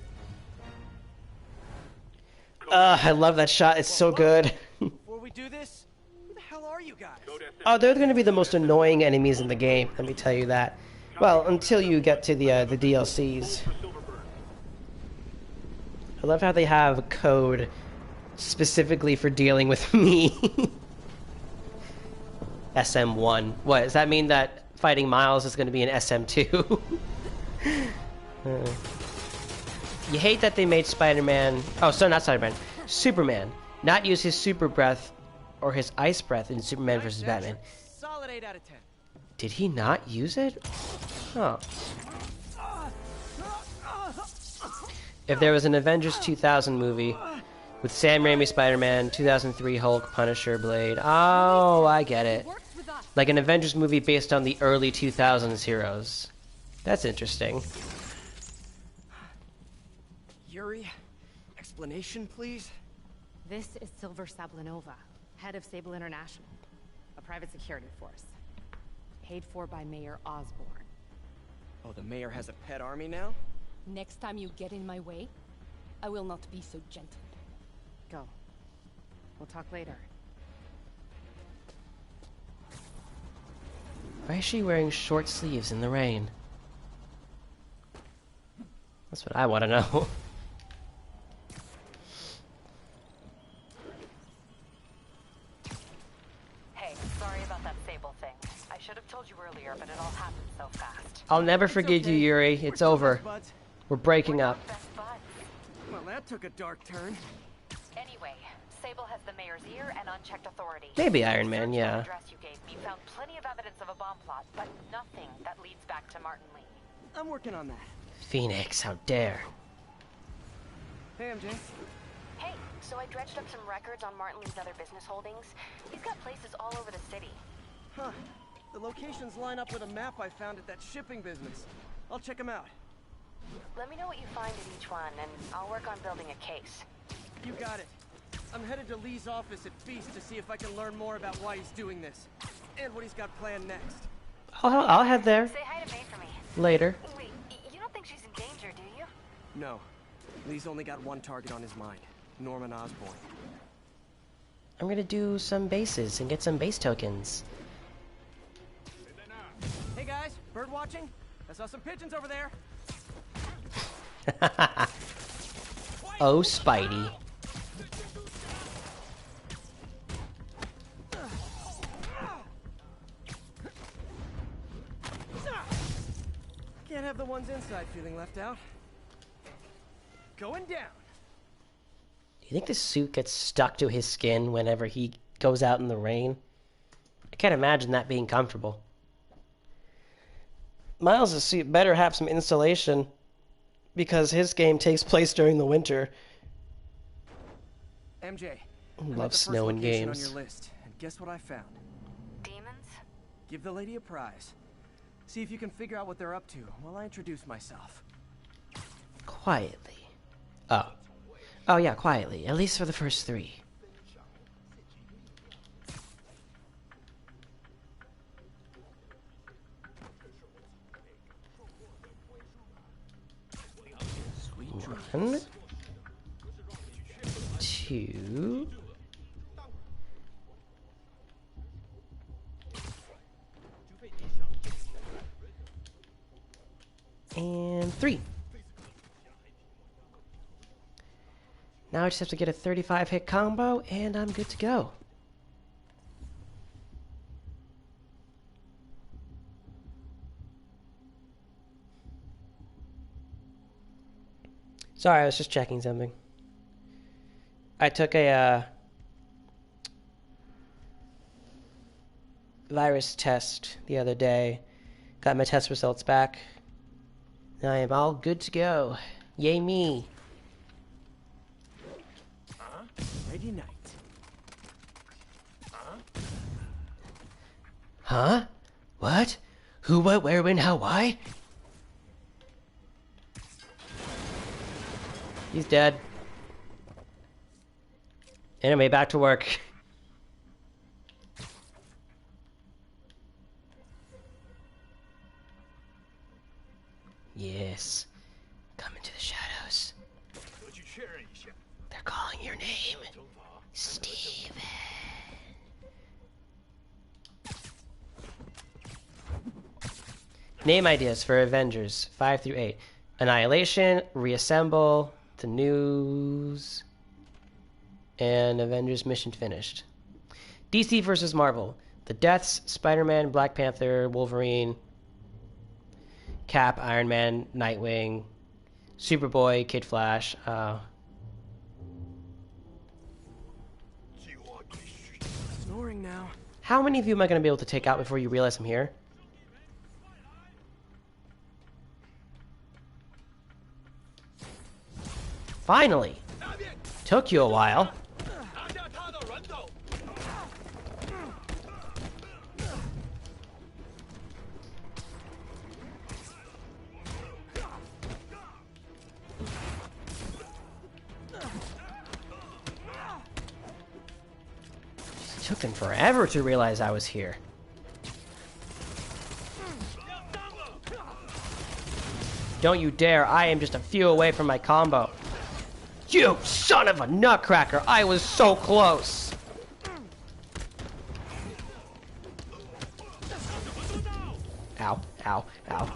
Speaker 1: I love that shot. It's so good.
Speaker 16: Before we do this, who the
Speaker 2: hell are you guys?
Speaker 1: Oh, they're going to be the most annoying enemies in the game. Let me tell you that. Well, until you get to the DLCs. I love how they have code specifically for dealing with me. SM1. What, does that mean that fighting Miles is going to be an SM2? You hate that they made Spider-Man... Oh, sorry, not Spider-Man. Superman. Not use his super breath or his ice breath in Superman vs. Batman.
Speaker 2: Solid 8 out of 10.
Speaker 1: Did he not use it? Huh. If there was an Avengers 2000 movie with Sam Raimi Spider-Man, 2003 Hulk, Punisher, Blade... Oh, I get it. Like an Avengers movie based on the early 2000s heroes. That's interesting.
Speaker 2: Yuri, explanation, please?
Speaker 17: This is Silver Sablinova, head of Sable International, a private security force. Paid for by Mayor Osborn.
Speaker 2: Oh, the mayor has a pet army now?
Speaker 17: Next time you get in my way, I will not be so gentle. Go. We'll talk later.
Speaker 1: Why is she wearing short sleeves in the rain? That's what I want to know.
Speaker 5: Hey, sorry about that Sable thing. I should have told you earlier, but it all happened so fast.
Speaker 1: I'll never forgive you, Yuri. It's over. We're breaking up.
Speaker 2: Well, that took a dark turn.
Speaker 5: Anyway, Sable has the mayor's ear and unchecked authority.
Speaker 1: Maybe Iron Man, yeah.
Speaker 5: The address you gave me found plenty of evidence of a bomb plot, but nothing that leads back to Martin Lee.
Speaker 2: I'm working on that.
Speaker 1: Phoenix, how dare.
Speaker 2: Hey, MJ.
Speaker 6: Hey, so I dredged up some records on Martin Lee's other business holdings. He's got places all over the city.
Speaker 2: Huh. The locations line up with a map I found at that shipping business. I'll check them out.
Speaker 6: Let me know what you find at each one, and I'll work on building a case.
Speaker 2: You got it. I'm headed to Lee's office at Feast to see if I can learn more about why he's doing this. And what he's got planned next.
Speaker 1: I'll head there.
Speaker 6: Say hi to May for me.
Speaker 1: Later.
Speaker 6: Wait, you don't think she's in danger, do you?
Speaker 2: No. Lee's only got one target on his mind. Norman Osborn.
Speaker 1: I'm gonna do some bases and get some base tokens.
Speaker 2: Hey guys, bird watching? I saw some pigeons over there.
Speaker 1: Oh, Spidey.
Speaker 2: Can't have the ones inside feeling left out. Going down.
Speaker 1: Do you think the suit gets stuck to his skin whenever he goes out in the rain? I can't imagine that being comfortable. Miles' suit better have some insulation, because his game takes place during the winter.
Speaker 2: MJ,
Speaker 1: Love snow in games.
Speaker 2: on your list, and guess what I found?
Speaker 5: Demons?
Speaker 2: Give the lady a prize. See if you can figure out what they're up to while I introduce myself.
Speaker 1: Quietly. Oh. Oh yeah, quietly. At least for the first 3. One, 2, and 3. Now I just have to get a 35 hit combo and I'm good to go. Sorry, I was just checking something. I took a virus test the other day. Got my test results back. I am all good to go. Yay me.
Speaker 2: Ready night.
Speaker 1: Huh? What? Who, what, where, when, how, why? He's dead. Anyway, back to work. Yes. Come into the shadows. They're calling your name. Steven. Name ideas for Avengers 5 through 8. Annihilation, Reassemble, The News, and Avengers Mission Finished. DC versus Marvel. The Deaths, Spider-Man, Black Panther, Wolverine, Cap, Iron Man, Nightwing, Superboy, Kid Flash.
Speaker 2: Snoring now.
Speaker 1: How many of you am I going to be able to take out before you realize I'm here? Finally! Took you a while. It took them forever to realize I was here. Don't you dare, I am just a few away from my combo. You son of a nutcracker! I was so close! Ow, ow, ow.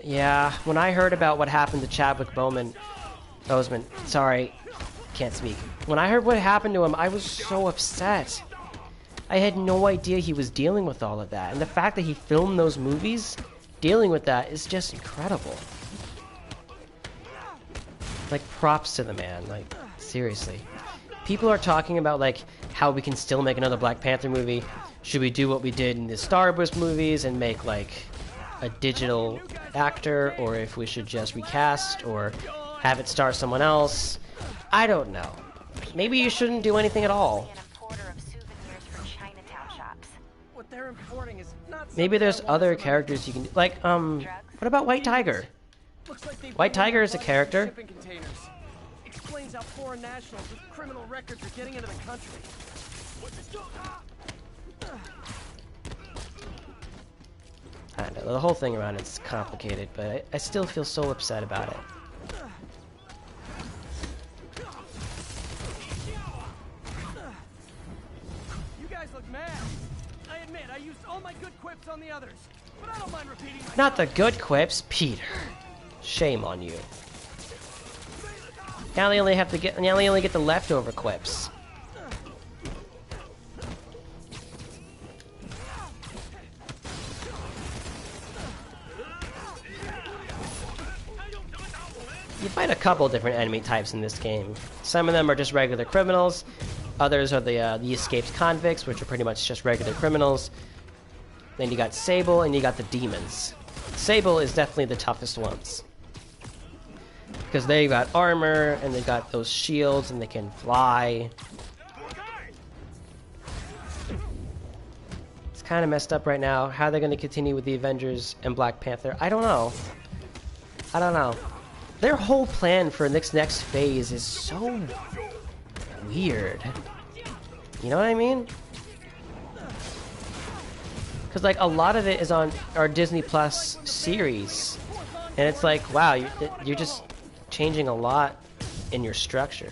Speaker 1: Yeah, when I heard about what happened to Chadwick Boseman, sorry, can't speak. When I heard what happened to him, I was so upset. I had no idea he was dealing with all of that. And the fact that he filmed those movies dealing with that is just incredible. Like, props to the man, like, seriously. People are talking about, like, how we can still make another Black Panther movie. Should we do what we did in the Star Wars movies and make, like, a digital actor, or if we should just recast, or have it star someone else? I don't know. Maybe you shouldn't do anything at all.
Speaker 2: What they're importing is not
Speaker 1: Maybe there's other characters you can do. Like, what about White Tiger? White Tiger is a character.
Speaker 2: Shipping containers. Explains how foreign nationals with criminal records are getting into the country.
Speaker 1: I don't know, the whole thing around it's complicated, but I still feel so upset about it.
Speaker 2: You guys look mad. I admit, I used all my good quips on the others, but I don't mind repeating myself.
Speaker 1: Not the good quips, Peter. Shame on you. Now they only get the leftover quips. You fight a couple different enemy types in this game. Some of them are just regular criminals. Others are the escaped convicts, which are pretty much just regular criminals. Then you got Sable, and you got the demons. Sable is definitely the toughest ones. Because they got armor, and they got those shields, and they can fly. It's kind of messed up right now. How are they going to continue with the Avengers and Black Panther? I don't know. I don't know. Their whole plan for this next phase is so weird. You know what I mean? Because, like, a lot of it is on our Disney Plus series. And it's like, wow, you're just changing a lot in your structure.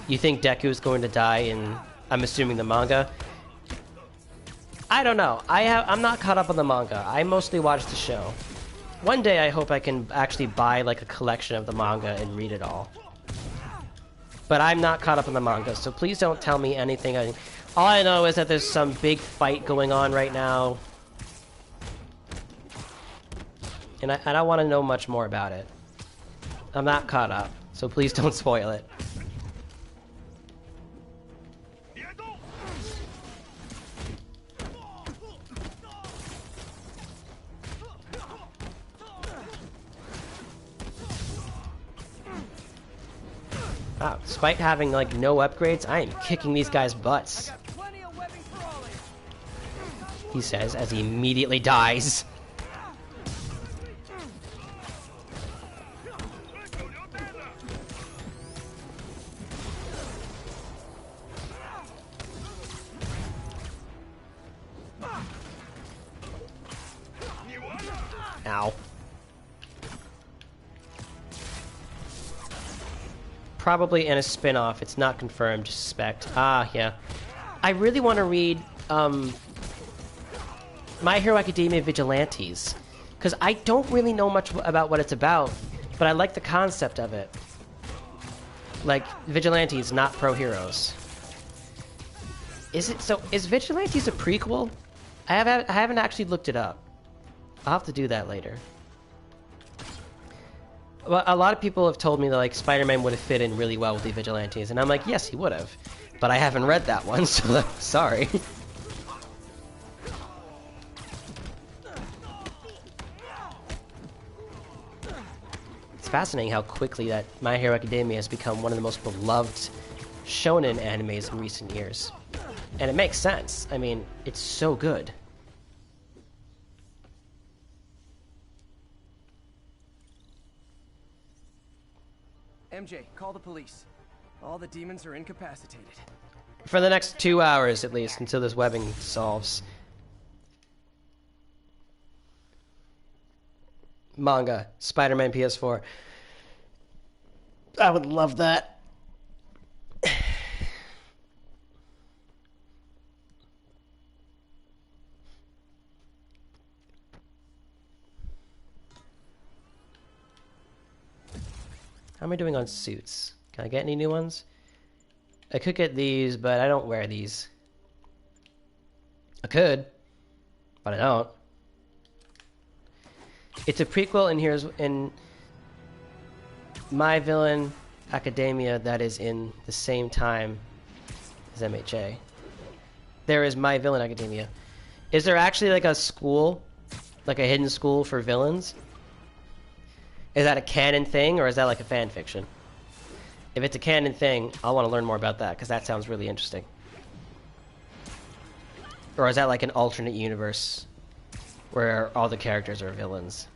Speaker 1: You think Deku is going to die in, I'm assuming, the manga? I don't know. I'm not caught up on the manga. I mostly watch the show. One day I hope I can actually buy, like, a collection of the manga and read it all. But I'm not caught up on the manga, so please don't tell me anything. All I know is that there's some big fight going on right now. And I want to know much more about it. I'm not caught up, so please don't spoil it. Wow, despite having, like, no upgrades, I am kicking these guys' butts. He says as he immediately dies. Ow. Probably in a spin-off. It's not confirmed, just suspect. Ah, yeah. I really want to read, My Hero Academia Vigilantes. Because I don't really know much about what it's about, but I like the concept of it. Like, Vigilantes, not pro heroes. Is it so? Is Vigilantes a prequel? I haven't actually looked it up. I'll have to do that later. Well, a lot of people have told me that like Spider-Man would have fit in really well with the Vigilantes, and I'm like, yes, he would have. But I haven't read that one, so I'm sorry. It's fascinating how quickly that My Hero Academia has become one of the most beloved shonen animes in recent years. And it makes sense. I mean, it's so good.
Speaker 16: MJ, call the police. All the demons are incapacitated.
Speaker 1: For the next 2 hours, at least, until this webbing solves. Manga, Spider-Man PS4. I would love that. How am I doing on suits? Can I get any new ones? I could get these, but I don't wear these. I could, but I don't. It's a prequel, and here's in My Villain Academia that is in the same time as MHA. There is My Villain Academia. Is there actually like a school, like a hidden school for villains? Is that a canon thing, or is that like a fan fiction? If it's a canon thing, I want to learn more about that, because that sounds really interesting. Or is that like an alternate universe where all the characters are villains?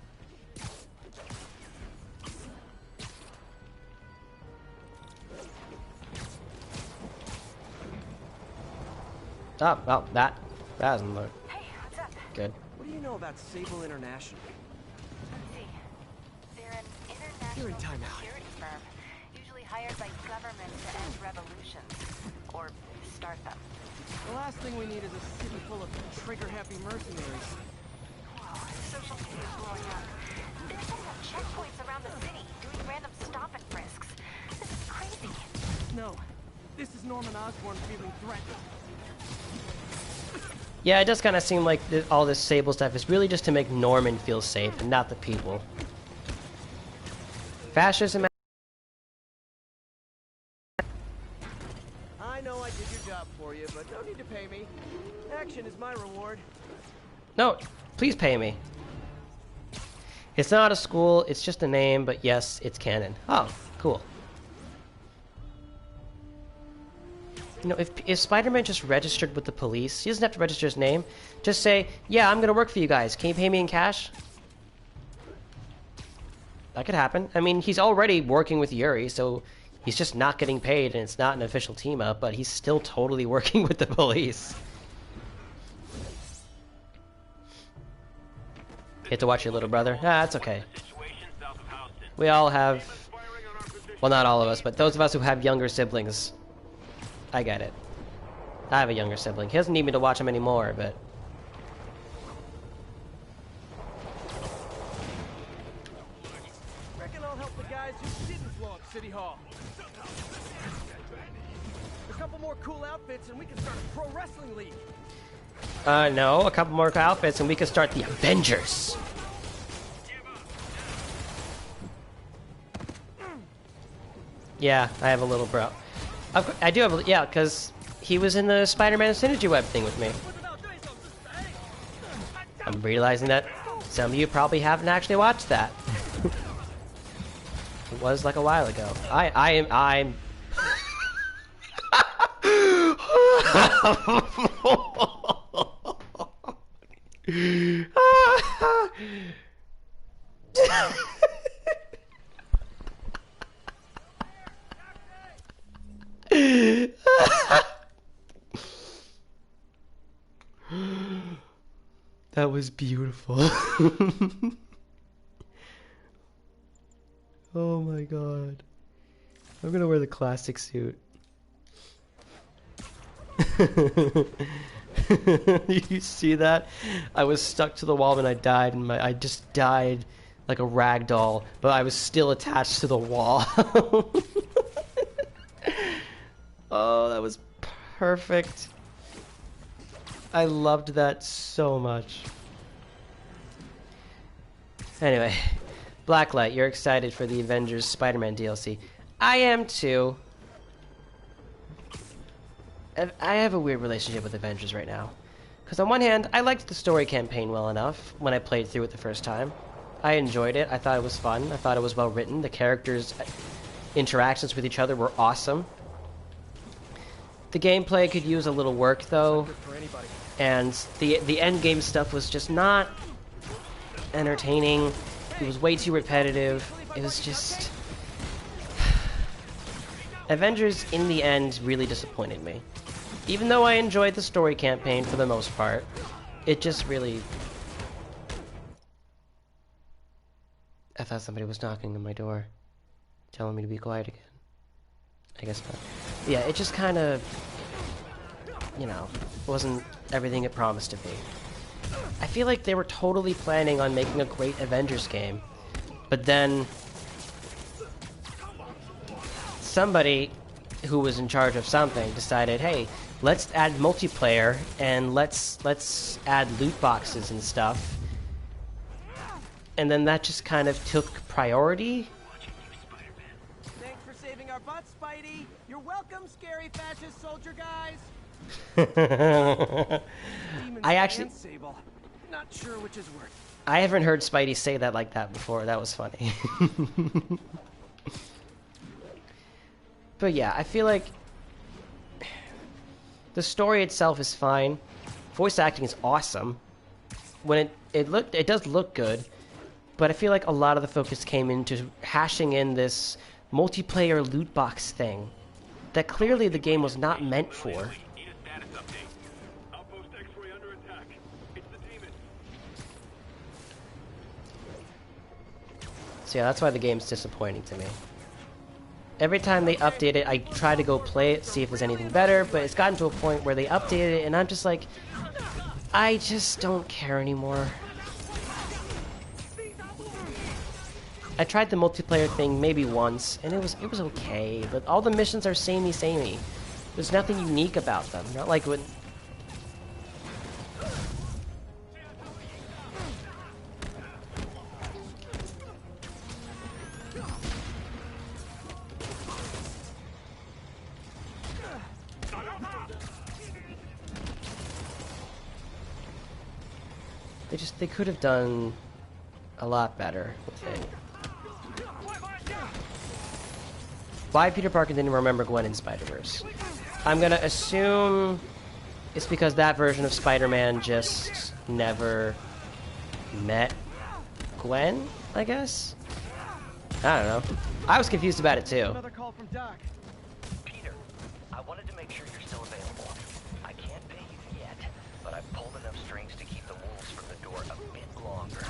Speaker 1: Oh, well, that doesn't look good.
Speaker 16: What do you know about Sable International?
Speaker 6: Let's see. They're an international
Speaker 16: You're in timeout.
Speaker 6: security firm, usually hired by government to end revolutions or start them.
Speaker 16: The last thing we need is a city full of trigger-happy mercenaries.
Speaker 6: Whoa, social media's blowing up. They're setting up checkpoints around the city, doing random stop and frisks. This is crazy.
Speaker 16: No, this is Norman Osborn feeling threatened.
Speaker 1: Yeah, it does kind of seem like all this Sable stuff is really just to make Norman feel safe and not the people. Fascism.
Speaker 16: I know I did your job for you, but no need to pay me. Action is my reward.
Speaker 1: No, please pay me. It's not a school, it's just a name, but yes, it's canon. Oh, cool. You know, if Spider-Man just registered with the police, he doesn't have to register his name. Just say, yeah, I'm gonna work for you guys. Can you pay me in cash? That could happen. I mean, he's already working with Yuri, so he's just not getting paid, and it's not an official team-up, but he's still totally working with the police. You have to watch your little brother? Ah, that's okay. We all have... Well, not all of us, but those of us who have younger siblings... I get it. I have a younger sibling. He doesn't need me to watch him anymore, but...
Speaker 16: Reckon I'll help the guys who didn't blow up City Hall. A couple more cool outfits and we can start a pro wrestling league.
Speaker 1: No, a couple more outfits and we can start the Avengers. Yeah, I have a little bro. I do have a... Yeah, because he was in the Spider-Man Synergy Web thing with me. I'm realizing that some of you probably haven't actually watched that. It was like a while ago. I'm... That was beautiful. Oh my god. I'm gonna wear the classic suit. You see that? I was stuck to the wall when I died, and I just died like a rag doll, but I was still attached to the wall. Oh, that was perfect. I loved that so much. Anyway, Blacklight, you're excited for the Avengers Spider-Man DLC. I am too. I have a weird relationship with Avengers right now. Because on one hand, I liked the story campaign well enough when I played through it the first time. I enjoyed it. I thought it was fun. I thought it was well written. The characters' interactions with each other were awesome. The gameplay could use a little work, though. And the end game stuff was just not entertaining. It was way too repetitive. It was just... Avengers, in the end, really disappointed me. Even though I enjoyed the story campaign for the most part, it just really... I thought somebody was knocking on my door, telling me to be quiet again. I guess not. Yeah, it just kind of, you know, wasn't everything it promised to be. I feel like they were totally planning on making a great Avengers game, but then somebody who was in charge of something decided, hey, let's add multiplayer and let's add loot boxes and stuff. And then that just kind of took priority.
Speaker 2: Thanks for saving our butts, Spidey. You're welcome, scary fascist soldier guys.
Speaker 1: I actually...
Speaker 2: Sable. Not sure which is worse.
Speaker 1: I haven't heard Spidey say that like that before. That was funny. But yeah, I feel like the story itself is fine. Voice acting is awesome. When it does look good, but I feel like a lot of the focus came into hashing in this multiplayer loot box thing that clearly the game was not meant for. So yeah, that's why the game's disappointing to me. Every time they update it, I try to go play it, see if there's anything better, but it's gotten to a point where they updated it, and I'm just like, I just don't care anymore. I tried the multiplayer thing maybe once, and it was okay, but all the missions are samey. There's nothing unique about them. Not like when... They could have done a lot better with it. Why Peter Parker didn't remember Gwen in Spider-Verse? I'm gonna assume it's because that version of Spider-Man just never met Gwen, I guess? I don't know. I was confused about it too.
Speaker 2: Another call from Doc.
Speaker 18: Peter, I wanted to make sure you're still available. I can't pay you yet, but I've pulled enough strings to keep the wolves from the door a bit longer.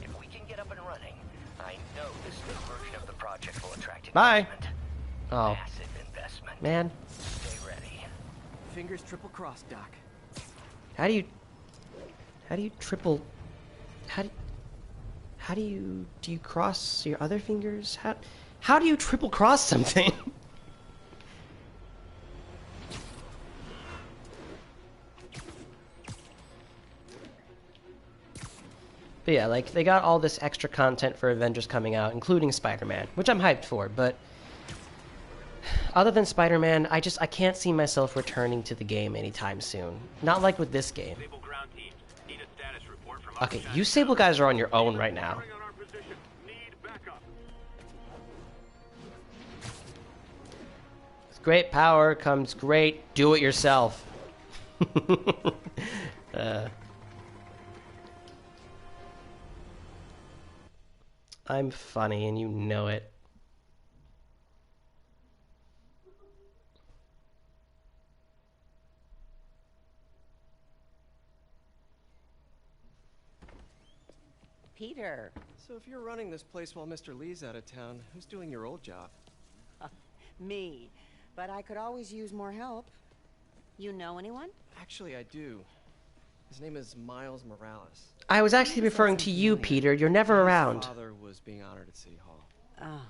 Speaker 18: If we can get up and running, I know this new version of the project will attract investment.
Speaker 1: Bye. Oh.
Speaker 18: Massive investment.
Speaker 1: Man.
Speaker 18: Stay ready.
Speaker 2: Fingers triple crossed, Doc.
Speaker 1: How do you triple... How do you cross your other fingers? How do you triple cross something? But yeah, like, they got all this extra content for Avengers coming out, including Spider-Man, which I'm hyped for, but other than Spider-Man, I can't see myself returning to the game anytime soon. Not like with this game. Okay, you Sable guys are on your own right now. With great power comes great do-it-yourself. I'm funny and you know it.
Speaker 19: Peter.
Speaker 16: So if you're running this place while Mr. Lee's out of town, who's doing your old job?
Speaker 19: Me. But I could always use more help. You know anyone?
Speaker 16: Actually, I do. His name is Miles Morales.
Speaker 1: I was actually referring to you, Peter. You're never around.
Speaker 16: His father was being honored at City Hall. Oh.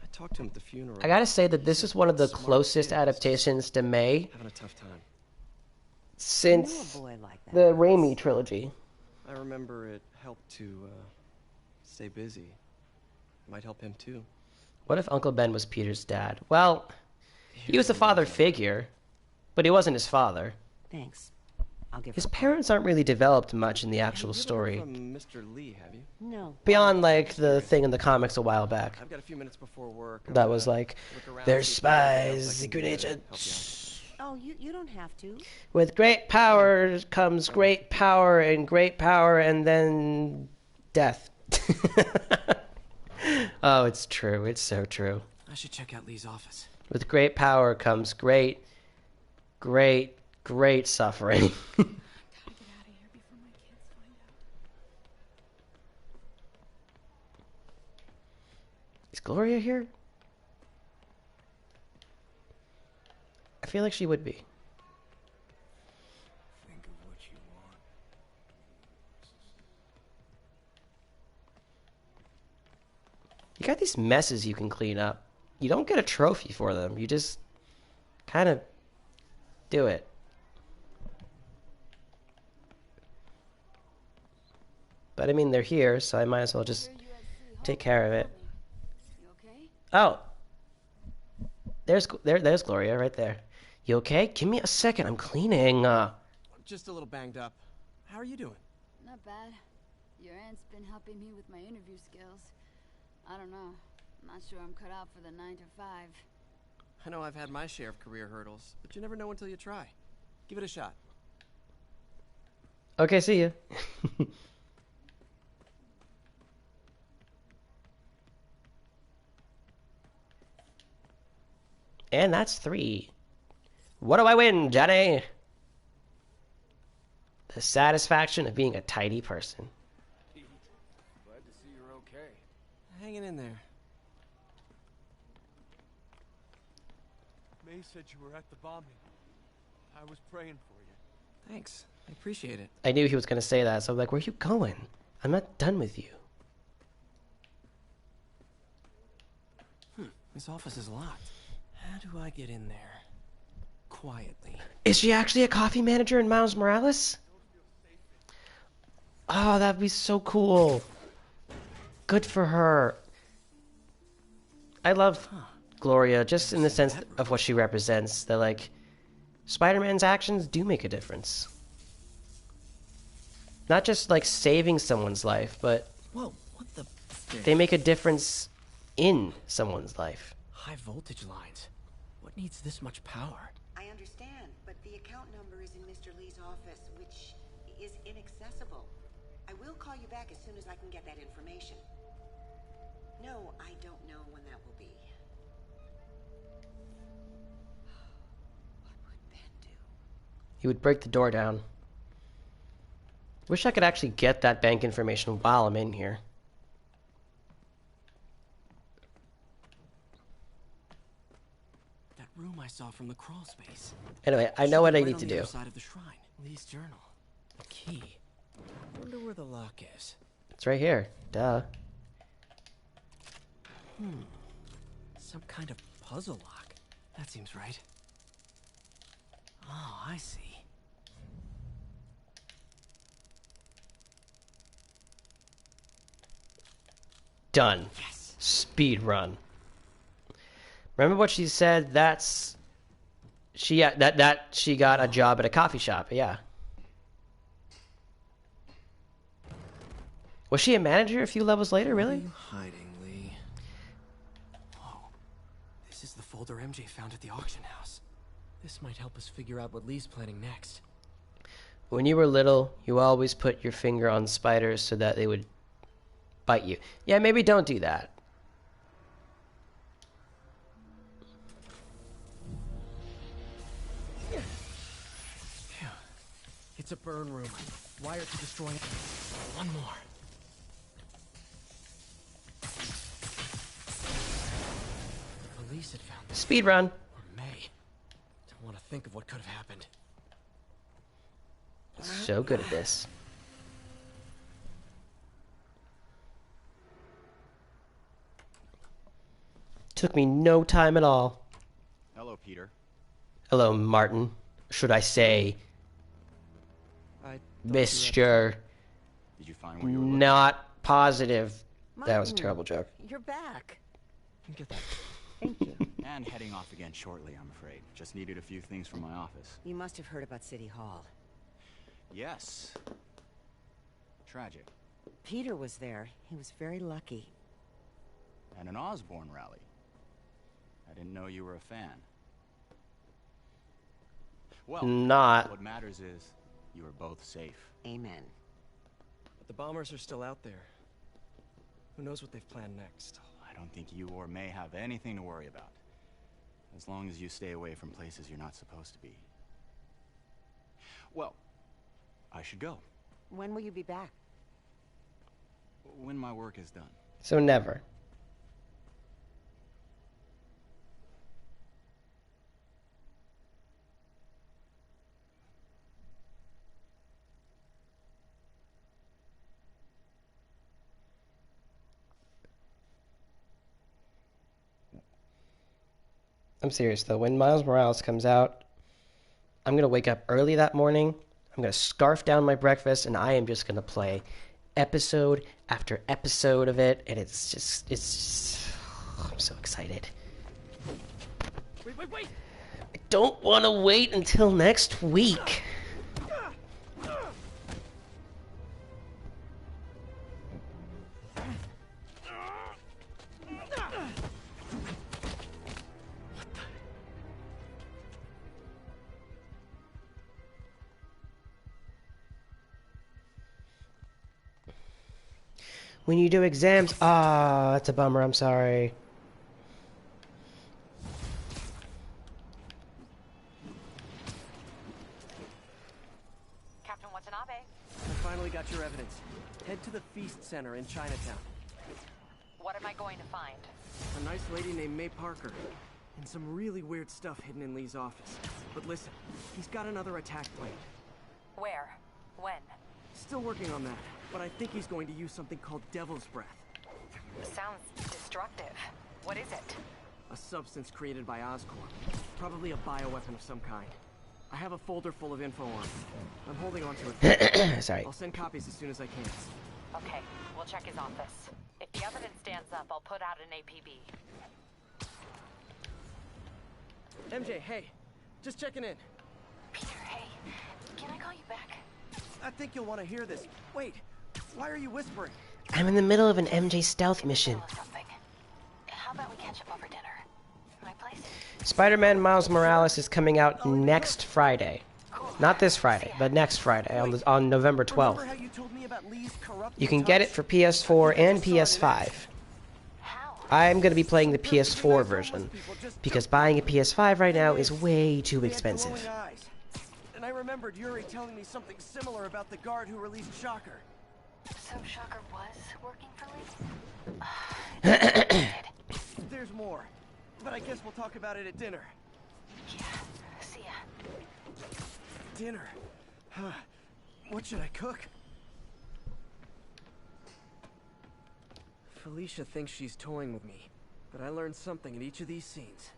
Speaker 16: I talked to him at the funeral.
Speaker 1: I gotta say that this is one of the closest adaptations to May
Speaker 16: Having a tough time.
Speaker 1: since
Speaker 19: I knew a boy like that.
Speaker 1: the Raimi trilogy.
Speaker 16: I remember it helped to stay busy. Might help him too.
Speaker 1: What if Uncle Ben was Peter's dad? Well, he was a father figure, but he wasn't his father.
Speaker 19: Thanks. I'll give
Speaker 1: His parents aren't really developed much in the actual
Speaker 16: You've
Speaker 1: story.
Speaker 16: heard from Mr. Lee, have you?
Speaker 19: No.
Speaker 1: Beyond, like, the thing in the comics a while back.
Speaker 16: I've got a few minutes before work. I'm
Speaker 1: That was
Speaker 16: gonna
Speaker 1: like,
Speaker 16: look around,
Speaker 1: they're
Speaker 16: see if there's anything else
Speaker 1: spies,
Speaker 16: I can
Speaker 1: secret
Speaker 16: do to
Speaker 1: agents.
Speaker 19: Oh, you don't have to.
Speaker 1: With great power comes great power, and then death. Oh, it's true. It's so true.
Speaker 16: I should check out Lee's office.
Speaker 1: With great power comes great suffering. Is Gloria here? I feel like she would be.
Speaker 3: Think of what you want.
Speaker 1: You got these messes you can clean up. You don't get a trophy for them. You just kind of do it. But I mean, they're here, so I might as well just take care of it. Oh, there's Gloria right there. You okay? Give me a second. I'm cleaning.
Speaker 16: Just a little banged up. How are you doing?
Speaker 7: Not bad. Your aunt's been helping me with my interview skills. I don't know. I'm not sure I'm cut out for the 9 to 5.
Speaker 16: I know I've had my share of career hurdles, but you never know until you try. Give it a shot.
Speaker 1: Okay, see you. And that's 3. What do I win, Johnny? The satisfaction of being a tidy person.
Speaker 10: Glad to see you're okay.
Speaker 16: Hanging in there.
Speaker 11: May said you were at the bombing. I was praying for you.
Speaker 16: Thanks. I appreciate it.
Speaker 1: I knew he was going to say that, so I'm like, where are you going? I'm not done with you.
Speaker 16: This office is locked. How do I get in there? Quietly.
Speaker 1: Is she actually a coffee manager in Miles Morales? Oh, that'd be so cool. Good for her. I love Gloria, just in the sense of what she represents. That, like, Spider-Man's actions do make a difference. Not just, like, saving someone's life, but
Speaker 16: Whoa, what the?
Speaker 1: they make a difference in someone's life.
Speaker 16: High voltage lines. What needs this much power?
Speaker 20: I understand, but the account number is in Mr. Lee's office, which is inaccessible. I will call you back as soon as I can get that information. No, I don't know when that will be. What would Ben do?
Speaker 1: He would break the door down. Wish I could actually get that bank information while I'm in here.
Speaker 16: That room I saw from the crawl space.
Speaker 1: Anyway, I know what I
Speaker 16: Right
Speaker 1: need
Speaker 16: on
Speaker 1: to
Speaker 16: the
Speaker 1: do.
Speaker 16: other side of the shrine. Lee's journal. A key. Wonder where the lock is.
Speaker 1: It's right here. Duh.
Speaker 16: Some kind of puzzle lock. That seems right. Oh, I see.
Speaker 1: Done. Yes. Speed run. Remember what she said? That's she that she got a job at a coffee shop. Yeah. Was she a manager a few levels later? Really?
Speaker 16: What are you hiding, Lee? Whoa. This is the folder MJ found at the auction house. This might help us figure out what Lee's planning next.
Speaker 1: When you were little, you always put your finger on spiders so that they would bite you. Yeah, maybe don't do that.
Speaker 16: Phew. It's a burn room. Wired to destroy it. One more. The police had found this.
Speaker 1: Speed run.
Speaker 16: Or May. don't want to think of what could have happened.
Speaker 1: So good at this. Took me no time at all.
Speaker 8: Hello, Peter.
Speaker 1: Hello, Martin. Should I say, Mr.
Speaker 8: Did you find where you were looking?
Speaker 1: Not positive. That was a
Speaker 19: Martin,
Speaker 1: terrible joke.
Speaker 19: You're back.
Speaker 16: Get that.
Speaker 19: Thank you.
Speaker 8: And heading off again shortly, I'm afraid. Just needed a few things from my office.
Speaker 19: You must have heard about City Hall.
Speaker 8: Yes. Tragic.
Speaker 19: Peter was there. He was very lucky.
Speaker 8: And an Osborn rally. I didn't know you were a fan. Well,
Speaker 1: Not.
Speaker 8: what matters is you are both safe.
Speaker 19: Amen.
Speaker 16: But the bombers are still out there. Who knows what they've planned next?
Speaker 8: I don't think you or May have anything to worry about. As long as you stay away from places you're not supposed to be. Well, I should go.
Speaker 19: When will you be back?
Speaker 8: When my work is done.
Speaker 1: So never. I'm serious though. When Miles Morales comes out, I'm going to wake up early that morning. I'm going to scarf down my breakfast and I am just going to play episode after episode of it. And it's just, I'm so excited.
Speaker 16: Wait!
Speaker 1: I don't want to wait until next week. When you do exams, that's a bummer, I'm sorry.
Speaker 14: Captain Watanabe.
Speaker 2: I finally got your evidence. Head to the Feast Center in Chinatown.
Speaker 14: What am I going to find?
Speaker 2: A nice lady named May Parker. And some really weird stuff hidden in Lee's office. But listen, he's got another attack planned.
Speaker 14: Where? When?
Speaker 2: Still working on that, but I think he's going to use something called Devil's Breath.
Speaker 14: Sounds destructive. What is it?
Speaker 2: A substance created by Oscorp. Probably a bioweapon of some kind. I have a folder full of info on it. I'm holding on to it.
Speaker 1: Sorry.
Speaker 2: I'll send copies as soon as I can.
Speaker 14: Okay, we'll check his office. If the evidence stands up, I'll put out an APB.
Speaker 2: MJ, hey. Just checking in.
Speaker 6: Peter, hey. Can I call you back?
Speaker 2: I think you'll want to hear this. Wait, why are you whispering?
Speaker 1: I'm in the middle of an MJ stealth mission.
Speaker 6: How about we catch up over dinner? My place?
Speaker 1: Spider-Man Miles Morales is coming out next Friday. Not this Friday, but next Friday, on November 12th. You can get it for PS4 and PS5. I'm going to be playing the PS4 version, because buying a PS5 right now is way too expensive.
Speaker 2: And I remembered Yuri telling me something similar about the guard who released Shocker.
Speaker 6: So Shocker was working for Lee?
Speaker 2: There's more, but I guess we'll talk about it at dinner.
Speaker 6: Yeah, see ya.
Speaker 2: Dinner? What should I cook? Felicia thinks she's toying with me, but I learned something in each of these scenes.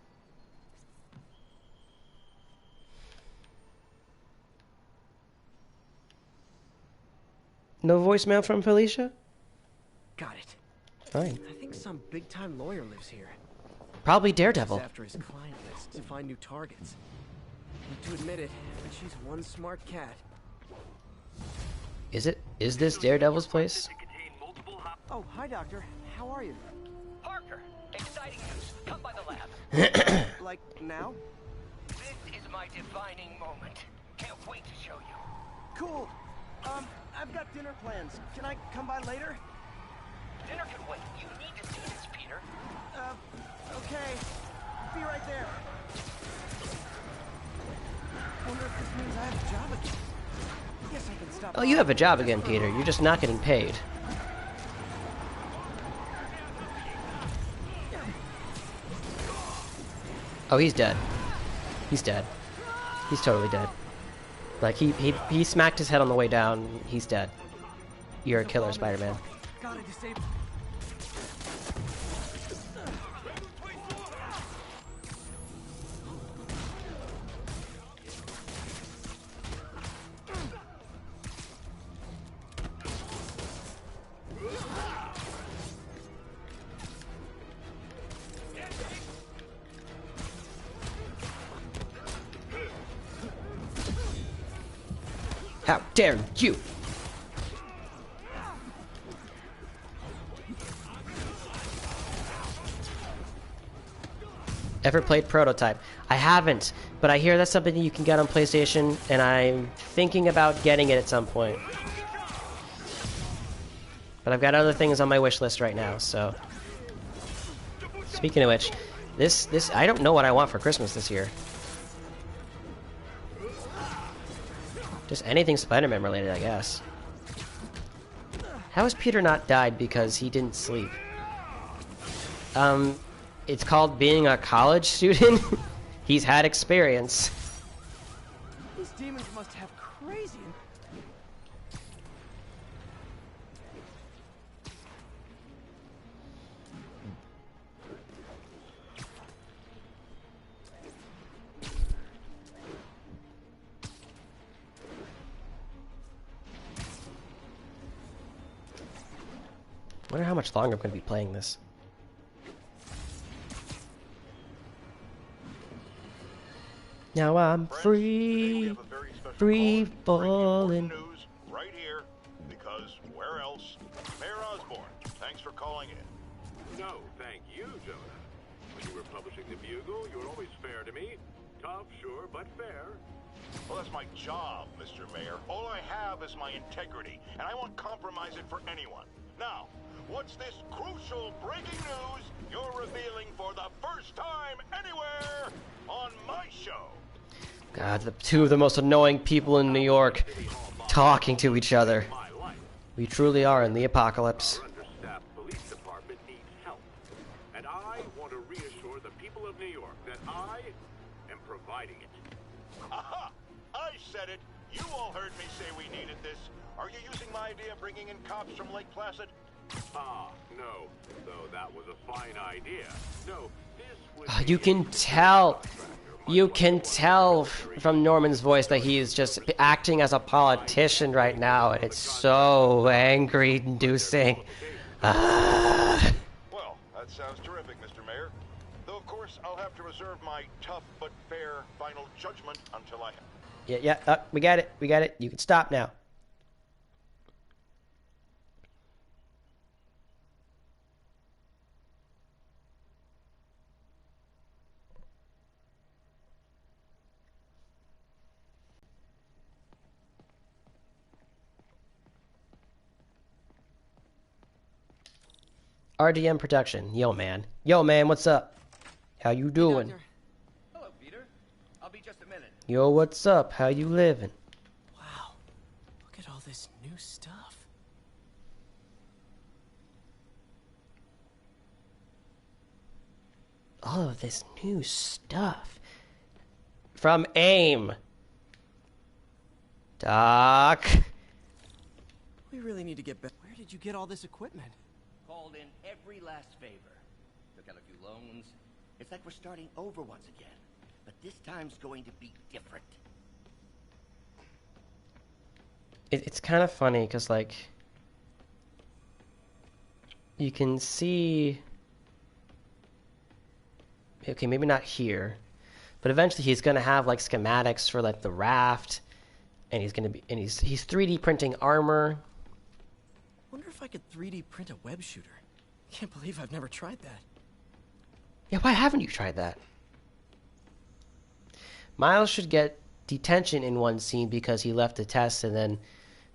Speaker 1: No voicemail from Felicia?
Speaker 2: Got it.
Speaker 1: Fine.
Speaker 2: I think some big-time lawyer lives here.
Speaker 1: Probably Daredevil.
Speaker 2: He's after his client list to find new targets. Hate to admit it, but she's one smart cat.
Speaker 1: Is this Daredevil's place?
Speaker 2: Oh, hi, Doctor. How are you?
Speaker 18: Parker, exciting news. Come by the lab.
Speaker 2: Like, now?
Speaker 18: This is my defining moment. Can't wait to show you.
Speaker 2: Cool. I've got dinner plans. Can I come by later?
Speaker 18: Dinner can wait. You need to see this, Peter.
Speaker 2: Okay. Be right there. Wonder if this means I have a job again. Guess I can stop.
Speaker 1: Oh, you have a job again, Peter. You're just not getting paid. Oh, he's dead. He's dead. He's totally dead. Like, he smacked his head on the way down. He's dead. You're a killer, Spider-Man.
Speaker 2: Gotta disable.
Speaker 1: How dare you! Ever played Prototype? I haven't, but I hear that's something you can get on PlayStation, and I'm thinking about getting it at some point. But I've got other things on my wish list right now, so... Speaking of which, this I don't know what I want for Christmas this year. Just anything Spider-Man related, I guess. How has Peter not died because he didn't sleep? It's called being a college student. He's had experience.
Speaker 2: These demons must have crazy.
Speaker 1: I wonder how much longer I'm going to be playing this. Now I'm free, free falling.
Speaker 21: Right here, because where else? Mayor Osborn, thanks for calling in.
Speaker 3: No, thank you, Jonah. When you were publishing the Bugle, you were always fair to me. Tough, sure, but fair.
Speaker 21: Well, that's my job, Mr. Mayor. All I have is my integrity, and I won't compromise it for anyone. Now, what's this crucial breaking news you're revealing for the first time anywhere on my show?
Speaker 1: God, the two of the most annoying people in New York talking to each other. We truly are in the apocalypse.
Speaker 3: Our understaffed police department needs help. And I want to reassure the people of New York that I am providing it.
Speaker 21: Aha! I said it! You all heard me say we needed this. Are you using my idea of bringing in cops from Lake Placid?
Speaker 3: Ah, no. Though that was a fine idea. No, this was...
Speaker 1: You can tell. You can tell from Norman's voice that he is just acting as a politician right now, and it's so angry-inducing.
Speaker 21: Well, that sounds terrific, Mr. Mayor. Though, of course, I'll have to reserve my tough but fair final judgment until I...
Speaker 1: Yeah, we got it. We got it. You can stop now. RDM Production. Yo, man. Yo, man, what's up? How you doing?
Speaker 18: Hello, Peter. I'll be just a minute.
Speaker 1: Yo, what's up? How you living?
Speaker 16: Wow. Look at all this new stuff.
Speaker 1: All of this new stuff. From AIM. Doc.
Speaker 16: We really need to get back. Where did you get all this equipment?
Speaker 18: Called in every last favor. Took out a few loans. It's like we're starting over once again. But this time's going to be different.
Speaker 1: It's kind of funny because, like, you can see... Okay, maybe not here. But eventually he's going to have, like, schematics for, like, the raft. And he's going to be... And he's 3D printing armor.
Speaker 16: Wonder if I could 3D print a web shooter. Can't believe I've never tried that.
Speaker 1: Yeah, why haven't you tried that? Miles should get detention in one scene because he left the test and then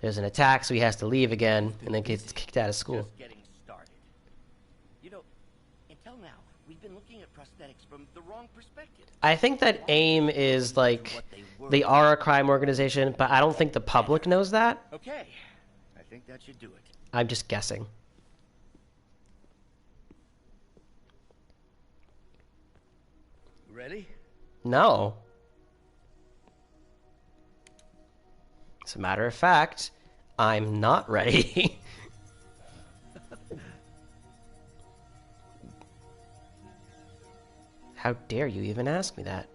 Speaker 1: there's an attack, so he has to leave again and then gets kicked out of school.
Speaker 18: Just getting started. You know, until now, we've been looking at prosthetics from the wrong perspective.
Speaker 1: I think that AIM is like, they are a crime organization, but I don't think the public knows that.
Speaker 18: Okay, I think that should do it.
Speaker 1: I'm just guessing.
Speaker 18: Ready?
Speaker 1: No. As a matter of fact, I'm not ready. How dare you even ask me that?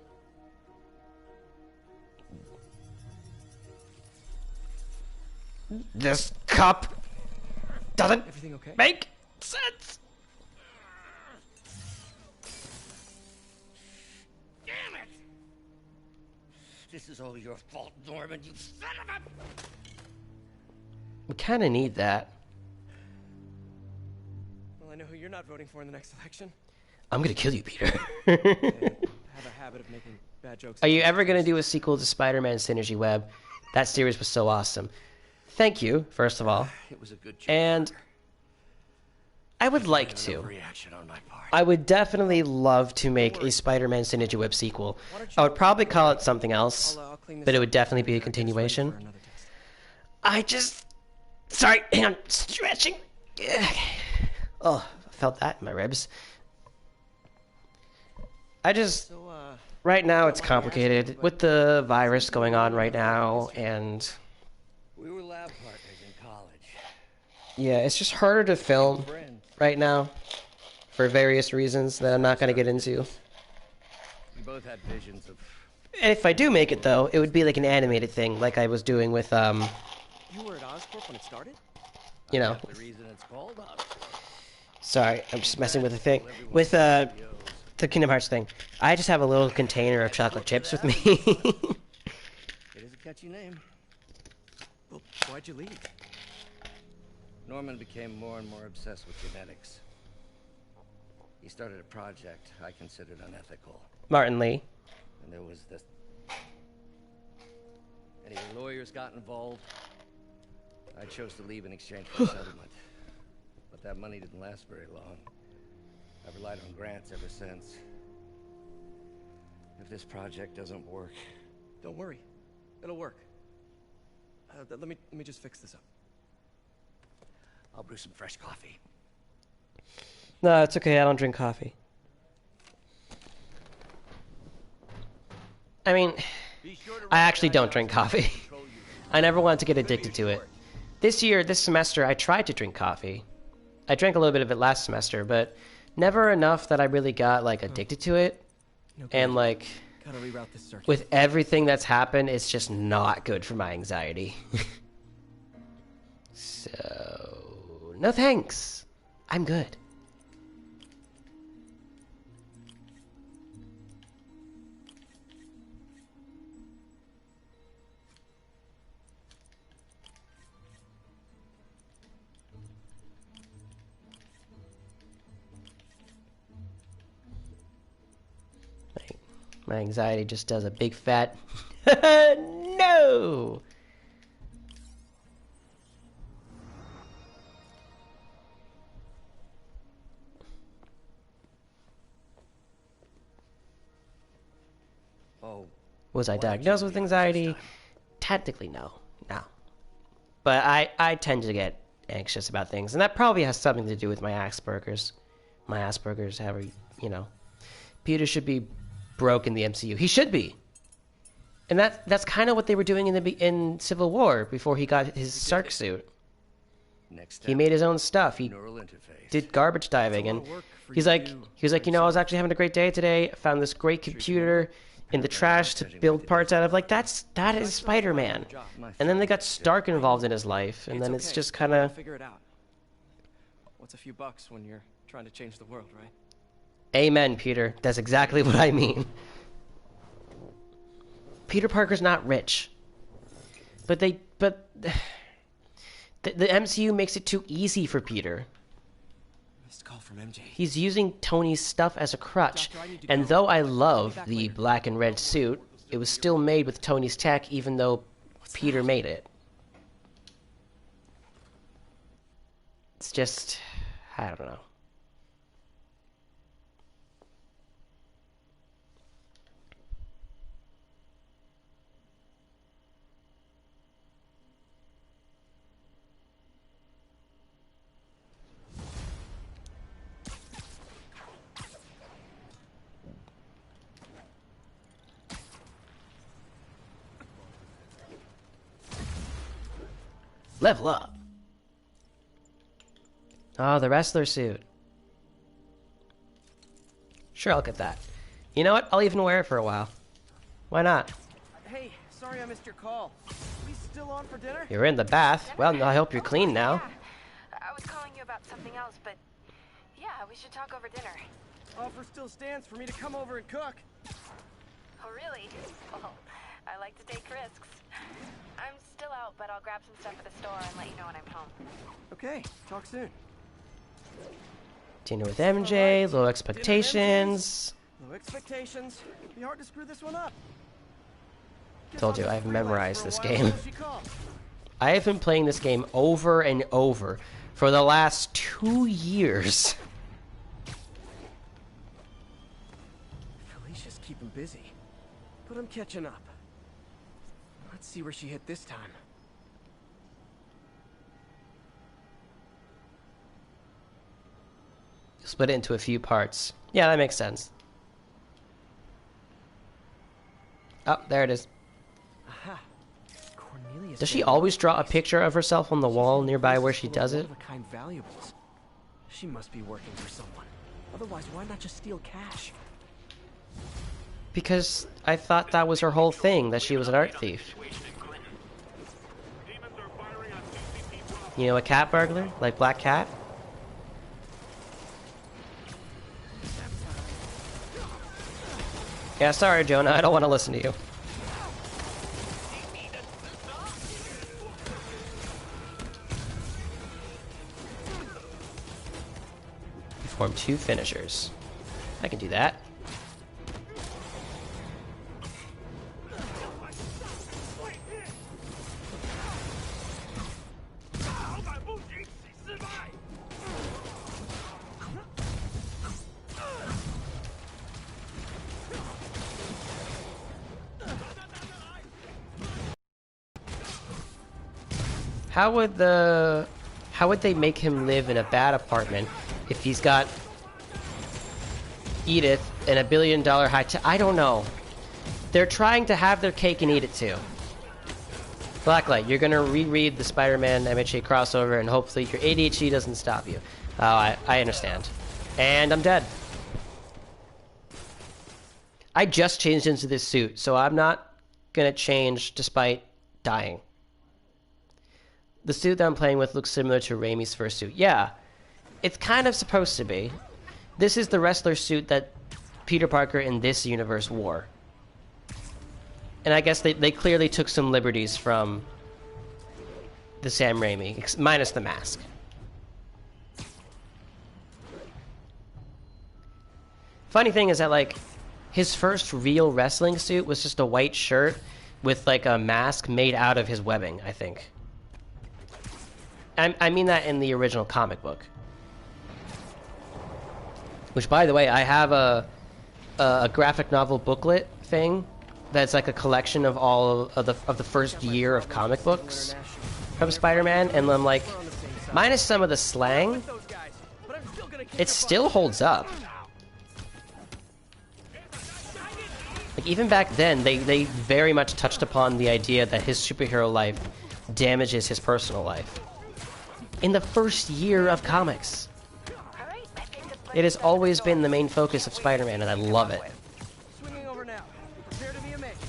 Speaker 1: This cup doesn't
Speaker 16: Everything okay?
Speaker 1: make sense.
Speaker 9: Damn it! This is all your fault, Norman, you son of a...
Speaker 1: We kind of need that.
Speaker 16: Well, I know who you're not voting for in the next election.
Speaker 1: I'm gonna kill you, Peter.
Speaker 16: I have a habit of making bad jokes.
Speaker 1: Are you ever gonna do a sequel to Spider-Man Synergy Web? That series was so awesome. Thank you, first of all.
Speaker 9: It was a good joke.
Speaker 1: And I would like to.
Speaker 9: Reaction on my part.
Speaker 1: I would definitely love to make a Spider-Man Synergy Web sequel. I would probably call it something else, but it would definitely be a continuation. I just... Sorry, hang on. Stretching. Oh, I felt that in my ribs. I just... Right now it's complicated with the virus going on right now, and...
Speaker 9: We were lab partners in college.
Speaker 1: Yeah, it's just harder to film right now for various reasons that I'm not going to get into.
Speaker 9: We both had visions of...
Speaker 1: And if I do make it, though, it would be like an animated thing, like I was doing with,
Speaker 16: You were at Oscorp when it started?
Speaker 1: you know...
Speaker 9: The reason it's called Oscorp.
Speaker 1: Sorry, I'm just messing with the thing. With, the Kingdom Hearts thing. I just have a little container of chocolate chips with me.
Speaker 9: It is a catchy name.
Speaker 16: Well, why'd you leave?
Speaker 9: Norman became more and more obsessed with genetics. He started a project I considered unethical.
Speaker 1: Martin Lee.
Speaker 9: And there was this... Any lawyers got involved. I chose to leave in exchange for a settlement. But that money didn't last very long. I've relied on grants ever since. If this project doesn't work...
Speaker 16: Don't worry. It'll work. Let me just fix this up.
Speaker 9: I'll brew some fresh coffee.
Speaker 1: No, it's okay. I don't drink coffee. I mean, I actually don't drink coffee. I never wanted to get addicted to it. This semester, I tried to drink coffee. I drank a little bit of it last semester, but never enough that I really got, like, addicted to it. And, like,
Speaker 16: Gotta reroute this circuit.
Speaker 1: with everything that's happened, it's just not good for my anxiety. So, no thanks. I'm good. My anxiety just does a big fat no.
Speaker 9: Oh.
Speaker 1: Was I diagnosed with anxiety? Technically, no. But I tend to get anxious about things, and that probably has something to do with my Asperger's. My Asperger's, however, you know. Peter should be broke in the MCU. He should be. And that's kind of what they were doing in Civil War before he got his Stark suit. He made his own stuff. He did garbage diving, and he was like, you know, I was actually having a great day today. I found this great computer in the trash to build parts out of. Like, that is Spider-Man. And then they got Stark involved in his life, and then it's just kind of...
Speaker 16: Figure it out. What's a few bucks when you're trying to change the world, right?
Speaker 1: Amen, Peter. That's exactly what I mean. Peter Parker's not rich. But the MCU makes it too easy for Peter.
Speaker 16: Missed call from MJ.
Speaker 1: He's using Tony's stuff as a crutch. And though I love the black and red suit, it was still made with Tony's tech even though Peter made it. It's just... I don't know. Level up. Oh, the wrestler suit. Sure, I'll get that. You know what? I'll even wear it for a while. Why not?
Speaker 2: Hey, sorry I missed your call. We still on for dinner?
Speaker 1: You're in the bath. Well, I hope you're clean now.
Speaker 6: I was calling you about something else, but yeah, we should talk over dinner.
Speaker 2: Offer still stands for me to come over and cook.
Speaker 6: Oh, really? Well, I like to take risks. I'm still out, but I'll grab some stuff at the store and let you know when I'm home.
Speaker 2: Okay, talk soon.
Speaker 1: Dinner with MJ, low expectations.
Speaker 2: Low expectations. Be hard to screw this one up.
Speaker 1: Told you, I've memorized this game. I have been playing this game over and over for the last 2 years.
Speaker 2: Felicia's keeping busy, but I'm catching up. Let's see where she hit this time.
Speaker 1: Split it into a few parts. Yeah, that makes sense. Oh, there it is.
Speaker 2: Aha. Cornelius.
Speaker 1: Does she always draw a picture of herself on the wall nearby where she does it?
Speaker 2: One-of-a-kind valuables. She must be working for someone. Otherwise, why not just steal cash?
Speaker 1: Because I thought that was her whole thing, that she was an art thief. You know, a cat burglar? Like Black Cat? Yeah, sorry, Jonah, I don't want to listen to you. Form 2 finishers. I can do that. How would they make him live in a bad apartment if he's got Edith and $1 billion high tech? I don't know. They're trying to have their cake and eat it too. Blacklight, you're gonna reread the Spider-Man MHA crossover and hopefully your ADHD doesn't stop you. Oh, I understand. And I'm dead. I just changed into this suit, so I'm not gonna change despite dying. The suit that I'm playing with looks similar to Raimi's first suit. Yeah, it's kind of supposed to be. This is the wrestler suit that Peter Parker in this universe wore. And I guess they clearly took some liberties from the Sam Raimi, minus the mask. Funny thing is that, like, his first real wrestling suit was just a white shirt with, like, a mask made out of his webbing, I think. I mean that in the original comic book. Which, by the way, I have a graphic novel booklet thing that's like a collection of all of the first year of comic books from Spider-Man, and I'm like, minus some of the slang, it still holds up. Like, even back then, they very much touched upon the idea that his superhero life damages his personal life. In the first year of comics. It has always been the main focus of Spider-Man, and I love it.
Speaker 2: Swinging over now. Prepare to be amazed.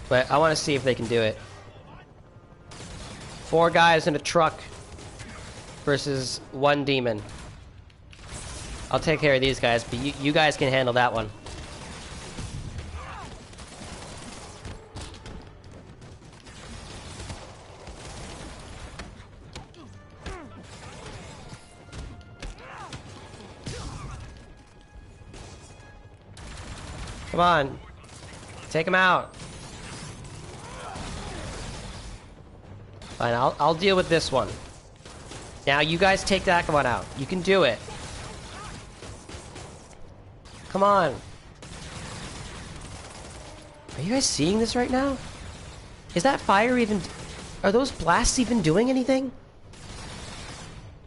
Speaker 1: But I want to see if they can do it. 4 guys in a truck versus 1 demon. I'll take care of these guys, but you guys can handle that one. Come on. Take him out. Fine, I'll deal with this one. Now you guys take that one out. You can do it. Come on. Are you guys seeing this right now? Is that fire even... Are those blasts even doing anything?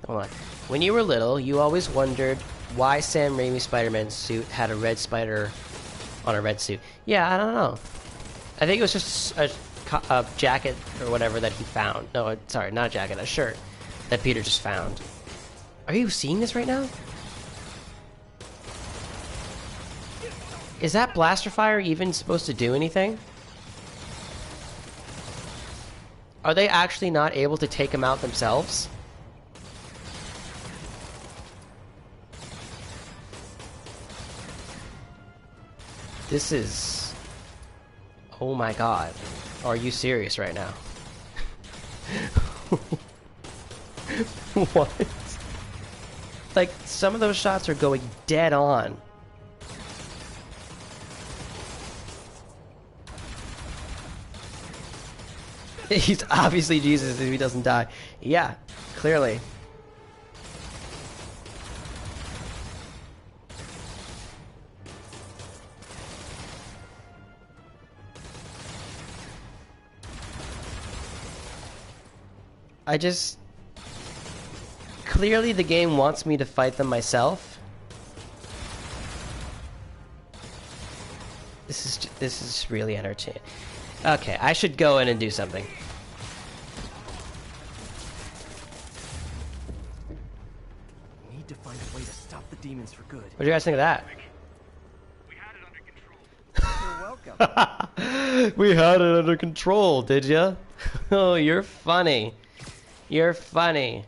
Speaker 1: Hold on. When you were little, you always wondered why Sam Raimi's Spider-Man suit had a red spider on a red suit. Yeah, I don't know. I think it was just a jacket or whatever that he found. No, sorry, not a jacket, a shirt that Peter just found. Are you seeing this right now? Is that blaster fire even supposed to do anything? Are they actually not able to take him out themselves? This is... Oh my god. Are you serious right now? What? Like, some of those shots are going dead on. He's obviously Jesus if he doesn't die. Yeah, clearly. I just... Clearly the game wants me to fight them myself. This is really entertaining. Okay, I should go in and do something.
Speaker 2: Need to find a way to stop the demons for good.
Speaker 1: What do you guys think of that?
Speaker 2: You're welcome.
Speaker 1: We had it under control, did ya? Oh, you're funny. You're funny.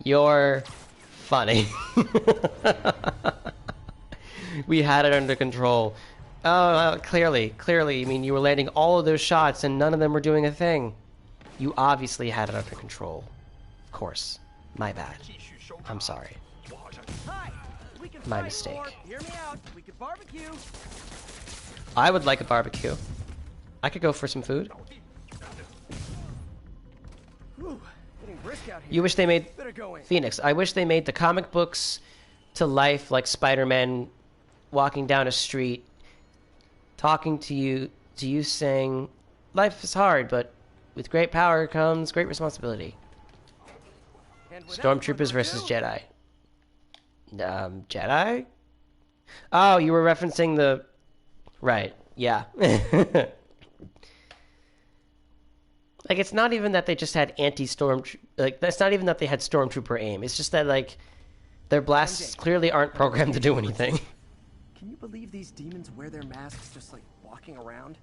Speaker 1: You're funny. We had it under control. Oh, clearly. I mean, you were landing all of those shots and none of them were doing a thing. You obviously had it under control. Of course. My bad. I'm sorry.
Speaker 2: Hi, we can
Speaker 1: My
Speaker 2: fight,
Speaker 1: mistake.
Speaker 2: or, hear me out. We could barbecue.
Speaker 1: I would like a barbecue. I could go for some food.
Speaker 2: Whew, getting brisk out here.
Speaker 1: You wish they made...
Speaker 2: Better go in.
Speaker 1: Phoenix, I wish they made the comic books to life like Spider-Man walking down a street, talking to you saying, life is hard, but with great power comes great responsibility. Stormtroopers versus Jedi. Jedi? Oh, you were referencing the... Right, yeah. Like, it's not even that they just had anti-storm... Like, that's not even that they had Stormtrooper aim. It's just that, like, their blasts clearly aren't programmed to do anything.
Speaker 2: Can you believe these demons wear their masks just like walking around?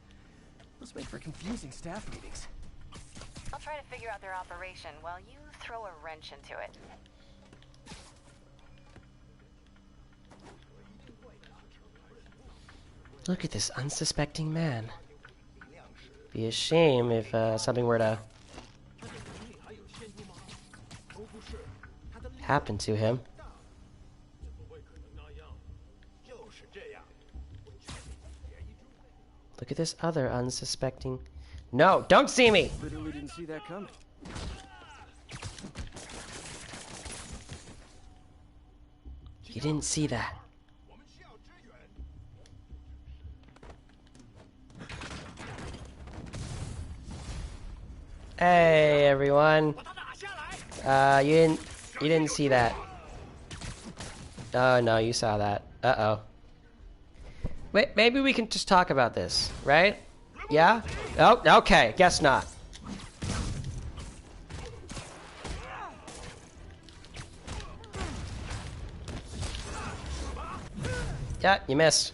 Speaker 2: Those make for confusing staff meetings.
Speaker 6: I'll try to figure out their operation while you throw a wrench into it.
Speaker 1: Look at this unsuspecting man. Be a shame if something were to happen to him. Look at this other unsuspecting... No, don't see me!
Speaker 2: Literally didn't see that coming.
Speaker 1: You didn't see that. Hey, everyone. You didn't see that. Oh, no, you saw that. Uh-oh. Wait, maybe we can just talk about this, right? Yeah? Oh, okay, guess not. Yeah, you missed.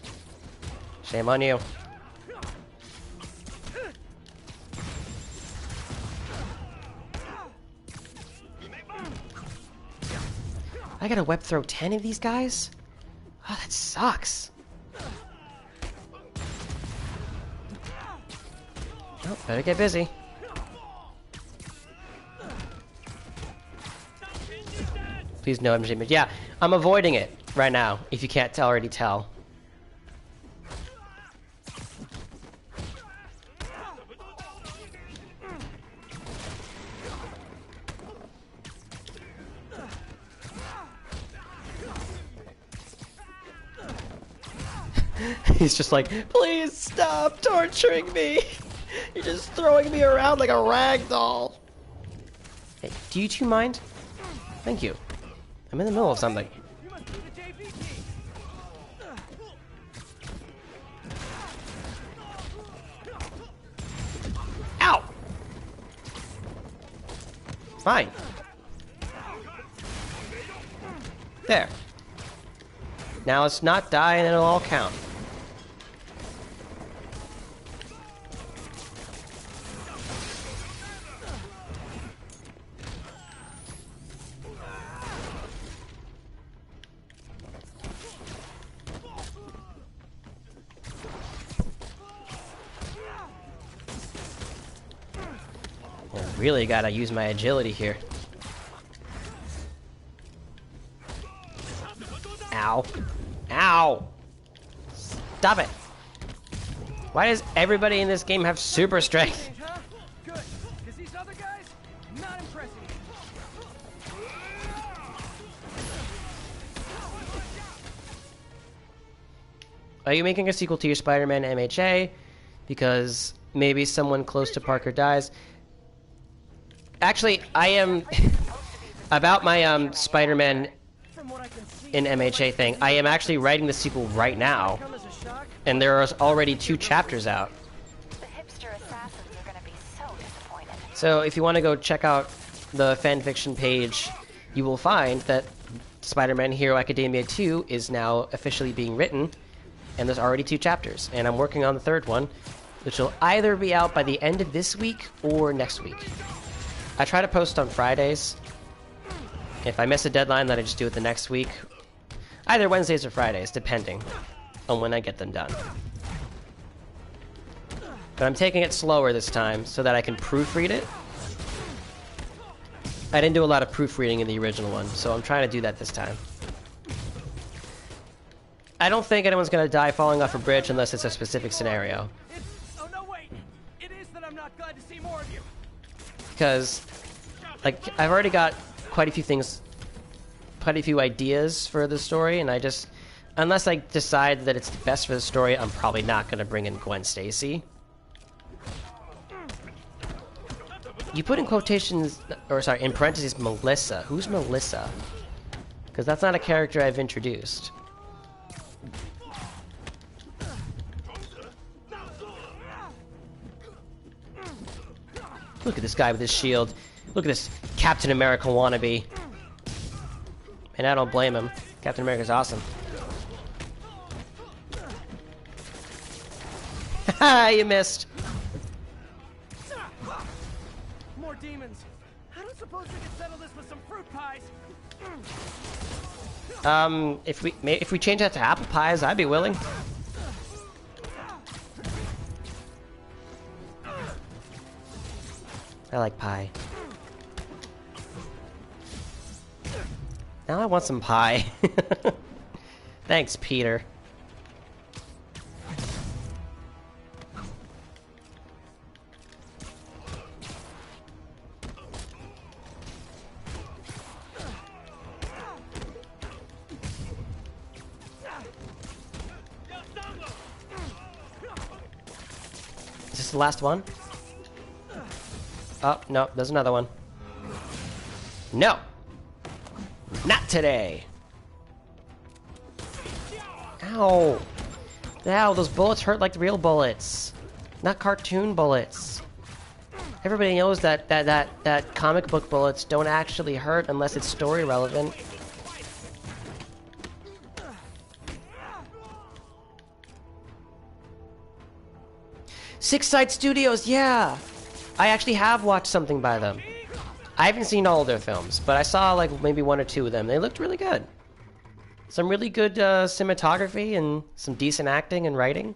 Speaker 1: Shame on you. I gotta web throw 10 of these guys? Oh, that sucks. Oh, better get busy. Please no MJ. Yeah, I'm avoiding it right now, if you can't already tell. He's just like, please stop torturing me. You're just throwing me around like a rag doll. Hey, do you two mind? Thank you. I'm in the middle of something. Ow! Fine. There. Now let's not die and it'll all count. I really gotta use my agility here. Ow. Ow! Stop it! Why does everybody in this game have super strength?
Speaker 2: Good, because these other guys, not impressing me.
Speaker 1: Are you making a sequel to your Spider-Man MHA? Because maybe someone close to Parker dies. Actually, I am... about my Spider-Man in MHA thing, I am actually writing the sequel right now. And there are already 2 chapters out.
Speaker 6: The hipster assassins are gonna be so disappointed.
Speaker 1: So if you want to go check out the fanfiction page, you will find that Spider-Man Hero Academia 2 is now officially being written, and there's already 2 chapters. And I'm working on the 3rd one, which will either be out by the end of this week or next week. I try to post on Fridays. If I miss a deadline, then I just do it the next week. Either Wednesdays or Fridays, depending on when I get them done. But I'm taking it slower this time so that I can proofread it. I didn't do a lot of proofreading in the original one, so I'm trying to do that this time. I don't think anyone's going to die falling off a bridge unless it's a specific scenario.
Speaker 2: Oh no, wait! It is that I'm not glad to see more of you.
Speaker 1: Because, like, I've already got quite a few things, quite a few ideas for the story, and I just, unless I decide that it's the best for the story, I'm probably not going to bring in Gwen Stacy. You put in quotations, or sorry, in parentheses, Melissa. Who's Melissa? Because that's not a character I've introduced. Look at this guy with his shield. Look at this Captain America wannabe. And I don't blame him. Captain America's awesome. Haha, you missed.
Speaker 2: More demons. I don't suppose we could settle this with some fruit pies.
Speaker 1: If we change that to apple pies, I'd be willing. I like pie. Now I want some pie. Thanks, Peter. Is this the last one? Oh, no, there's another one. No! Not today! Ow! Ow, those bullets hurt like real bullets. Not cartoon bullets. Everybody knows that comic book bullets don't actually hurt unless it's story relevant. Six Side Studios, yeah! I actually have watched something by them. I haven't seen all of their films, but I saw like maybe 1 or 2 of them. They looked really good. Some really good cinematography and some decent acting and writing.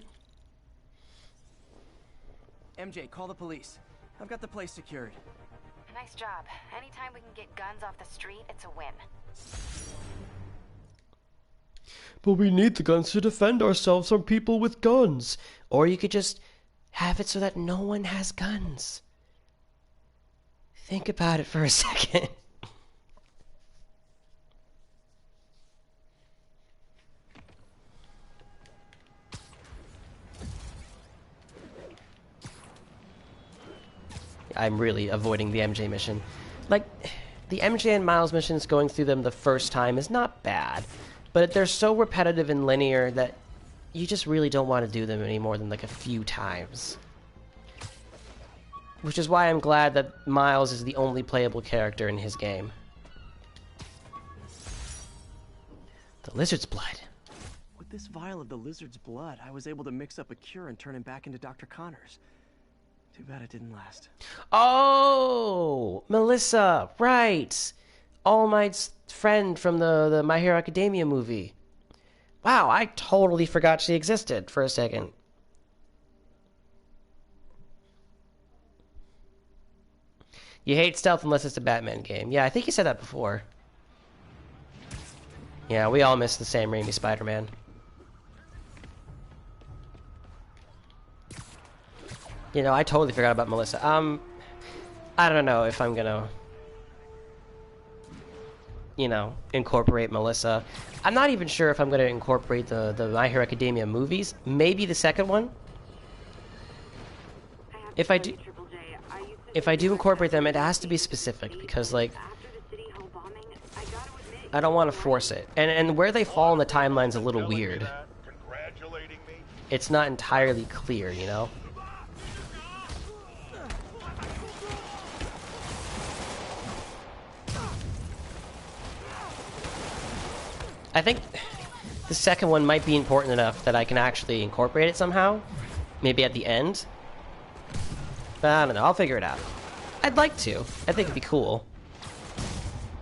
Speaker 16: MJ, call the police. I've got the place secured.
Speaker 6: Nice job. Anytime we can get guns off the street, it's a win.
Speaker 1: But we need the guns to defend ourselves from people with guns. Or you could just have it so that no one has guns. Think about it for a second. I'm really avoiding the MJ mission. Like, the MJ and Miles missions, going through them the first time is not bad, but they're so repetitive and linear that you just really don't want to do them any more than like a few times. Which is why I'm glad that Miles is the only playable character in his game. The lizard's blood.
Speaker 16: With this vial of the lizard's blood, I was able to mix up a cure and turn him back into Dr. Connors. Too bad it didn't last.
Speaker 1: Oh, Melissa, right. All Might's friend from the My Hero Academia movie. Wow, I totally forgot she existed for a second. You hate stealth unless it's a Batman game. Yeah, I think you said that before. Yeah, we all miss the Sam Raimi Spider-Man. You know, I totally forgot about Melissa. I don't know if I'm gonna, you know, incorporate Melissa. I'm not even sure if I'm gonna incorporate the My Hero Academia movies. Maybe the second one. If I do incorporate them, it has to be specific because, like, I don't want to force it. And where they fall in the timeline's a little weird. It's not entirely clear, you know? I think the second one might be important enough that I can actually incorporate it somehow. Maybe at the end. But I don't know, I'll figure it out. I'd like to. I think it'd be cool.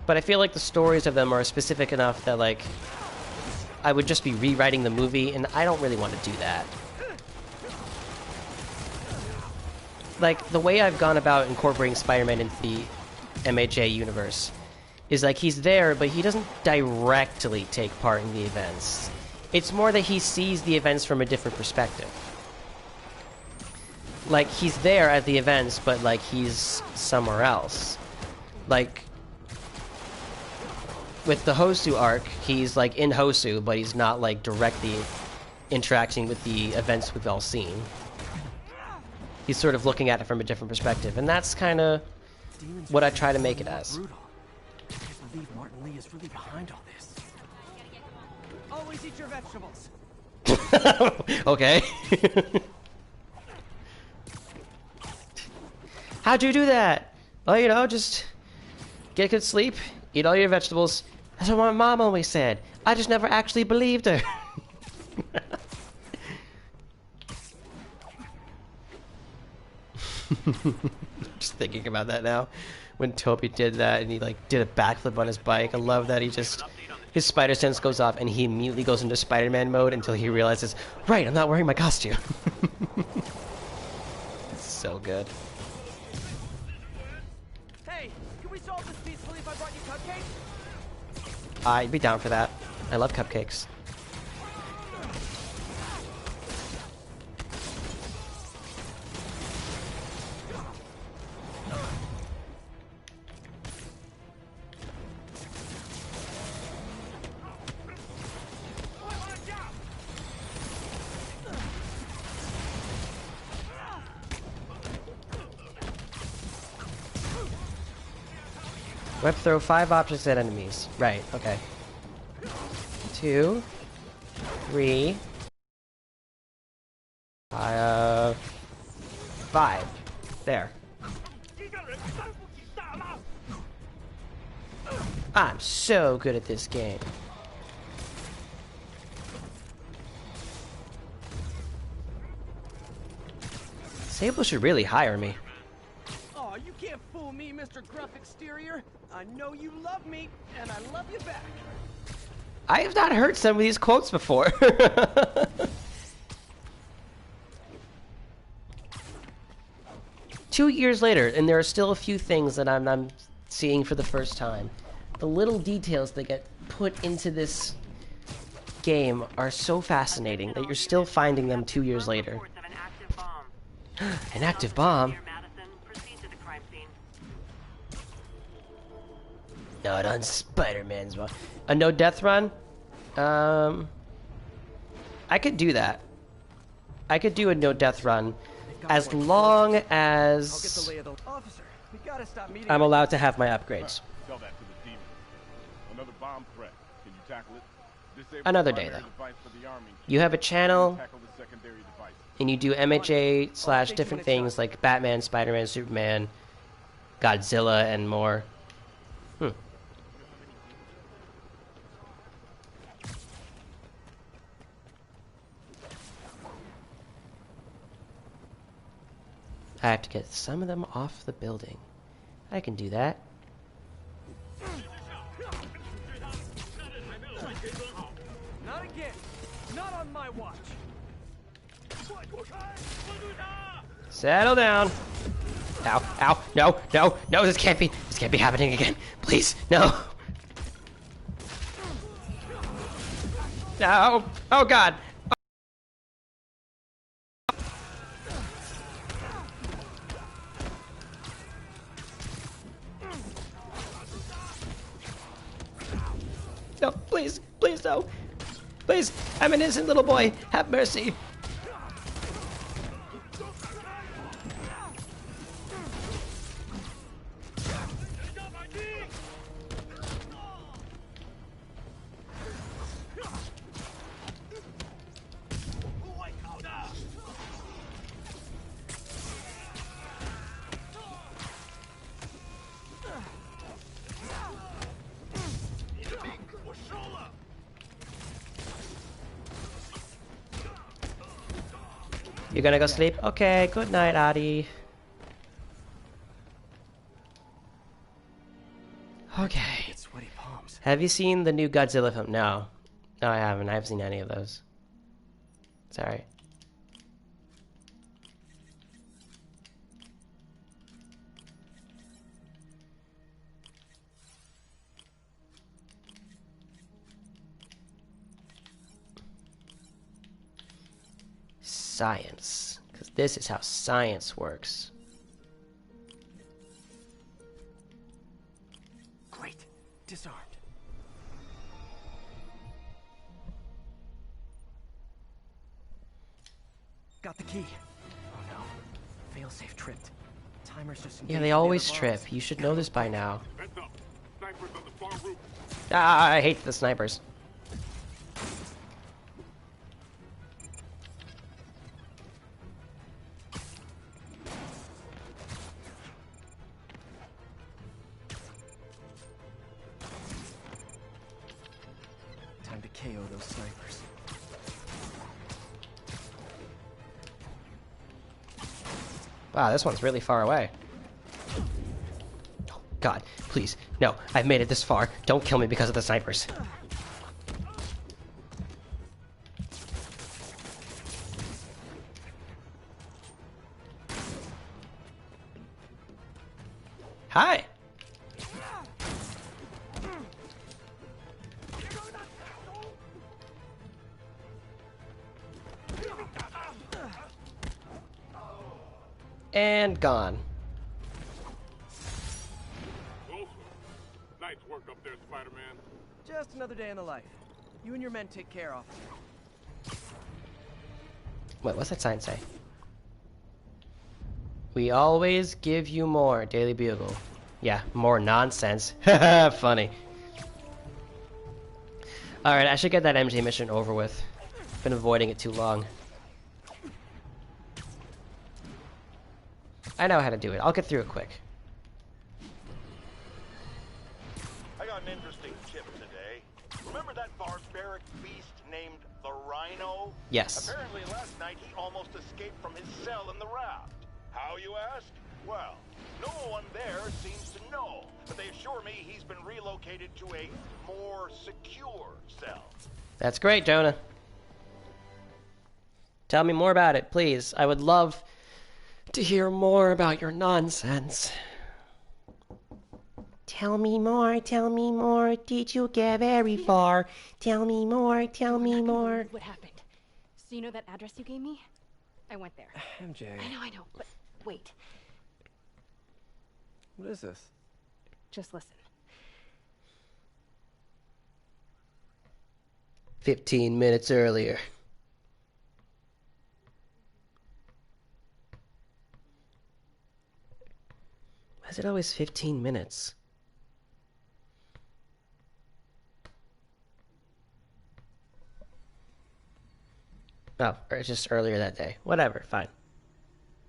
Speaker 1: But I feel like the stories of them are specific enough that, like, I would just be rewriting the movie, and I don't really want to do that. Like, the way I've gone about incorporating Spider-Man into the MHA universe is, like, he's there, but he doesn't directly take part in the events. It's more that he sees the events from a different perspective. Like, he's there at the events, but, like, he's somewhere else. Like, with the Hosu arc, he's, like, in Hosu, but he's not, like, directly interacting with the events we've all seen. He's sort of looking at it from a different perspective, and that's kind of what I try to make it as.
Speaker 16: I can't believe Martin Lee is really behind all this. Always eat your vegetables.
Speaker 1: Okay. How'd you do that? Well, you know, just get good sleep, eat all your vegetables. That's what my mom always said. I just never actually believed her. Just thinking about that now. When Toby did that and he, like, did a backflip on his bike. I love that he just... His spider sense goes off and he immediately goes into Spider-Man mode until he realizes, right, I'm not wearing my costume. It's so good.
Speaker 16: Hey, can we solve this peacefully if I brought you cupcakes?
Speaker 1: I'd be down for that. I love cupcakes. Web throw 5 objects at enemies. Right, okay. 2, 3, 5. There. I'm so good at this game. Sable should really hire me.
Speaker 16: Oh, you can't fool me, Mr. Gruff Exterior. I know you love me, and I love you back.
Speaker 1: I have not heard some of these quotes before. 2 years later, and there are still a few things that I'm seeing for the first time. The little details that get put into this game are so fascinating that you're still finding them 2 years later. An active bomb? Not on Spider-Man's one. A no death run? I could do that. I could do a no death run as long
Speaker 2: I'll get
Speaker 1: as
Speaker 2: the lay of the officer. We gotta stop meeting.
Speaker 1: I'm allowed to have my upgrades.
Speaker 3: Tell that to the demon. Another bomb threat. Can you tackle it? Disable
Speaker 1: Another
Speaker 3: the
Speaker 1: day,
Speaker 3: primary
Speaker 1: though.
Speaker 3: device for the army.
Speaker 1: You have a channel,
Speaker 3: Tackle the secondary device.
Speaker 1: and you do MHA / different things like Batman, Spider-Man, Superman, Godzilla, and more. I have to get some of them off the building. I can do that.
Speaker 2: Not again. Not on my watch.
Speaker 1: Settle down. Ow, ow, no, no, no, this can't be happening again. Please, no. No, oh God. No, please, please, no. Please, I'm an innocent little boy. Have mercy. You gonna go sleep? Okay, good night, Adi. Okay.
Speaker 2: Sweaty palms.
Speaker 1: Have you seen the new Godzilla film? No. No, I haven't. I haven't seen any of those. Sorry. Science. Because this is how science works.
Speaker 2: Great. Disarmed. Got the key. Oh no. Failsafe tripped. Timer's just
Speaker 1: Yeah, they always trip. You should know this by now. I hate the snipers.
Speaker 2: Time to KO those snipers.
Speaker 1: Wow, this one's really far away. Oh, God, please. No, I've made it this far. Don't kill me because of the snipers. Hi. And gone.
Speaker 3: Nice work up there, Spider-Man.
Speaker 2: Just another day in the life. You and your men take care, officer.
Speaker 1: Wait, what's that sign say? We always give you more, Daily Bugle. Yeah, more nonsense. Funny. Alright, I should get that MJ mission over with. Been avoiding it too long. I know how to do it. I'll get through it quick.
Speaker 21: I got an interesting tip today. Remember that barbaric beast named the Rhino?
Speaker 1: Yes.
Speaker 21: Apparently last night he almost escaped from his cell in the raft. How, you ask? Well, no one there seems to know, but they assure me he's been relocated to a more secure cell.
Speaker 1: That's great, Jonah. Tell me more about it, please. I would love to hear more about your nonsense. Tell me more, tell me more. Did you get very far? Tell me more, tell me more.
Speaker 6: What happened? So you know that address you gave me? I went there.
Speaker 2: MJ.
Speaker 6: I know, but wait.
Speaker 2: What is this?
Speaker 6: Just listen.
Speaker 1: 15 minutes earlier. is it always 15 minutes? Oh, or it's just earlier that day. Whatever, fine.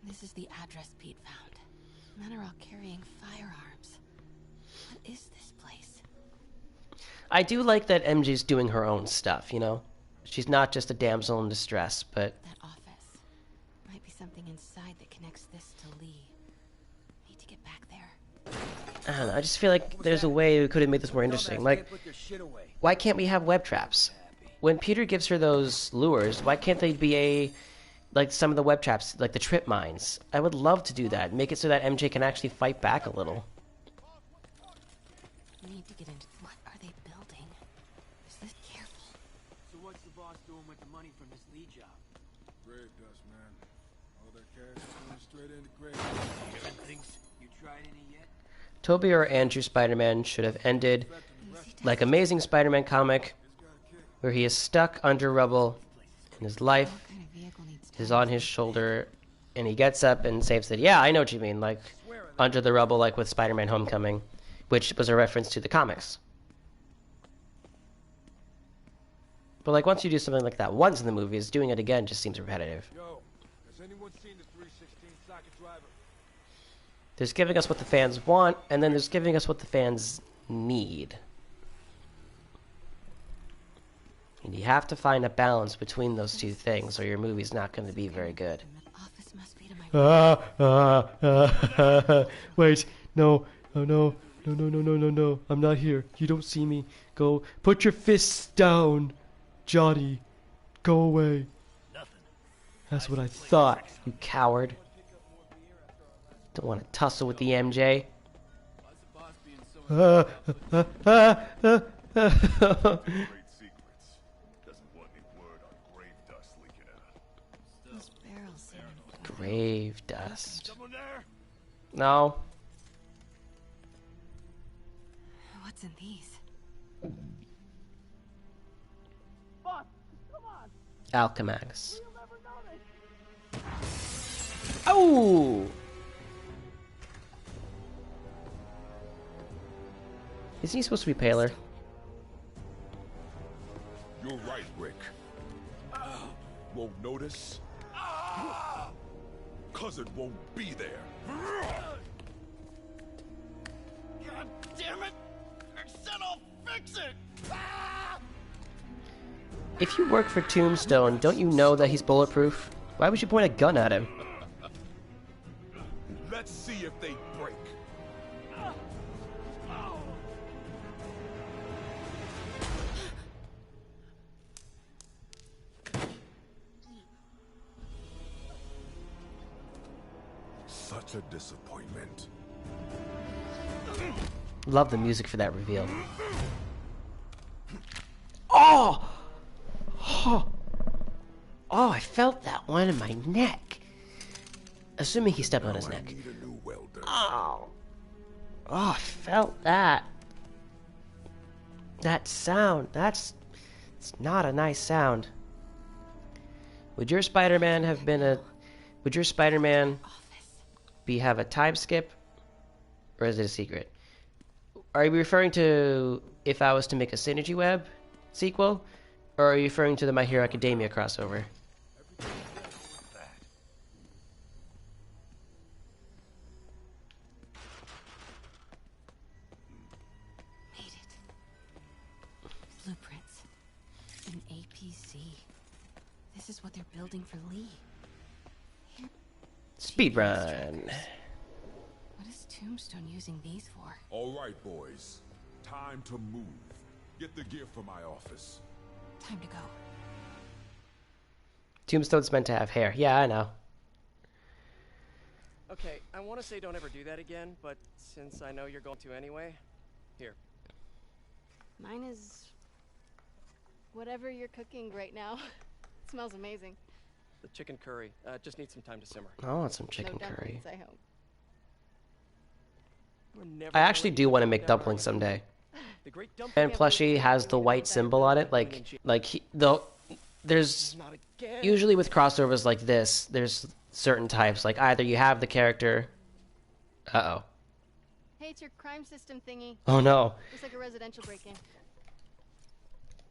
Speaker 15: This is the address Pete found. Men are all carrying firearms. What is this place?
Speaker 1: I do like that MJ's doing her own stuff, you know? She's not just a damsel in distress, but...
Speaker 15: That office. Might be something inside that connects this to Lee. Need to get back there.
Speaker 1: I don't know, I just feel like there's a way we could have made this more interesting. Like, why can't we have web traps? When Peter gives her those lures, why can't they be like some of the web traps, like the trip mines? I would love to do that. Make it so that MJ can actually fight back a little.
Speaker 15: Need to get into... What are they building? Is this careful?
Speaker 12: So what's the boss doing with the money from this Lee job?
Speaker 10: Grave dust, man. All that cash is going straight into grave.
Speaker 12: Things you tried any yet?
Speaker 1: Toby or Andrew Spider-Man should have ended like Amazing Spider-Man comic, where he is stuck under rubble and his life is on his shoulder and he gets up and saves it. Yeah, I know what you mean, like under the rubble, like with Spider-Man Homecoming, which was a reference to the comics. But like once you do something like that once in the movies, doing it again just seems repetitive.
Speaker 10: Yo, has anyone seen the 316 socket driver?
Speaker 1: There's giving us what the fans want, and then there's giving us what the fans need. And you have to find a balance between those two things, or your movie's not going to be very good. Wait, no, oh no, no, I'm not here. You don't see me. Go, put your fists down, Johnny. Go away. That's what I thought, you coward. Don't want to tussle with the MJ. Grave dust. No.
Speaker 15: What's in these?
Speaker 12: Boss, come on.
Speaker 1: Alchemax. Oh! Isn't he supposed to be paler?
Speaker 3: You're right, Rick. Won't notice? Cause it won't be there.
Speaker 12: God damn it! I said I'll fix it!
Speaker 1: If you work for Tombstone, don't you know that he's bulletproof? Why would you point a gun at him?
Speaker 3: Let's see if they break. Such a disappointment.
Speaker 1: Love the music for that reveal. Oh! Oh! Oh, I felt that one in my neck. Assuming he stepped on his neck. Oh! Oh, I felt that. That sound. It's not a nice sound. Would your Spider-Man have been a... Would your Spider-Man have a time skip? Or is it a secret? Are you referring to if I was to make a Synergy Web sequel? Or are you referring to the My Hero Academia crossover?
Speaker 15: Made it. Blueprints. An APC. This is what they're building for Lee.
Speaker 1: Speedrun.
Speaker 15: What is Tombstone using these for?
Speaker 3: All right, boys. Time to move. Get the gear from my office.
Speaker 15: Time to go.
Speaker 1: Tombstone's meant to have hair. Yeah, I know.
Speaker 16: Okay, I want to say don't ever do that again, but since I know you're going to anyway, here.
Speaker 7: Mine is whatever you're cooking right now. It smells amazing.
Speaker 16: The chicken curry. Just needs some time to simmer.
Speaker 1: I want some chicken
Speaker 7: No
Speaker 1: curry.
Speaker 7: dumplings, I hope.
Speaker 1: I actually do want to make dumplings someday. And plushie has the white symbol on it, there's usually with crossovers like this, there's certain types, like either you have the character,
Speaker 4: Hey, it's your crime system thingy.
Speaker 1: Oh no.
Speaker 4: Looks like a residential break-in.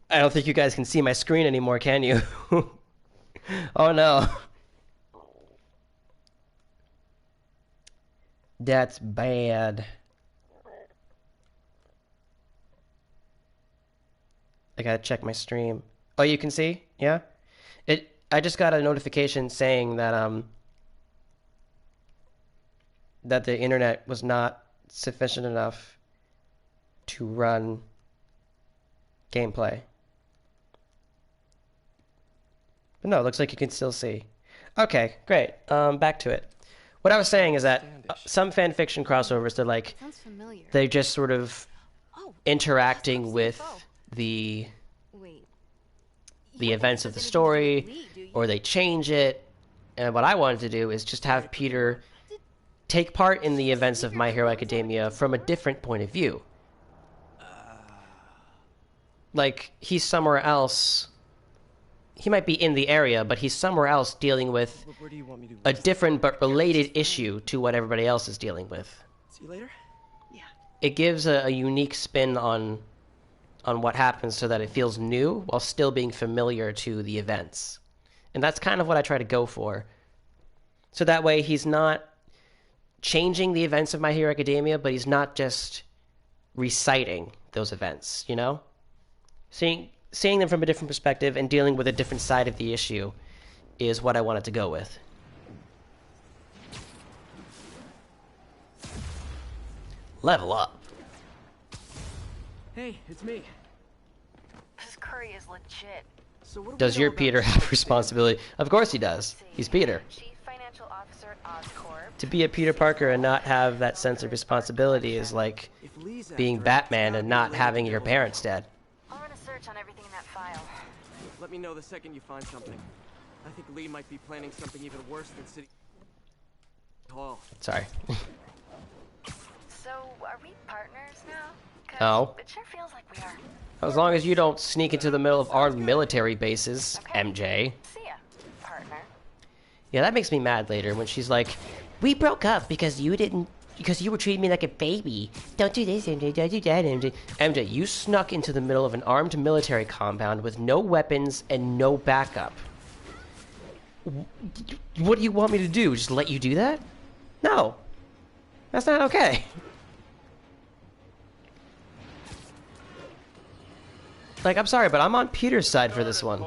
Speaker 1: I don't think you guys can see my screen anymore, can you? Oh no. That's bad. I gotta check my stream. Oh, you can see? Yeah? I just got a notification saying that that the internet was not sufficient enough to run gameplay. But no, it looks like you can still see. Okay, great. Back to it. What I was saying is that some fan fiction crossovers, they're like, they're just sort of interacting with the events of the story, or they change it. And what I wanted to do is just have Peter take part in the events of My Hero Academia from a different point of view. Like, he's somewhere else. He might be in the area, but he's somewhere else dealing with a different but related issue to what everybody else is dealing with.
Speaker 16: See you later? Yeah.
Speaker 1: It gives a unique spin on what happens so that it feels new while still being familiar to the events. And that's kind of what I try to go for. So that way he's not changing the events of My Hero Academia, but he's not just reciting those events, you know? Seeing them from a different perspective and dealing with a different side of the issue is what I wanted to go with. Level up.
Speaker 16: Hey, it's me.
Speaker 6: This curry is legit.
Speaker 16: So what do
Speaker 1: Does
Speaker 16: we
Speaker 1: your
Speaker 16: know
Speaker 1: Peter
Speaker 16: about
Speaker 1: have responsibility? Of course he does. He's Peter.
Speaker 6: Chief Financial Officer at Oscorp.
Speaker 1: To be a Peter Parker and not have that sense of responsibility is like being Batman and not having your parents dead.
Speaker 6: I'll run a search on everything in that file.
Speaker 16: Let me know the second you find something. I think Lee might be planning something even worse than City Hall.
Speaker 1: Sorry.
Speaker 6: So, are we partners now? 'Cause
Speaker 1: No.
Speaker 6: It sure feels like we are.
Speaker 1: As long as you don't sneak into the middle of armed military bases, MJ.
Speaker 6: See ya, partner.
Speaker 1: Yeah, that makes me mad later when she's like, "We broke up because you were treating me like a baby. Don't do this, MJ. Don't do that, MJ." MJ, you snuck into the middle of an armed military compound with no weapons and no backup. What do you want me to do? Just let you do that? No. That's not okay. Like, I'm sorry, but I'm on Peter's side for this one.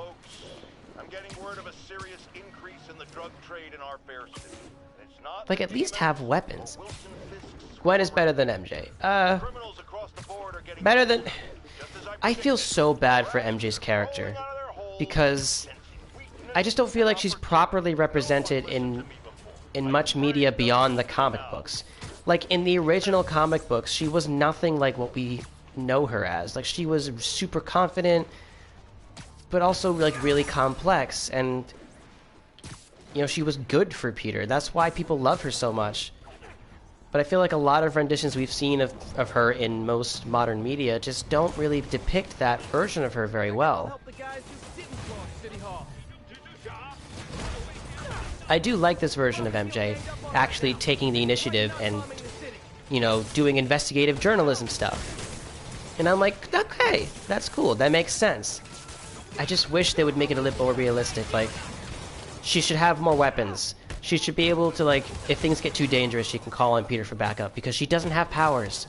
Speaker 21: I'm getting word of a serious increase in the drug trade in our fair city. It's not
Speaker 1: Like, at least have weapons. Gwen is better than MJ. Better than... I feel so bad for MJ's character. Because I just don't feel like she's properly represented in much media beyond the comic books. Like, in the original comic books, she was nothing like what we know her as. Like, she was super confident, but also, like, really complex, and, you know, she was good for Peter. That's why people love her so much. But I feel like a lot of renditions we've seen of her in most modern media just don't really depict that version of her very well. I do like this version of MJ actually taking the initiative and, you know, doing investigative journalism stuff. And I'm like, okay, that's cool, that makes sense. I just wish they would make it a little more realistic. Like, she should have more weapons. She should be able to, like, if things get too dangerous, she can call on Peter for backup, because she doesn't have powers.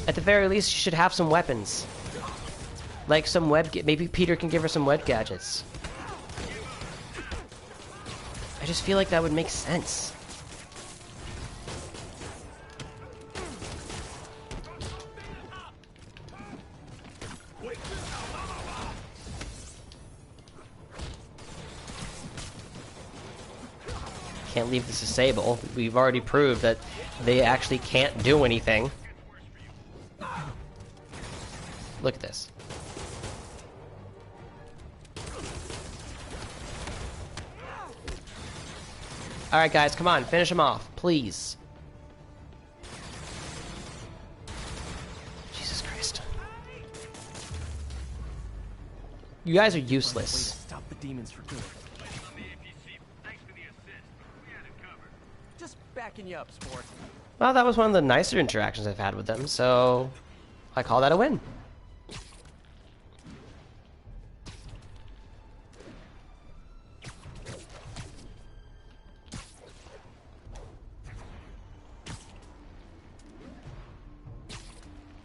Speaker 1: At the very least, she should have some weapons. Like some maybe Peter can give her some web gadgets. I just feel like that would make sense. Can't leave this to Sable. We've already proved that they actually can't do anything. Look at this. Alright guys, come on, finish him off, please. Jesus Christ. You guys are useless.
Speaker 16: Stop the demons for good. backing you up, sport.
Speaker 1: Well, that was one of the nicer interactions I've had with them, so I call that a win.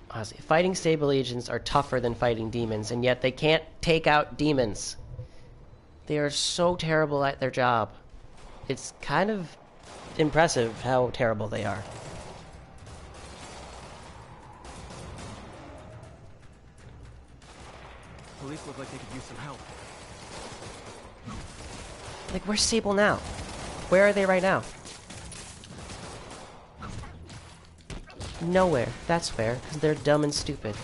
Speaker 1: Honestly, fighting Sable agents are tougher than fighting demons, and yet they can't take out demons. They are so terrible at their job. It's kind of impressive how terrible they are.
Speaker 16: Police look like they could use some help.
Speaker 1: Like, where's Sable now? Where are they right now? Nowhere. That's fair, because they're dumb and stupid.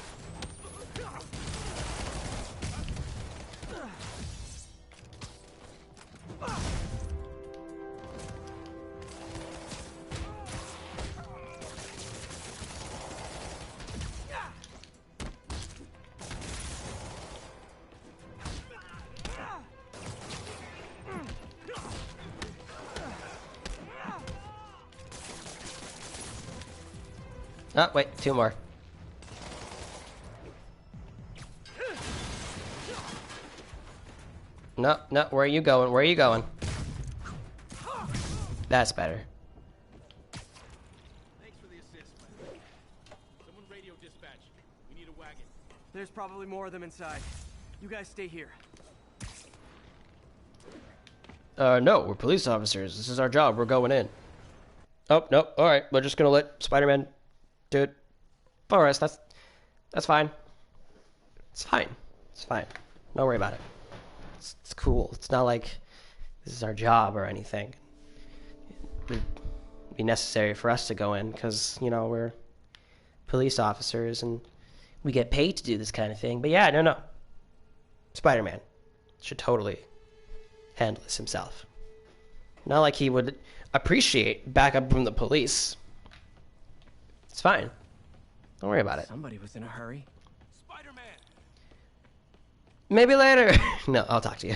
Speaker 1: Oh, wait, two more. No, no, where are you going? Where are you going? That's better.
Speaker 12: Thanks for the assist, by the way. Someone radio dispatch. We need a wagon.
Speaker 16: There's probably more of them inside. You guys stay here.
Speaker 1: No, we're police officers. This is our job. We're going in. Oh, no, alright. We're just gonna let Spider-Man do it for us. That's fine. It's fine. It's fine. Don't worry about it. It's cool. It's not like this is our job or anything. It'd be necessary for us to go in because, you know, we're police officers and we get paid to do this kind of thing. But yeah, no. Spider-Man should totally handle this himself. Not like he would appreciate backup from the police. It's fine. Don't worry about it.
Speaker 16: Somebody was in a hurry.
Speaker 12: Spider-Man!
Speaker 1: Maybe later. No, I'll talk to you.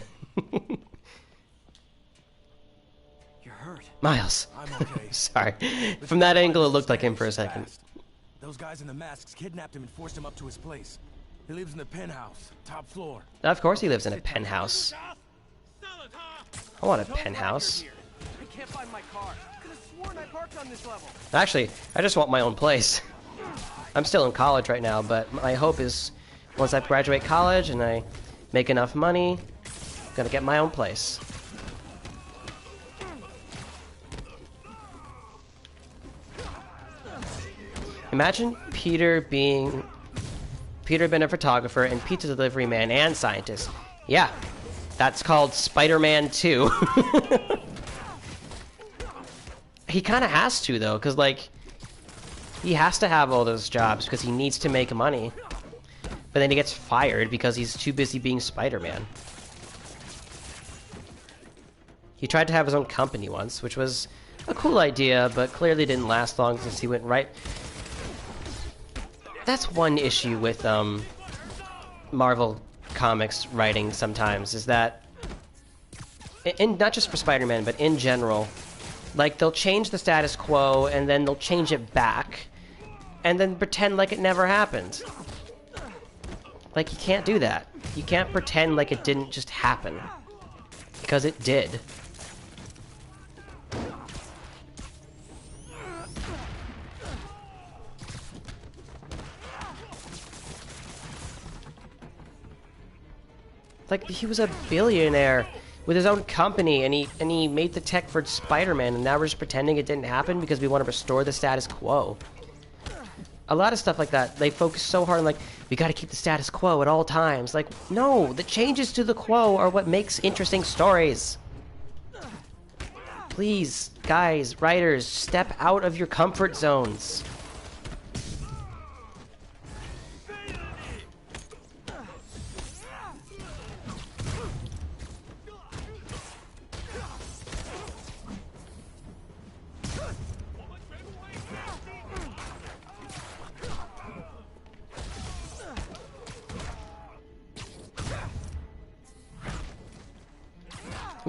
Speaker 16: You're hurt.
Speaker 1: Miles.
Speaker 10: I'm okay.
Speaker 1: Sorry. From that angle, it looked like him for a second.
Speaker 10: Those guys in the masks kidnapped him and forced him up to his place. He lives in the penthouse, top floor.
Speaker 1: Of course he lives in a penthouse. I want a penthouse.
Speaker 16: I can't find my car. I could have sworn I parked on this level.
Speaker 1: Actually, I just want my own place. I'm still in college right now, but my hope is once I graduate college and I make enough money, I'm gonna get my own place. Imagine Peter being a photographer and pizza delivery man and scientist. Yeah, that's called Spider-Man 2. He kind of has to, though, because, like, he has to have all those jobs because he needs to make money. But then he gets fired because he's too busy being Spider-Man. He tried to have his own company once, which was a cool idea, but clearly didn't last long since he went right... That's one issue with Marvel Comics writing sometimes, is that... not just for Spider-Man, but in general... Like, they'll change the status quo, and then they'll change it back, and then pretend like it never happened. Like, you can't do that. You can't pretend like it didn't just happen. Because it did. Like, he was a billionaire with his own company, and he made the tech for Spider-Man, and now we're just pretending it didn't happen because we want to restore the status quo. A lot of stuff like that, they focus so hard on, like, we gotta keep the status quo at all times. Like, no, the changes to the quo are what makes interesting stories. Please, guys, writers, step out of your comfort zones.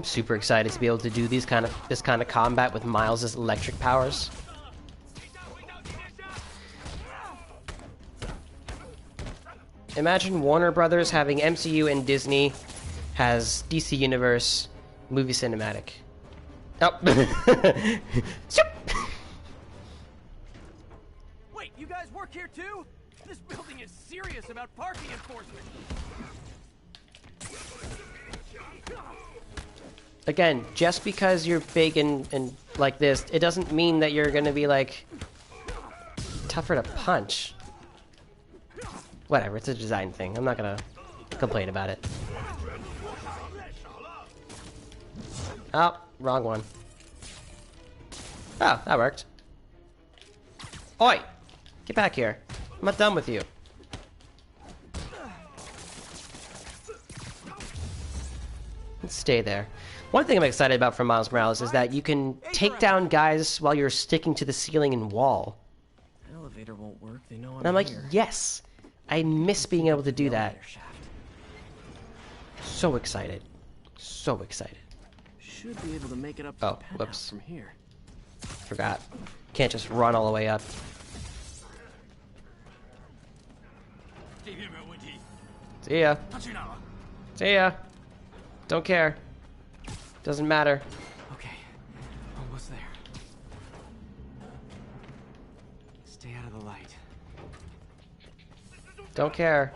Speaker 1: I'm super excited to be able to do this kind of combat with Miles' electric powers. Imagine Warner Brothers having MCU and Disney has DC Universe movie cinematic. Oh.
Speaker 2: Wait, you guys work here too? This building is serious about parking enforcement.
Speaker 1: Again, just because you're big and like this, it doesn't mean that you're gonna be like tougher to punch. Whatever, it's a design thing. I'm not gonna complain about it. Oh, wrong one. Oh, that worked. Oi! Get back here. I'm not done with you. Let's stay there. One thing I'm excited about from Miles Morales is that you can take down guys while you're sticking to the ceiling and wall.
Speaker 16: The elevator won't work. They know
Speaker 1: And I'm like, yes! I miss being able to do that. So excited. So excited.
Speaker 16: Should be able to make it up to
Speaker 1: Oh,
Speaker 16: the penthouse
Speaker 1: whoops.
Speaker 16: from here.
Speaker 1: Forgot. Can't just run all the way up. See ya. See ya. Don't care. Doesn't matter.
Speaker 16: Okay, almost there. Stay out of the light.
Speaker 1: Don't care.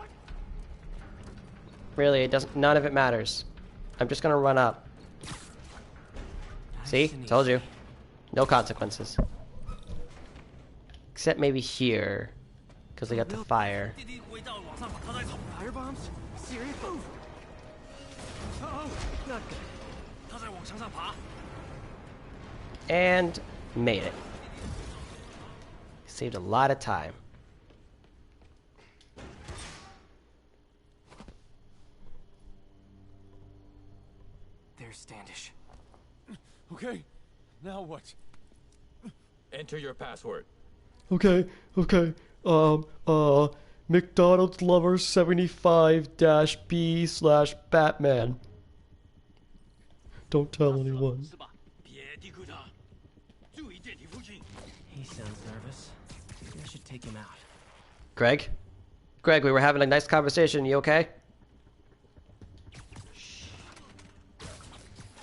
Speaker 1: Really, it doesn't. None of it matters. I'm just gonna run up. See? Told you. No consequences. Except maybe here. Because they got the fire.
Speaker 2: Fire bombs? Serious? Oh, not good.
Speaker 1: And made it. Saved a lot of time.
Speaker 16: There's Standish.
Speaker 11: Okay, now what?
Speaker 13: Enter your password.
Speaker 1: Okay. McDonald's Lover 75-B/Batman. Don't tell anyone.
Speaker 16: He sounds nervous. Maybe I should take him out.
Speaker 1: Greg? Greg, we were having a nice conversation. You okay?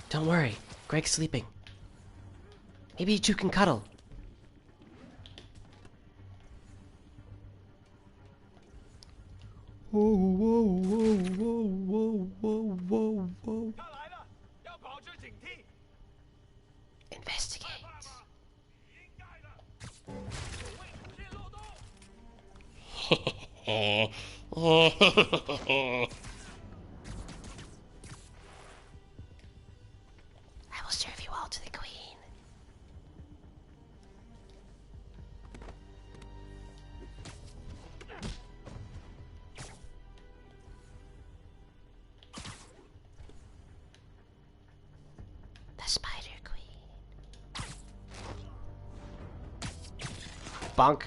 Speaker 1: Don't worry. Greg's sleeping. Maybe you two can cuddle. Whoa, whoa, whoa, whoa, whoa, whoa, whoa, whoa. Investigate. I will serve you all to the queen. The Spider Queen. Bonk.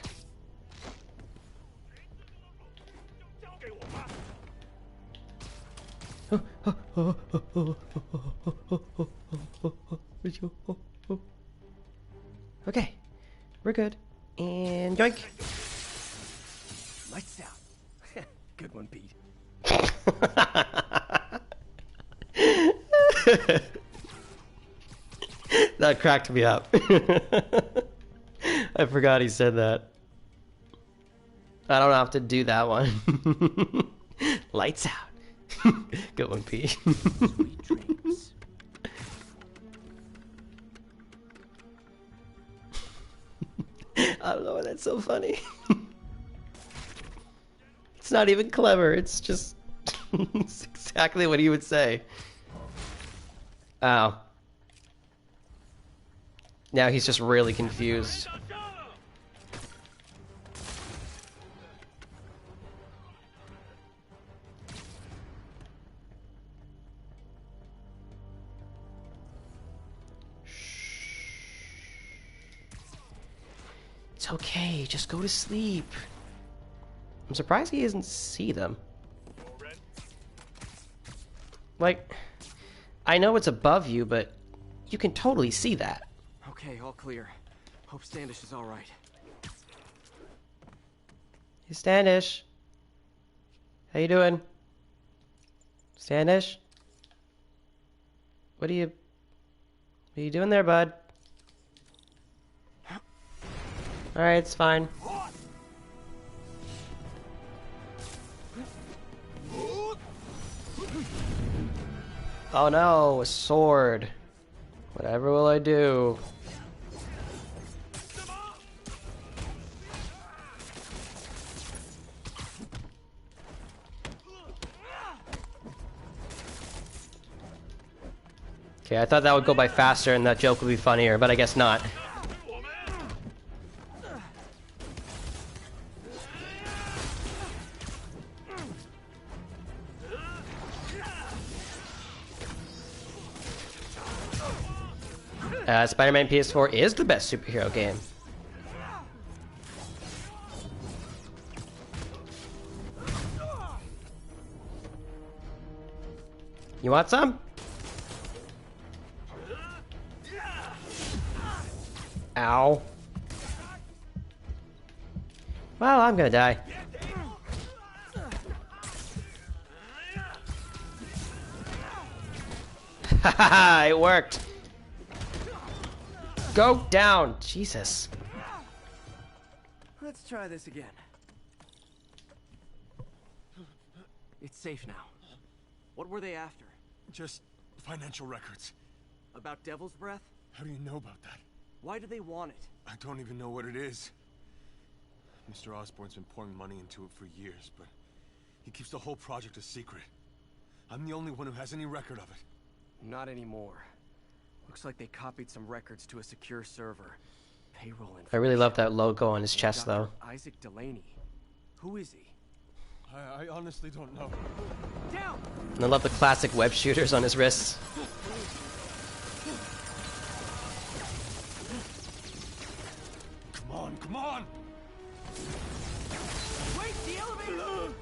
Speaker 1: Okay, we're good. And yoink.
Speaker 16: Lights out. Good one, Pete.
Speaker 1: That cracked me up. I forgot he said that. I don't have to do that one. Lights out. Good one, Pete.
Speaker 16: Sweet dreams.
Speaker 1: I don't know why that's so funny. It's not even clever. It's just it's exactly what he would say. Oh. Now he's just really confused. It's okay, just go to sleep. I'm surprised he doesn't see them. Like, I know it's above you, but you can totally see that.
Speaker 16: Okay, all clear. Hope Standish is all right.
Speaker 1: Hey, Standish. How you doing? Standish? What are you doing there, bud? Alright, it's fine. Oh no, a sword. Whatever will I do? Okay, I thought that would go by faster and that joke would be funnier, but I guess not. Spider-Man PS4 is the best superhero game. You want some? Ow. Well, I'm gonna die. Haha, it worked. Go down. Jesus.
Speaker 16: Let's try this again. It's safe now. What were they after?
Speaker 10: Just financial records.
Speaker 16: About Devil's Breath?
Speaker 10: How do you know about that?
Speaker 16: Why do they want it?
Speaker 10: I don't even know what it is. Mr. Osborn's been pouring money into it for years, but he keeps the whole project a secret. I'm the only one who has any record of it.
Speaker 16: Not anymore. Looks like they copied some records to a secure server. Payroll information.
Speaker 1: I really love that logo on his chest, though.
Speaker 16: Isaac Delaney. Who is he?
Speaker 10: I honestly don't know.
Speaker 16: Down!
Speaker 1: And I love the classic web shooters on his wrists.
Speaker 10: Come on, come on!
Speaker 16: Wait, the elevator!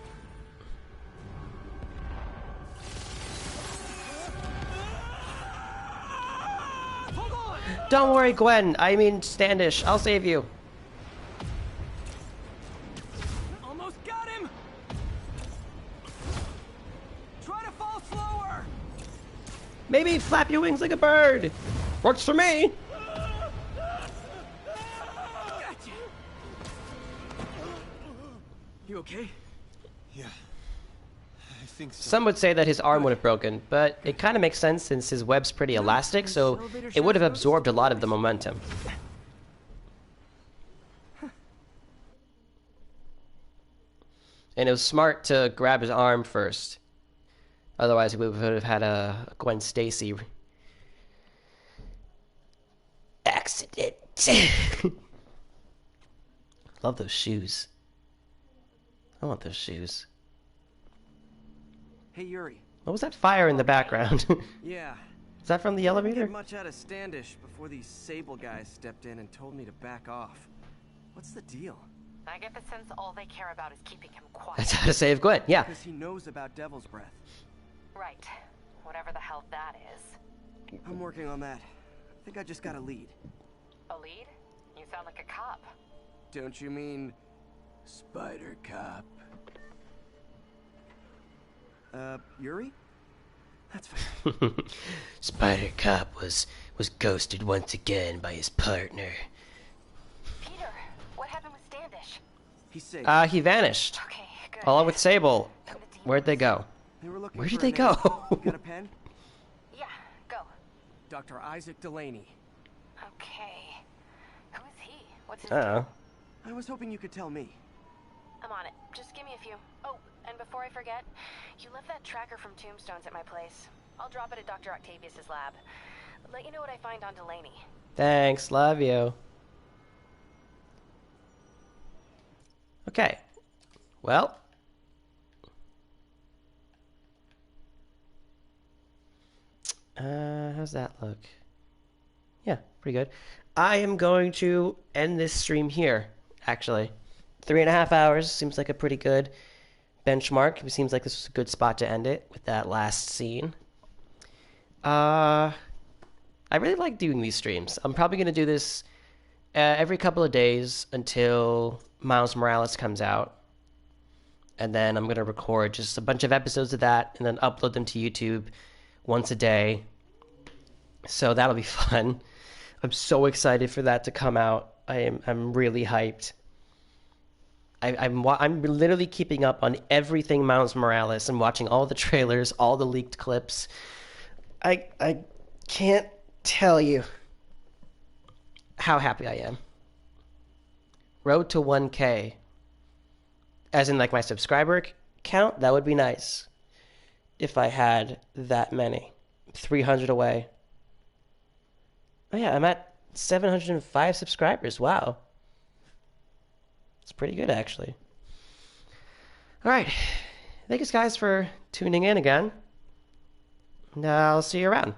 Speaker 16: Hold on!
Speaker 1: Don't worry, Gwen. I mean Standish. I'll save you.
Speaker 16: Almost got him! Try to fall slower!
Speaker 1: Maybe flap your wings like a bird. Works for me.
Speaker 16: Gotcha. You okay?
Speaker 10: Yeah. I think so.
Speaker 1: Some would say that his arm would have broken, but it kind of makes sense since his web's pretty elastic, so it would have absorbed a lot of the momentum. And it was smart to grab his arm first. Otherwise, we would have had a Gwen Stacy accident. Love those shoes. I want those shoes.
Speaker 16: Hey, Yuri.
Speaker 1: What was that fire in the background?
Speaker 16: Yeah.
Speaker 1: Is that from the elevator?
Speaker 16: I didn't get much out of Standish before these Sable guys stepped in and told me to back off. What's the deal?
Speaker 6: I get the sense all they care about is keeping him quiet.
Speaker 1: That's how to save Gwen, yeah.
Speaker 16: Because he knows about Devil's Breath.
Speaker 6: Right. Whatever the hell that is.
Speaker 16: I'm working on that. I think I just got a lead.
Speaker 6: A lead? You sound like a cop.
Speaker 16: Don't you mean Spider Cop? Yuri? That's fair.
Speaker 1: Spider Cop was ghosted once again by his partner.
Speaker 6: Peter, what happened with Standish?
Speaker 16: He's safe.
Speaker 1: He vanished.
Speaker 6: Okay, good.
Speaker 1: Along with Sable. Where'd they go?
Speaker 16: They were looking
Speaker 1: Where
Speaker 16: for
Speaker 1: did they
Speaker 16: a name.
Speaker 1: go?
Speaker 16: You got a pen?
Speaker 6: Yeah, go.
Speaker 16: Dr. Isaac Delaney.
Speaker 6: Okay. Who is he? What's his
Speaker 1: Uh-oh.
Speaker 16: I was hoping you could tell me.
Speaker 6: I'm on it. Just give me a few. Oh, and before I forget, you left that tracker from Tombstones at my place. I'll drop it at Dr. Octavius's lab. Let you know what I find on Delaney.
Speaker 1: Thanks, love you. Okay. Well. How's that look? Yeah, pretty good. I am going to end this stream here, actually. 3.5 hours seems like a pretty good benchmark. It seems like this was a good spot to end it with that last scene. I really like doing these streams. I'm probably going to do this every couple of days until Miles Morales comes out. And then I'm going to record just a bunch of episodes of that and then upload them to YouTube once a day. So that'll be fun. I'm so excited for that to come out. I'm really hyped. I'm literally keeping up on everything Miles Morales and watching all the trailers, all the leaked clips. I can't tell you how happy I am. Road to 1K. As in, like, my subscriber count, that would be nice. If I had that many. 300 away. Oh yeah, I'm at 705 subscribers. Wow. It's pretty good, actually. Alright. Thanks, guys, for tuning in again. Now, I'll see you around.